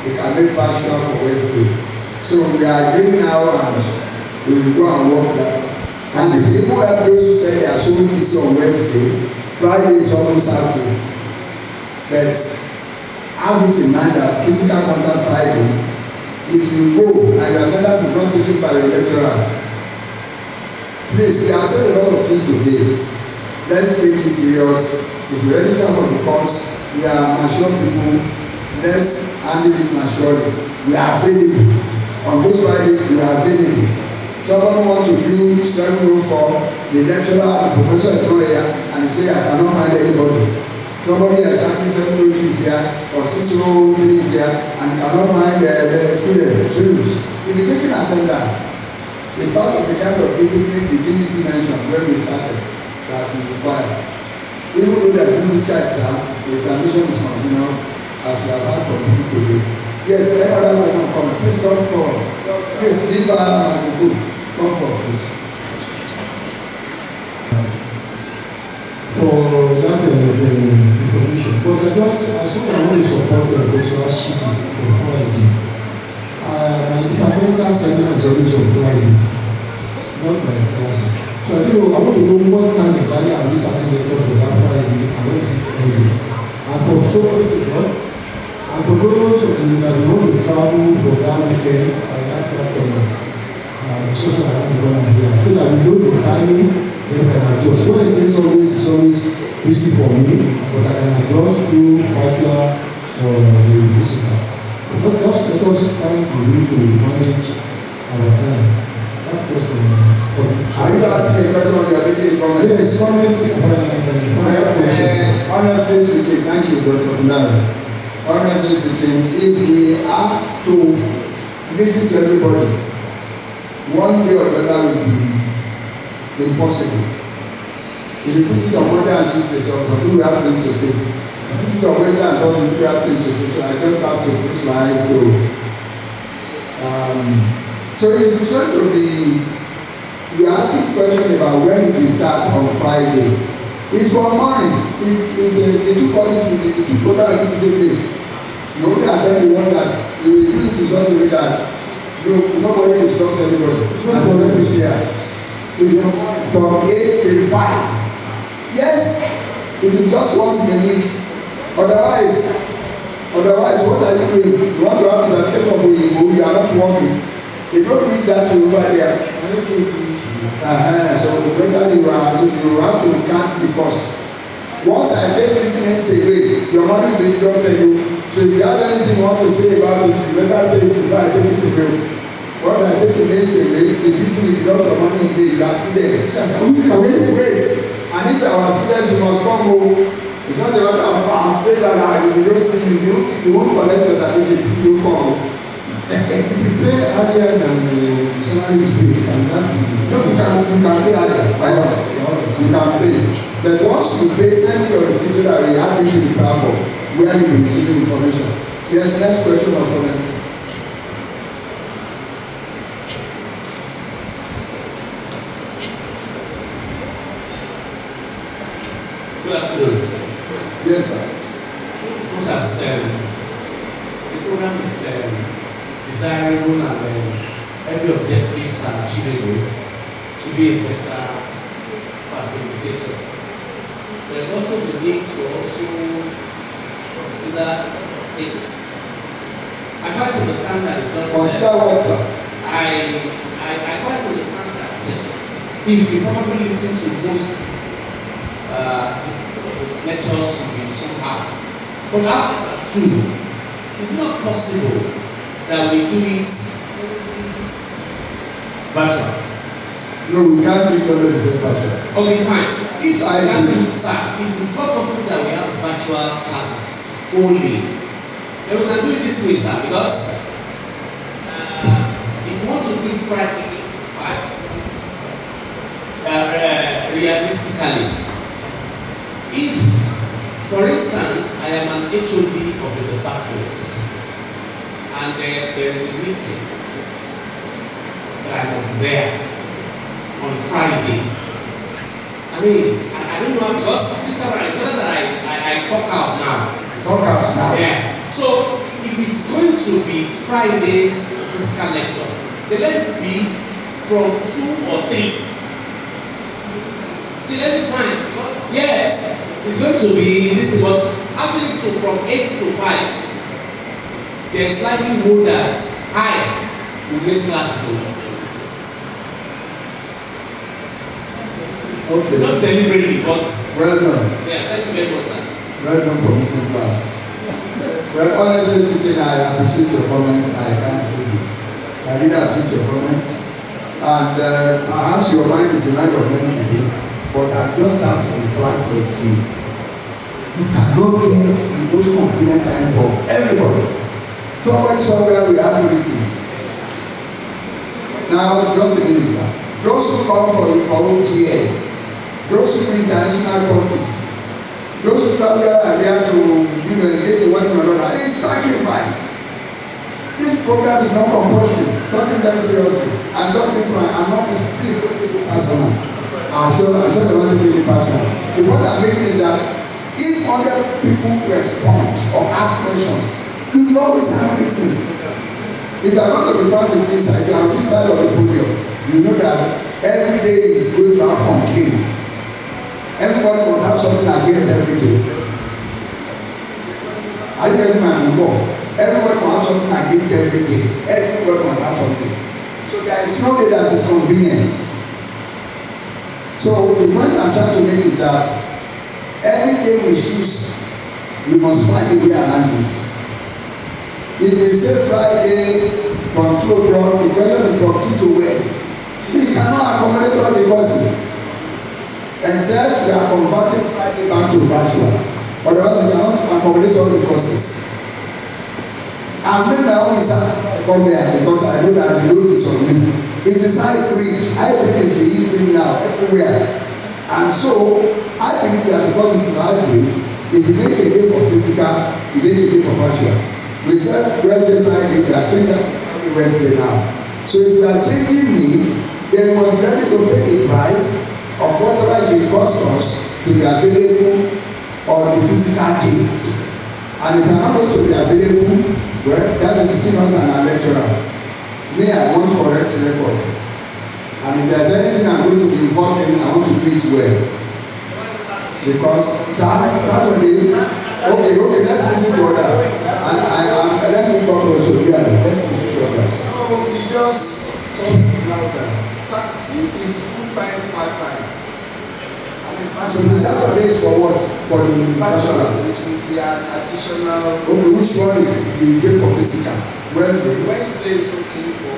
We can make partial for Wednesday. So we are agreeing now, and we will go and work that. And the people have those who say they are so busy on Wednesday, Friday is almost Saturday. But have it in mind that physical contact Friday, if you go and your attendance is not taken by your lecturers, please, we have said a lot of things today. Let's take it serious. If you register for the course, we are mature people. Let's handle it maturely. We are available. On those Fridays, we are available. Somebody want to do 704, the lecturer, the professor is not here, and he say, I cannot find anybody. Somebody exactly 702 is here, or 603 is here, and cannot find the students. We'll be taking attendance. It's part of the kind of discipline the GBC mentioned when we started that is required. Even though there is no physical exam, the examination is continuous, as we have heard from people today. Yes, any other person come. Please come forward. Please leave our microphone. Come forward, please. For that information, but I want to support the professorship for Friday. My departmental seminar is always on Friday, not my classes. So I want to know what time exactly are we starting lecture for that Friday and when is it ending. And for those of you that want to travel for that weekend, I have that discussion around the corner here, so that we know the timing, then we can adjust. Wednesday is always busy for me, but I can adjust through virtual or the physical. But just let us find a way to manage our time. That's just are you asking a question or you are making a comment? Yes, comment. Honestly speaking, thank you, Dr. Nara. Honestly speaking, if we have to visit everybody, one day or the other will be impossible. If you put it on Monday and Tuesday, so people have things to say. Put it on Wednesday and Thursday, people have things to say. So I just have to put my eyes through. So it's going to be, we are asking a question about when it will start on Friday. It's for morning. The two courses will be, the two programs will be the same day. You only attend the one that you will do it in such a way that nobody disturbs anybody. Nobody is here. It's from 8 till 5. Yes, it is just once in a week. Otherwise, Otherwise, what are you doing? You want to have a certificate of Oyinbo, you are not working. They don't do that over there. So better you are, so you have to count the cost. Once I take these names away, your money will don't tell you. So if you have anything you want to say about it, you better say it before I take it away. Once I take the names away, the business will not your money in the last students. Wait. And if our students you must come home, it's not a matter of pay that you don't see you won't collect your certificate, you come. If you pay earlier than the salary is paid, can that be? No, you can pay earlier. Why not? You can pay. But once you pay, send me your receipt that we add it to the platform where you will receive information. Yes, next question or comment. Good afternoon. Yes, sir. It's not as the program is desirable and every objectives are achievable to be a better facilitator. There is also the need to also consider it. I quite understand that it's not. Consider what, sir? I quite understand that if you probably listen to most lectures will be somehow. But up to, it's not possible that we do it virtual. No, we can't do it virtual. Okay, fine. If it's not possible that we have virtual classes only, then we can do it this way, sir, because if you want to do Friday, realistically, if, for instance, I am an HOD of a department and there is a meeting that I was there on Friday, I don't know, because this time it's better that I talk out now. Talk out now? Yeah. So, if it's going to be Friday's physical lecture, then let it be from 2 or 3. Till any time. Yes, it's going to be this, but having it from 8 to 5, there's likelihood that I will miss classes. Okay. Not deliberately, but well done. Yeah, thank you very much, sir. Well done for missing class. Well, honestly speaking, I appreciate your comments. I can't say you. I really appreciate your comments. And perhaps your mind is the mind of many people, but I just have to be frank with you. You cannot get in those convenient time for everybody. Somebody somewhere will have reasons. Now, just a minute, sir. Those who come for ODL, those who do international courses, those who travel and they have to engage in one another, it's sacrifice. This program is not compulsory. Don't be very seriously. And don't be trying. I'm not, please don't take it personal. I'm sure they want to take it personal. The point I'm making is that if other people respond or ask questions, you will always have reasons. If you are going to be found with this side, you are on this side of the podium, you know that every day is going to have complaints. Everybody must have something against every day. Are you getting my number? Everybody must have something against every day. Everybody must have something. So there is no way that is convenient. So the point I'm trying to make is that every day we choose, we must find a way around it. If we say Friday from 2 o'clock, the question is from 2 to where? We cannot accommodate all the courses. Except we are converting Friday back to virtual. Otherwise, we cannot accommodate all the courses. I made my own research come here because I know that the load is on me. It is hybrid. Hybrid is the eating now everywhere. And so, I believe that because it is hybrid, if you make a day for physical, you make a day for virtual. We said Wednesday, Friday, we are changing every Wednesday now. So if we are changing it, then we must be ready to pay the price of whatever it will cost us to be available on the physical day. And if you are not going to be available, well, that is between us and our lecturer. Me, I want correct record. And if there is anything I'm going to be informed in, I want to do it well. Because Saturday, Okay, let's listen to others. Let me come also. Yeah, let's listen to others. No, we just talked louder. Since it's full-time, part-time. I mean, So the Saturdays for what? For the bachelor? it will be an additional. Okay, which one is the day for physical? Wednesday. Wednesday is okay for.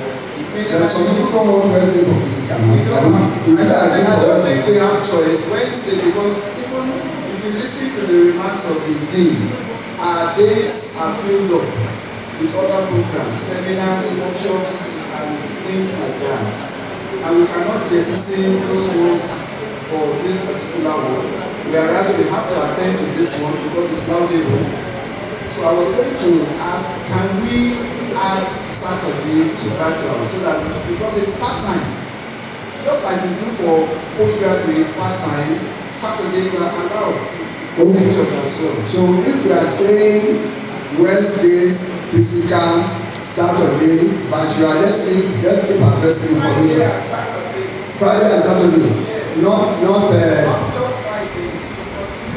There are some people don't want Wednesday for physical. I don't think we have choice Wednesday because even if you listen to the remarks of the dean, our days are filled up with other programs, seminars, workshops, and things like that. And we cannot jettison those ones for this particular one, whereas we have to attend to this one because it's laudable. So I was going to ask, can we add Saturday to virtual so that, because it's part-time, just like we do for postgraduate part-time, Saturdays are allowed for lectures as well. So if we are saying Wednesdays physical, Saturday virtual, let's keep addressing information. Friday and Saturday, not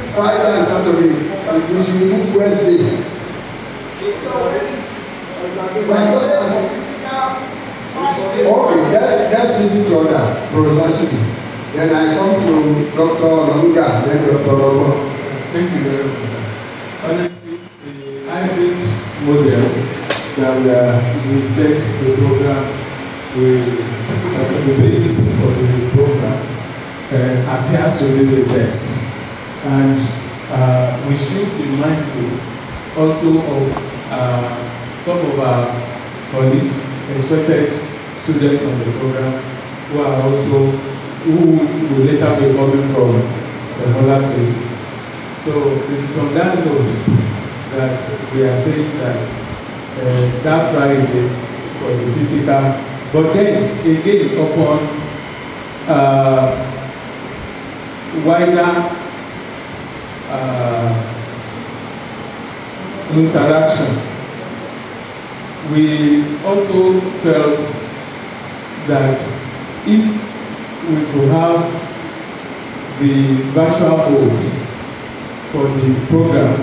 Friday and Saturday. We should remove Wednesday. Okay, let's listen to others. Professor Shibi. Then I come to Dr. Longa, then Dr. Robo. Thank you very much, sir. Honestly, the hybrid model that we set the program with the basis for the program appears to be the best. And we should be mindful also of some of our colleagues, expected students on the program, who will later be coming from some other places. So it is on that note that we are saying that that Friday for the physical, but then again upon wider interaction, we also felt that if we could have the virtual mode for the program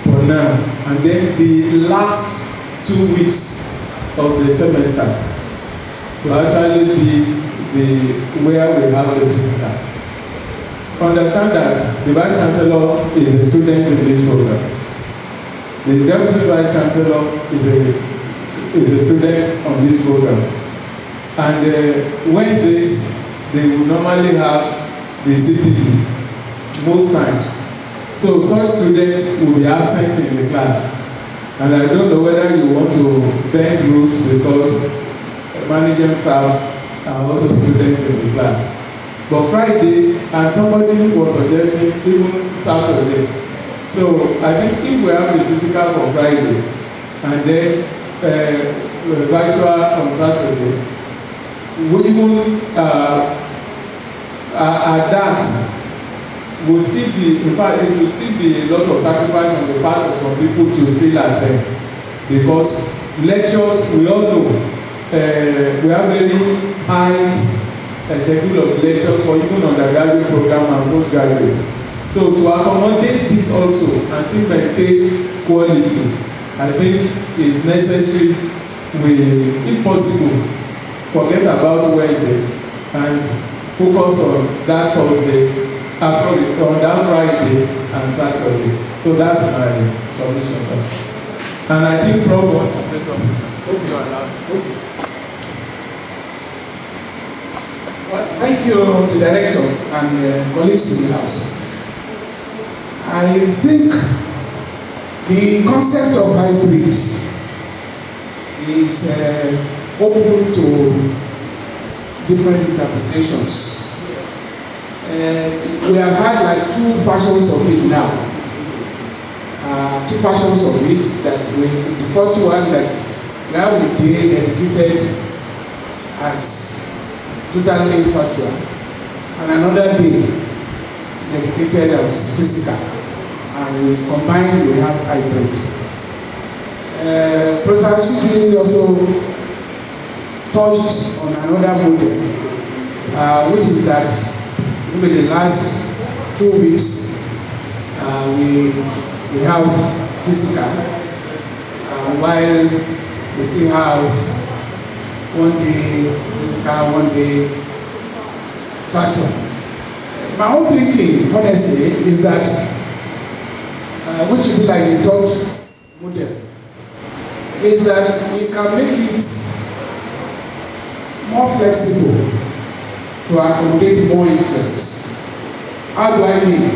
for now, and then the last 2 weeks of the semester to actually be where we have the physical. Understand that the Vice Chancellor is a student in this program. The Deputy Vice Chancellor is a student on this program. And Wednesdays, they will normally have the CPD most times. So such students will be absent in the class. And I don't know whether you want to bend rules because management staff are also students in the class. But Friday, and somebody was suggesting even Saturday. So I think if we have the physical for Friday and then virtual on Saturday, we even at that will still be, in fact, it will still be a lot of sacrifice on the part of some people to still attend, because lectures, we all know, we have very high schedule of lectures for even undergraduate program and postgraduate. So to accommodate this also and still maintain quality, I think is necessary. We, if possible, forget about Wednesday and focus on that Thursday, actually on that Friday and Saturday. So that's my solution, sir. And I think Prof wants to say something. Hope you are allowed. Okay. Well, thank you, the director and colleagues in the house. I think the concept of hybrid is open to different interpretations. We have had like two versions of it now. Two versions of it that the first one that now we dedicated as totally virtual, and another day dedicated as physical, and we combine, we have hybrid. Professor Shibi also touched on another model, which is that maybe the last 2 weeks we we have physical, while we still have 1 day physical, 1 day virtual. My own thinking, honestly, is that which should be like the third model, is that we can make it more flexible to accommodate more interests. How do I mean?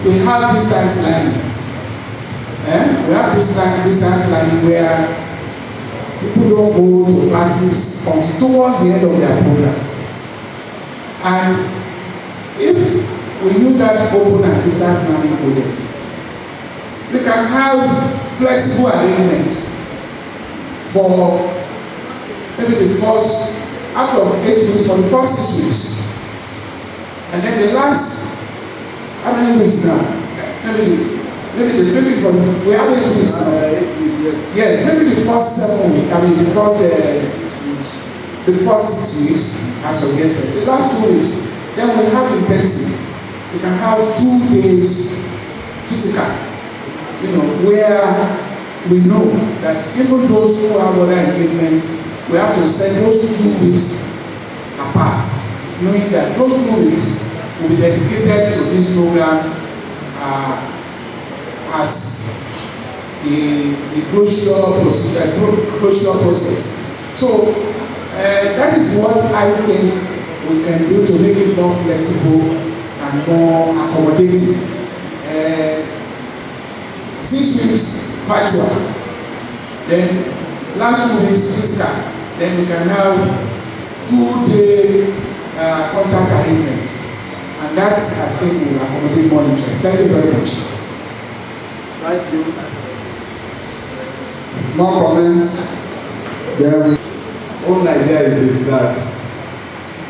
We have distance learning. We have distance learning where people don't go to classes towards the end of their program. And if we use that open and distance learning model, we can have flexible arrangement for maybe the first, out of 8 weeks, for the first 6 weeks. And then the last, how many weeks now? Maybe from, we have 8 weeks now. 8 weeks, Yes, maybe the first 7 weeks, the first 6 weeks, as suggested. The last 2 weeks, then we have intensive. We can have 2 days physical, where we know that even those who have other engagements, we have to set those 2 weeks apart, knowing that those 2 weeks will be dedicated to this program as the crucial process. So that is what I think we can do to make it more flexible and more accommodating. 6 weeks virtual, then last 2 weeks physical, then we can have 2-day contact arrangements, and that I think will accommodate more interest. Thank you very much. Thank you. More comments? There we own idea is that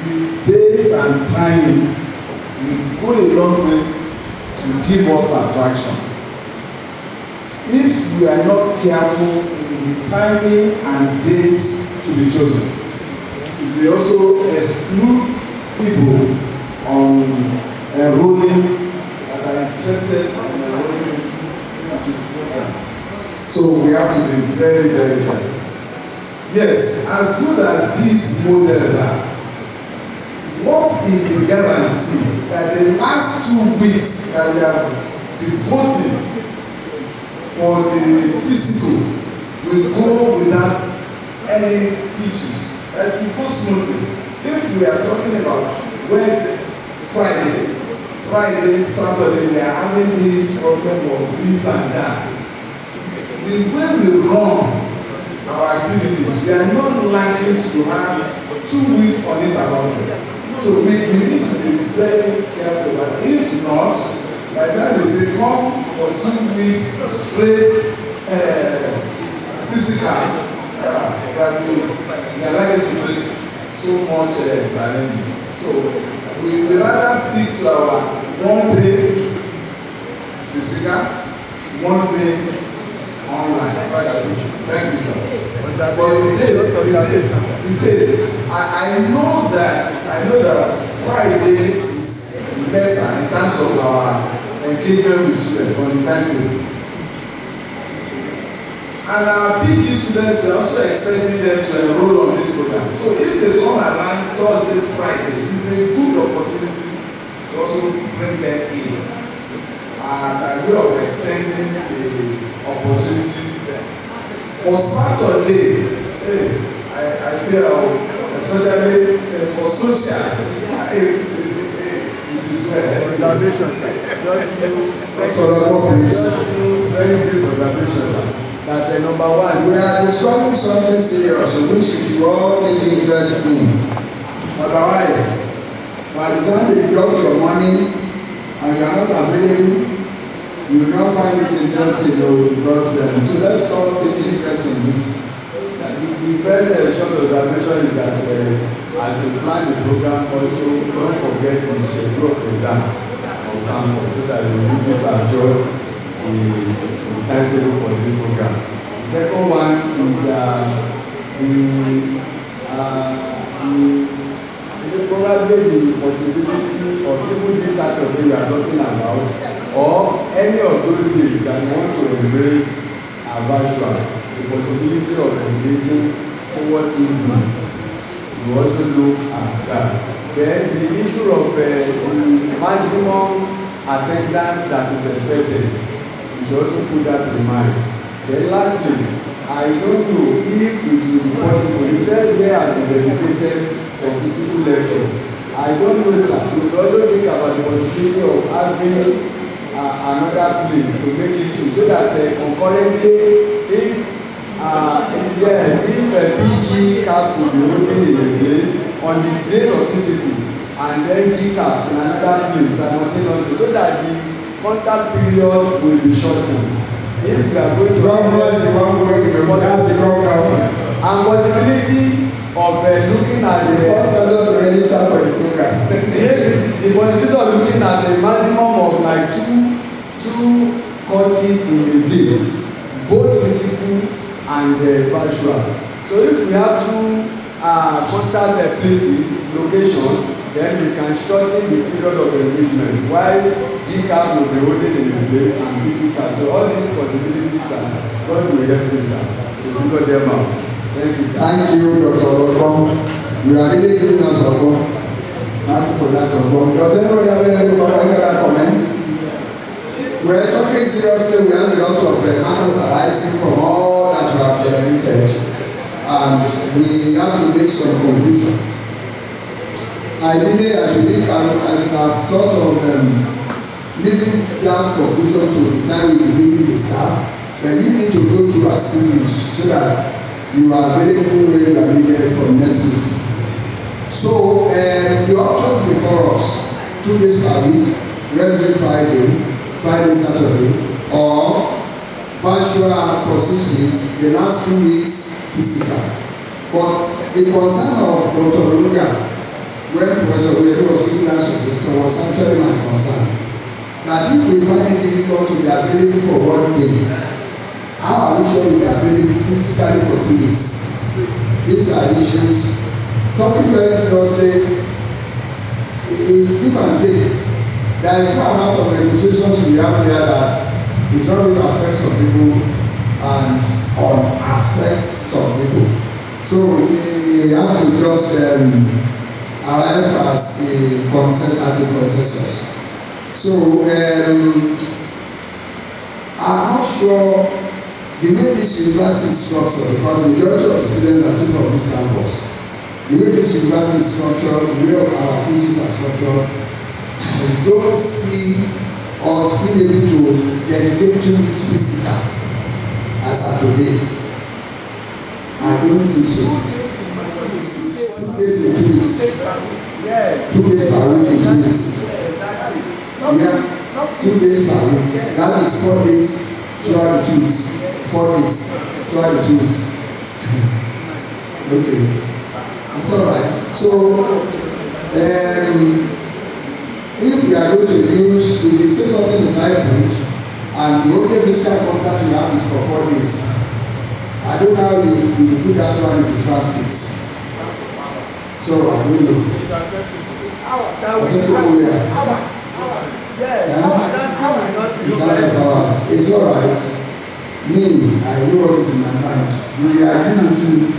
the days and time will go a long way to give us attraction. If we are not careful in the timing and days to be chosen, it will also exclude people on enrolling that are interested in enrolling into the program. So we have to be very, very careful. Yes, as good as these models are, what is the guarantee that the last 2 weeks that we are devoting for the physical will go without any hitches? That will go smoothly. If we are talking about Friday, Saturday, we are having this problem of this and that. The way we run our activities, we are not likely to have 2 weeks uninterrupted. So we need to be very careful. But if not, by the time we say come for 2 weeks straight physical, that we are likely to face so much challenges. So we rather stick to our 1 day physical, 1 day online. Thank you, sir. But in this, I know that Friday is lesser in terms of our engagement with students on the timetable. And our PG students, we are also expecting them to enroll on this program. So if they come around Thursday, Friday, it's a good opportunity to also bring them in. By way of extending the opportunity. For Saturday, I feel, especially for socials, it is well. Very good observation. That the number one. We are discussing something serious which you should all take interest in. Otherwise, by the time you drop your money and you are not available, you will not find it interesting because so let's all take interest in this. The first short observation is that as you plan the program, also don't forget the schedule of exam on campus so that you will need to adjust the timetable for this program. The second one is probably evaluate the possibility of even this Saturday we are talking about, or any of those days that we want to embrace virtual, the possibility of engaging towards evening, we also look at that. Then the issue of the maximum attendance that is expected, we should also put that in mind. Then lastly, I don't know if it will be possible. You said they are dedicated for physical lecture. I don't know, sir. We will also think about the possibility of having another place to make it to, so that concurrently, if Pgcap could be open in a place on the place of physical, and then Gcap in another place simultaneously, so that the contact period will be shortened. If you are going to and possibility of looking at the possibility of looking at the maximum of like two courses in a day, both physical and virtual. So if we have two contact places, locations, then we can shorten the period of engagement while Gcap will be holding in the place and Pgcap. So all these possibilities are, God will help you, sir, to figure them out. Thank you, sir. Thank you, Dr. Obon. You are really giving us Obon. Thank you for that, Obon. Does anybody have any other comments? We're talking seriously. We have a lot of matters arising from all that you have generated, and we have to make some conclusion. Ideally, I should have thought of leaving that conclusion to the time we be meeting the staff, but you need to go through as privilege so that you are available when you are needed from next week. So the options before us, 2 days per week, Wednesday, Friday, Saturday, or virtual for 6 weeks, the last 2 weeks physical. But the concern of Dr. Oluga, when Professor Oyedepo was giving that suggestion, was actually my concern. That if we find it difficult to be available for 1 day, how are we sure we be available physically for 2 weeks? These are issues. Talking very seriously is give and take. There is no amount of negotiations we have there that is not going to affect some people and affect some people. So we have to just arrive as a consensus. So I'm not sure the way this university is structured, because the majority of the students are still from this campus. The way this university is structured, the way our activities are structured, I don't see us being able to dedicate 2 weeks physical as of today. I don't think so. 2 days in 2 weeks. 2 days per week in 2 weeks. Yeah, 2 days per week. That is 4 days throughout the 2 weeks. 4 days throughout the 2 weeks. Okay, that's all right. So, if we are going to use, if we say something is hybrid, and the only physical contact we have is for 4 days, I don't know how we put that one into transcripts. So I don't know. It's all right. Me, I know what is in my mind. We agree with you.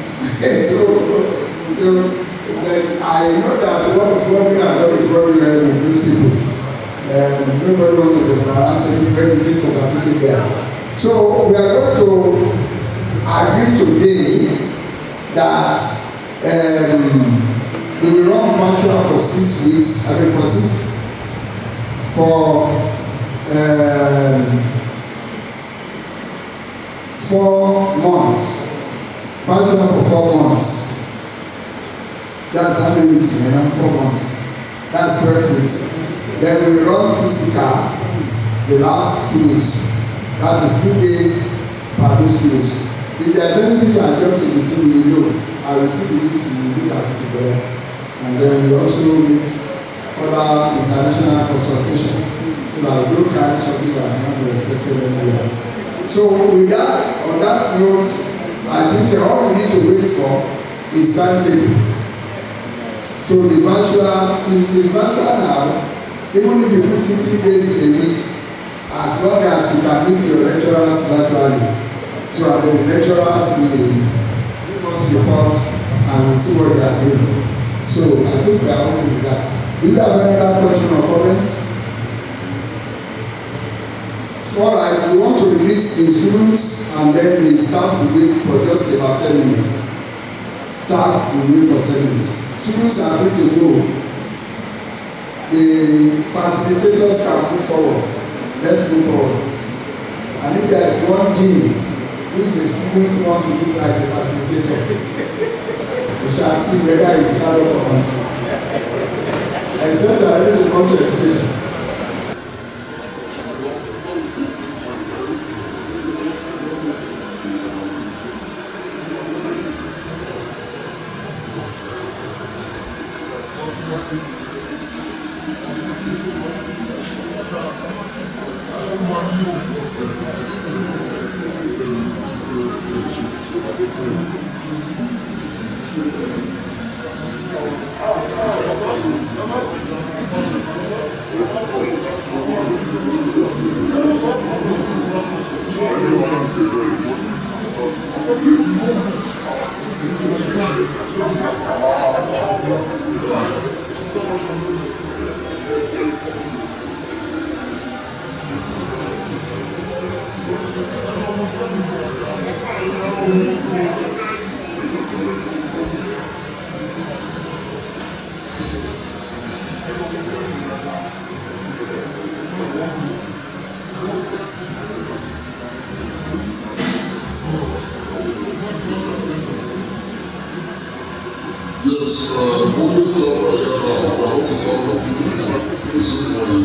But I know that what is working and what is working well with those people. Nobody wants to be embarrassed when you think of something there. So we are going to agree today that we will run virtual for 6 weeks, for 4 months. Virtual for 4 months. That's how many weeks in 4 months. That's 12 weeks. Then we will run physical the last 2 weeks. That is 2 days per those 2 weeks. If there is anything to adjust in between, we know. I will see the list, we will look at it together. And then we also make further international consultation. So that we don't carry something that cannot be expected anywhere. So with that, on that note, I think all we need to wait for is timetable. So the virtual, since it is virtual now, even if you put 3 days a week, as long as you can meet your lecturers virtually, so that the lecturers will give us report and we'll see what they are doing. So I think we are okay with that. Do you have any other question or comment? Alright, we want to release the students and then the staff will wait for just about 10 minutes. Staff will wait for 10 minutes. Students are free to go. The facilitators can move forward. Let's move forward. And if there is one dean who is a student who wants to look like a facilitator, we shall see whether it is hard or not. Except that I need to come to education. Yes, moving stuff right now. I want to start off with the